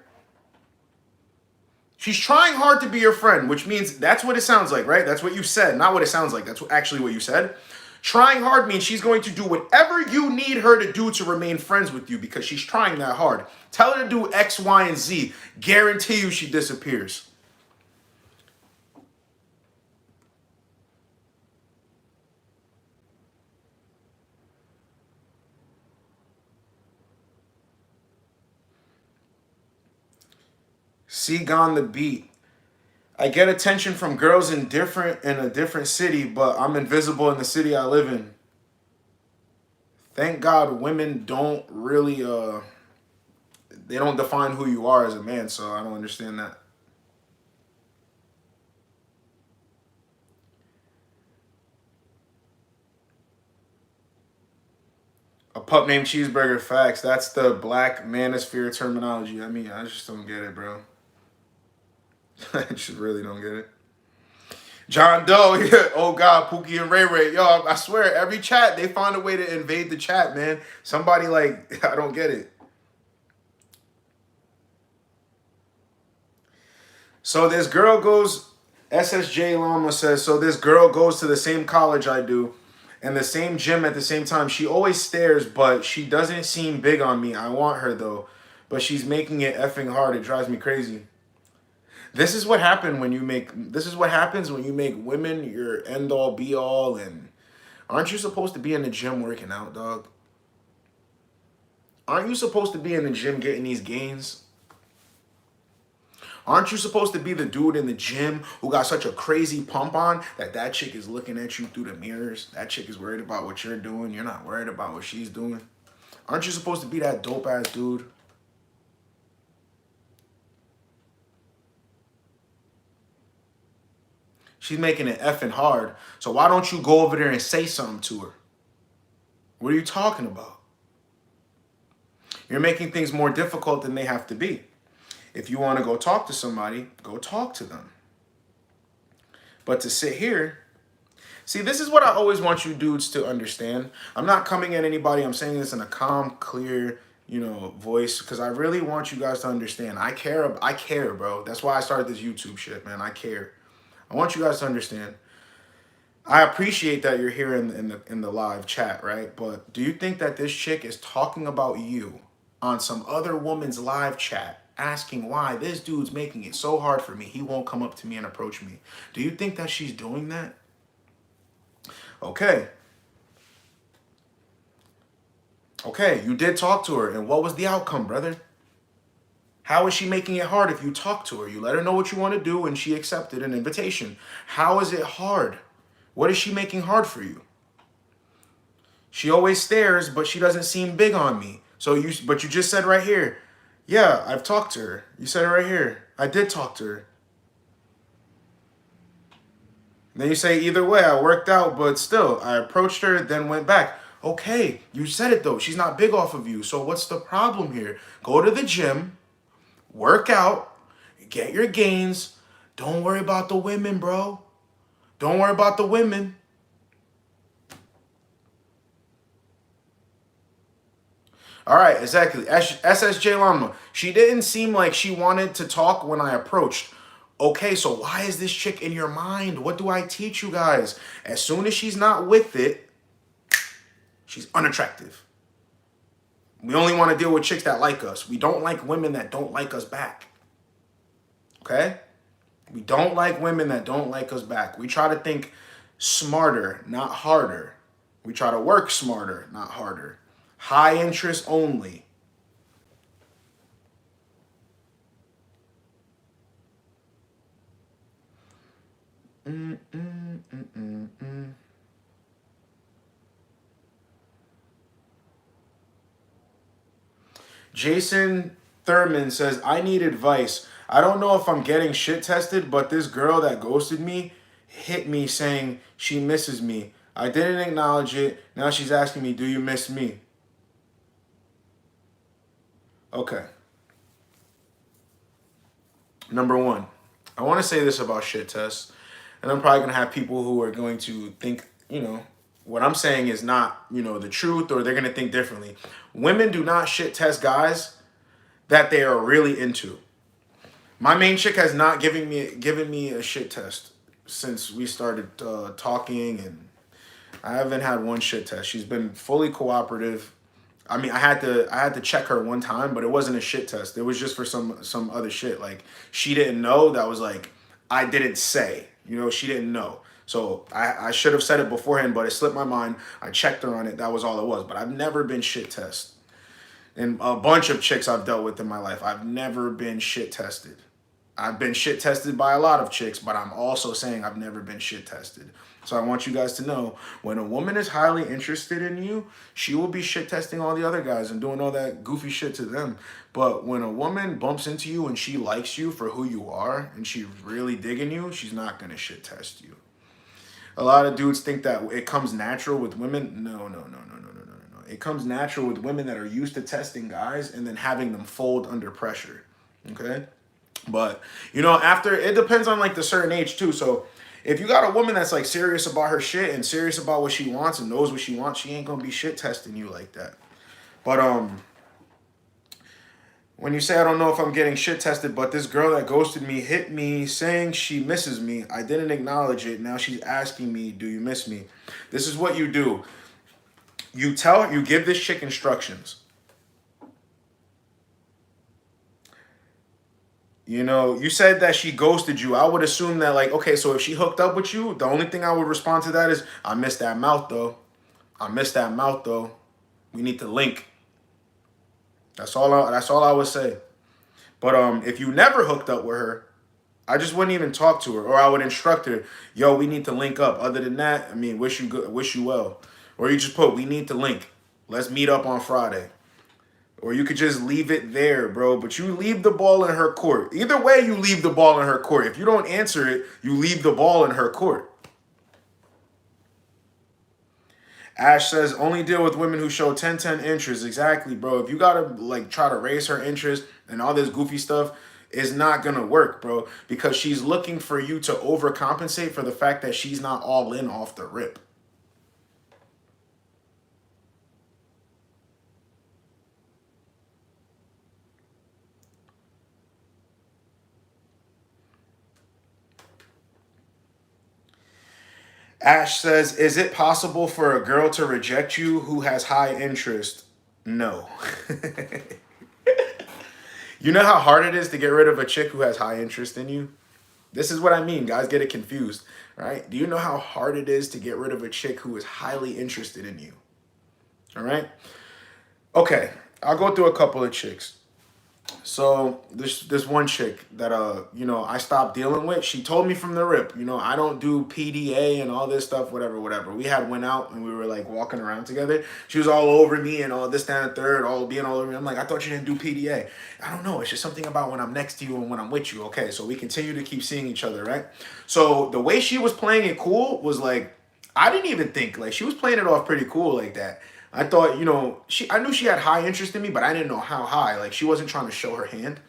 She's trying hard to be your friend, which means that's what it sounds like, right? That's what you said, not what it sounds like. That's actually what you said. Trying hard means she's going to do whatever you need her to do to remain friends with you because she's trying that hard. Tell her to do X, Y, and Z. Guarantee you she disappears. See Gone the Beat. I get attention from girls in a different city, but I'm invisible in the city I live in. Thank God women don't really they don't define who you are as a man, so I don't understand that. A pup named Cheeseburger, facts. That's the black manosphere terminology. I mean, I just don't get it, bro. I just really don't get it. John Doe, yeah. Oh God, Pookie and Ray Ray. Yo, I swear, every chat, they find a way to invade the chat, man. Somebody like, I don't get it. So this girl goes, SSJ Llama says, so this girl goes to the same college I do and the same gym at the same time. She always stares, but she doesn't seem big on me. I want her though, but she's making it effing hard. It drives me crazy. This is what happens when you make women your end all be all. And aren't you supposed to be in the gym working out, dog? Aren't you supposed to be in the gym getting these gains? Aren't you supposed to be the dude in the gym who got such a crazy pump on that chick is looking at you through the mirrors? That chick is worried about what you're doing. You're not worried about what she's doing. Aren't you supposed to be that dope ass dude? She's making it effing hard. So why don't you go over there and say something to her? What are you talking about? You're making things more difficult than they have to be. If you want to go talk to somebody, go talk to them. But to sit here, see, this is what I always want you dudes to understand. I'm not coming at anybody. I'm saying this in a calm, clear, voice, because I really want you guys to understand. I care, bro. That's why I started this YouTube shit, man. I care. I want you guys to understand. I appreciate that you're here in the live chat, right? But do you think that this chick is talking about you on some other woman's live chat, asking why this dude's making it so hard for me? He won't come up to me and approach me. Do you think that she's doing that? Okay. Okay, you did talk to her, and what was the outcome, brother? How is she making it hard if you talk to her? You let her know what you want to do, and she accepted an invitation. How is it hard? What is she making hard for you? She always stares, but she doesn't seem big on me. But you just said right here, yeah, I've talked to her. You said it right here. I did talk to her. And then you say, either way, I worked out, but still, I approached her, then went back. Okay, you said it though. She's not big off of you. So what's the problem here? Go to the gym, work out, get your gains. Don't worry about the women, bro. Don't worry about the women. All right, exactly. SSJ Llama. She didn't seem like she wanted to talk when I approached. Okay, so why is this chick in your mind? What do I teach you guys? As soon as she's not with it, she's unattractive. We only want to deal with chicks that like us. We don't like women that don't like us back. Okay? We don't like women that don't like us back. We try to think smarter, not harder. We try to work smarter, not harder. High interest only. Jason Thurman says, I need advice. I don't know if I'm getting shit tested, but this girl that ghosted me hit me saying she misses me. I didn't acknowledge it. Now she's asking me, do you miss me? Okay. Number one, I want to say this about shit tests, and I'm probably going to have people who are going to think, what I'm saying is not, the truth, or they're going to think differently. Women do not shit test guys that they are really into. My main chick has not given me a shit test since we started talking, and I haven't had one shit test. She's been fully cooperative. I mean, I had to check her one time, but it wasn't a shit test. It was just for some other shit. Like, she didn't know. That was like, I didn't say. She didn't know. So I should have said it beforehand, but it slipped my mind. I checked her on it. That was all it was. But I've never been shit tested. And a bunch of chicks I've dealt with in my life, I've never been shit tested. I've been shit tested by a lot of chicks, but I'm also saying I've never been shit tested. So I want you guys to know, when a woman is highly interested in you, she will be shit testing all the other guys and doing all that goofy shit to them. But when a woman bumps into you and she likes you for who you are and she's really digging you, she's not gonna shit test you. A lot of dudes think that it comes natural with women. No, no, no, no, no, no, no, no, no. It comes natural with women that are used to testing guys and then having them fold under pressure. Okay? But, you know, after, it depends on like the certain age too. So if you got a woman that's like serious about her shit and serious about what she wants and knows what she wants, she ain't gonna be shit testing you like that. But when you say I don't know if I'm getting shit tested, but this girl that ghosted me hit me saying she misses me. I didn't acknowledge it. Now she's asking me, do you miss me? This is what you do. You give this chick instructions. You know, you said that she ghosted you. I would assume that, like, okay, so if she hooked up with you, the only thing I would respond to that is, I miss that mouth though. I miss that mouth though. We need to link. That's all I would say. But if you never hooked up with her, I just wouldn't even talk to her, or I would instruct her, yo, we need to link up. Other than that, I mean, wish you good, wish you well. Or you just put, we need to link. Let's meet up on Friday. Or you could just leave it there, bro. But you leave the ball in her court. Either way, you leave the ball in her court. If you don't answer it, you leave the ball in her court. Ash says, only deal with women who show 10-10 interest. Exactly, bro. If you gotta like try to raise her interest and all this goofy stuff, it's not gonna work, bro. Because she's looking for you to overcompensate for the fact that she's not all in off the rip. Ash says, is it possible for a girl to reject you who has high interest? No. You know how hard it is to get rid of a chick who has high interest in you? This is what I mean. Guys get it confused, right? Do you know how hard it is to get rid of a chick who is highly interested in you? All right? Okay, I'll go through a couple of chicks. So this one chick that you know, I stopped dealing with, she told me from the rip, you know, I don't do PDA and all this stuff, whatever. We had went out and we were like walking around together. She was all over me and all this, that, and third, all being all over me. I'm like, I thought you didn't do PDA. I don't know. It's just something about when I'm next to you and when I'm with you. Okay, so we continue to keep seeing each other, right? So the way she was playing it cool was like, I didn't even think, like, she was playing it off pretty cool like that. I thought, you know, I knew she had high interest in me, but I didn't know how high. Like, she wasn't trying to show her hand,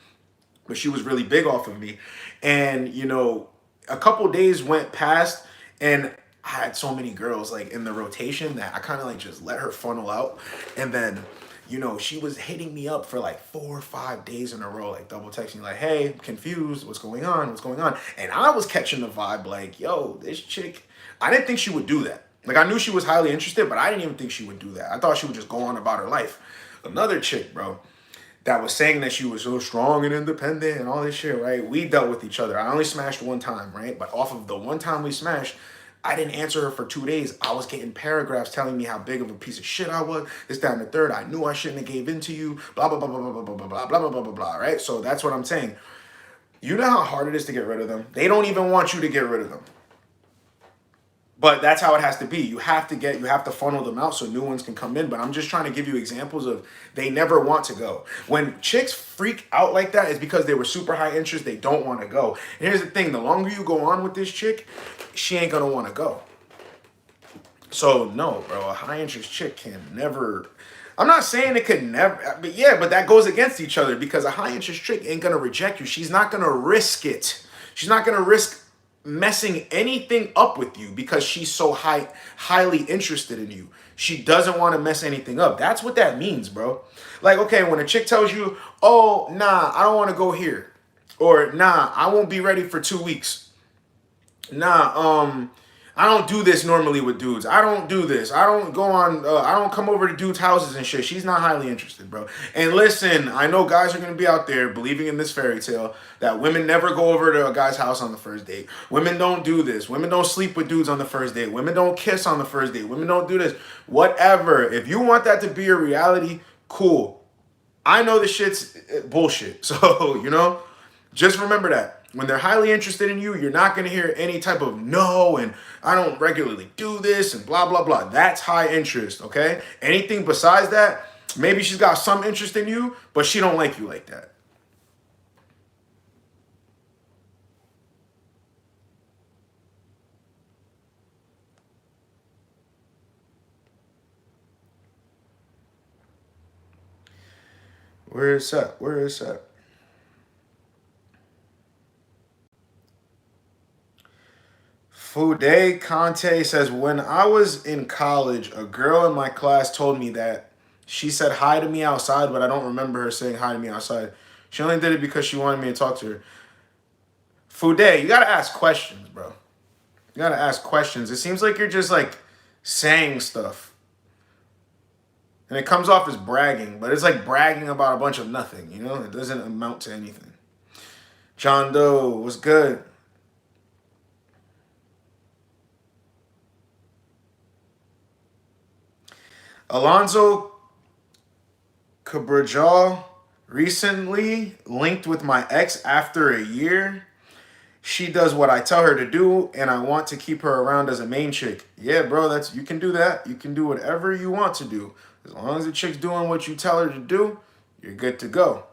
but she was really big off of me. And, you know, a couple days went past and I had so many girls like in the rotation that I kind of like just let her funnel out. And then, you know, she was hitting me up for like 4 or 5 days in a row, like double texting, like, hey, I'm confused. What's going on? What's going on? And I was catching the vibe like, yo, this chick, I didn't think she would do that. Like, I knew she was highly interested, but I didn't even think she would do that. I thought she would just go on about her life. Another chick, bro, that was saying that she was so strong and independent and all this shit, right? We dealt with each other. I only smashed one time, right? But off of the one time we smashed, I didn't answer her for 2 days. I was getting paragraphs telling me how big of a piece of shit I was. This, that, and the third. I knew I shouldn't have gave in to you. Blah, blah, blah, blah, blah, blah, blah, blah, blah, blah, blah, blah, blah, right? So that's what I'm saying. You know how hard it is to get rid of them? They don't even want you to get rid of them. But that's how it has to be. You have to funnel them out so new ones can come in. But I'm just trying to give you examples of they never want to go. When chicks freak out like that, it's because they were super high interest. They don't want to go. And here's the thing. The longer you go on with this chick, she ain't going to want to go. So, no, bro. A high interest chick can never... I'm not saying it could never... But yeah, but that goes against each other because a high interest chick ain't going to reject you. She's not going to risk it. She's not going to risk messing anything up with you because she's so highly interested in you. She doesn't want to mess anything up. That's what that means, bro. Like, okay, when a chick tells you, oh, nah, I don't want to go here. Or, nah, I won't be ready for 2 weeks. Nah, I don't do this normally with dudes. I don't do this. I don't go on, I don't come over to dudes' houses and shit. She's not highly interested, bro. And listen, I know guys are going to be out there believing in this fairy tale that women never go over to a guy's house on the first date. Women don't do this. Women don't sleep with dudes on the first date. Women don't kiss on the first date. Women don't do this. Whatever. If you want that to be a reality, cool. I know the shit's bullshit. So, you know, just remember that. When they're highly interested in you, you're not going to hear any type of no and I don't regularly do this and blah, blah, blah. That's high interest, okay? Anything besides that, maybe she's got some interest in you, but she don't like you like that. Where is that? Where is that? Fude Conte says, when I was in college, a girl in my class told me that she said hi to me outside, but I don't remember her saying hi to me outside. She only did it because she wanted me to talk to her. Fude, you gotta ask questions, bro. You gotta ask questions. It seems like you're just like saying stuff. And it comes off as bragging, but it's like bragging about a bunch of nothing, you know? It doesn't amount to anything. John Doe, what's good? Alonzo Cabrajal recently linked with my ex after a year. She does what I tell her to do, and I want to keep her around as a main chick. Yeah, bro, that's you can do that. You can do whatever you want to do. As long as the chick's doing what you tell her to do, you're good to go.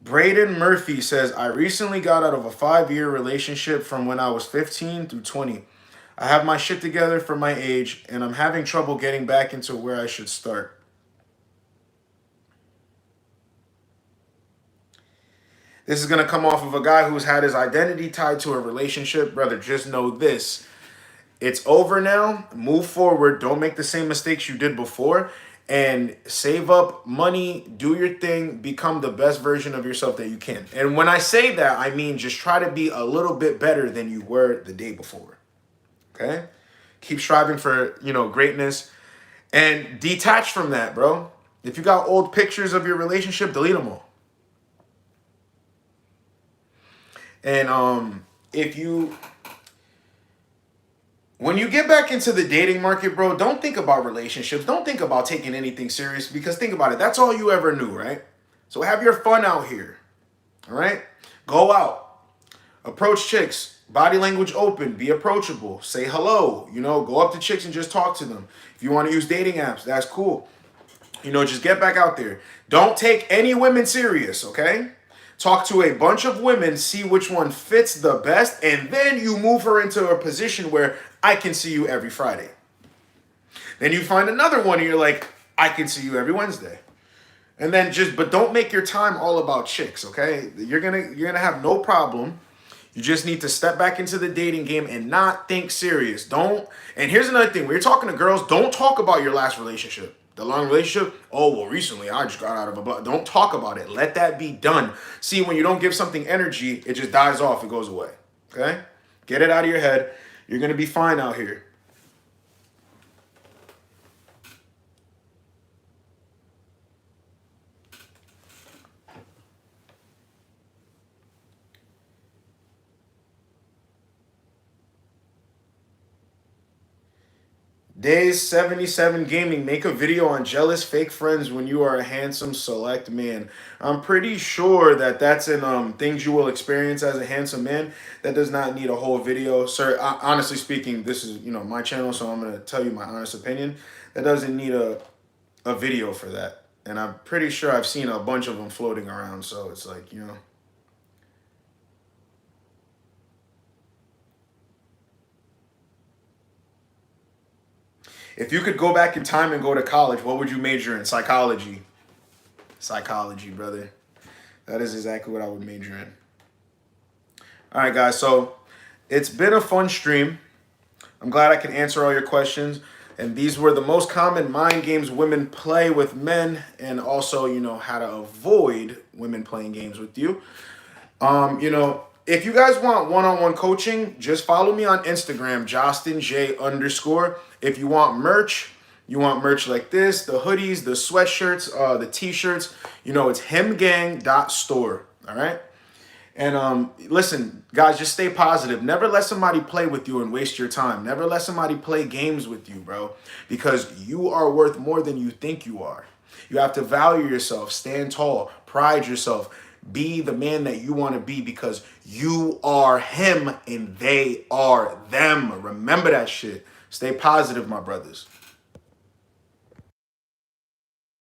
Braden Murphy says, I recently got out of a 5-year relationship from when I was 15 through 20. I have my shit together for my age, and I'm having trouble getting back into where I should start. This is going to come off of a guy who's had his identity tied to a relationship. Brother, just know this. It's over now. Move forward. Don't make the same mistakes you did before. And save up money, do your thing, become the best version of yourself that you can. And when I say that, I mean just try to be a little bit better than you were the day before. Okay? Keep striving for, greatness. And detach from that, bro. If you got old pictures of your relationship, delete them all. And when you get back into the dating market, bro, don't think about relationships. Don't think about taking anything serious because think about it. That's all you ever knew, right? So have your fun out here, all right? Go out. Approach chicks. Body language open. Be approachable. Say hello. Go up to chicks and just talk to them. If you want to use dating apps, that's cool. Just get back out there. Don't take any women serious, okay? Talk to a bunch of women, see which one fits the best, and then you move her into a position where I can see you every Friday. Then you find another one and you're like, I can see you every Wednesday. And then but don't make your time all about chicks, okay? You're gonna have no problem. You just need to step back into the dating game and not think serious. And here's another thing, when you're talking to girls, don't talk about your last relationship. The long relationship, oh, well, recently I just got out of a blah. Don't talk about it. Let that be done. See, when you don't give something energy, it just dies off. It goes away. Okay? Get it out of your head. You're going to be fine out here. Days 77 Gaming, make a video on jealous fake friends when you are a handsome select man. I'm pretty sure that's in things you will experience as a handsome man. That does not need a whole video. Sir, honestly speaking, this is, my channel, so I'm going to tell you my honest opinion. That doesn't need a video for that. And I'm pretty sure I've seen a bunch of them floating around, so it's like, If you could go back in time and go to college, what would you major in? Psychology. Psychology, brother. That is exactly what I would major in. All right, guys. So it's been a fun stream. I'm glad I can answer all your questions. And these were the most common mind games women play with men, and also, how to avoid women playing games with you. If you guys want one-on-one coaching, just follow me on Instagram, JostenJ_. If you want merch like this, the hoodies, the sweatshirts, the t-shirts, it's hemgang.store, all right? And listen, guys, just stay positive. Never let somebody play with you and waste your time. Never let somebody play games with you, bro, because you are worth more than you think you are. You have to value yourself, stand tall, pride yourself, be the man that you want to be, because you are him and they are them. Remember that shit. Stay positive, my brothers.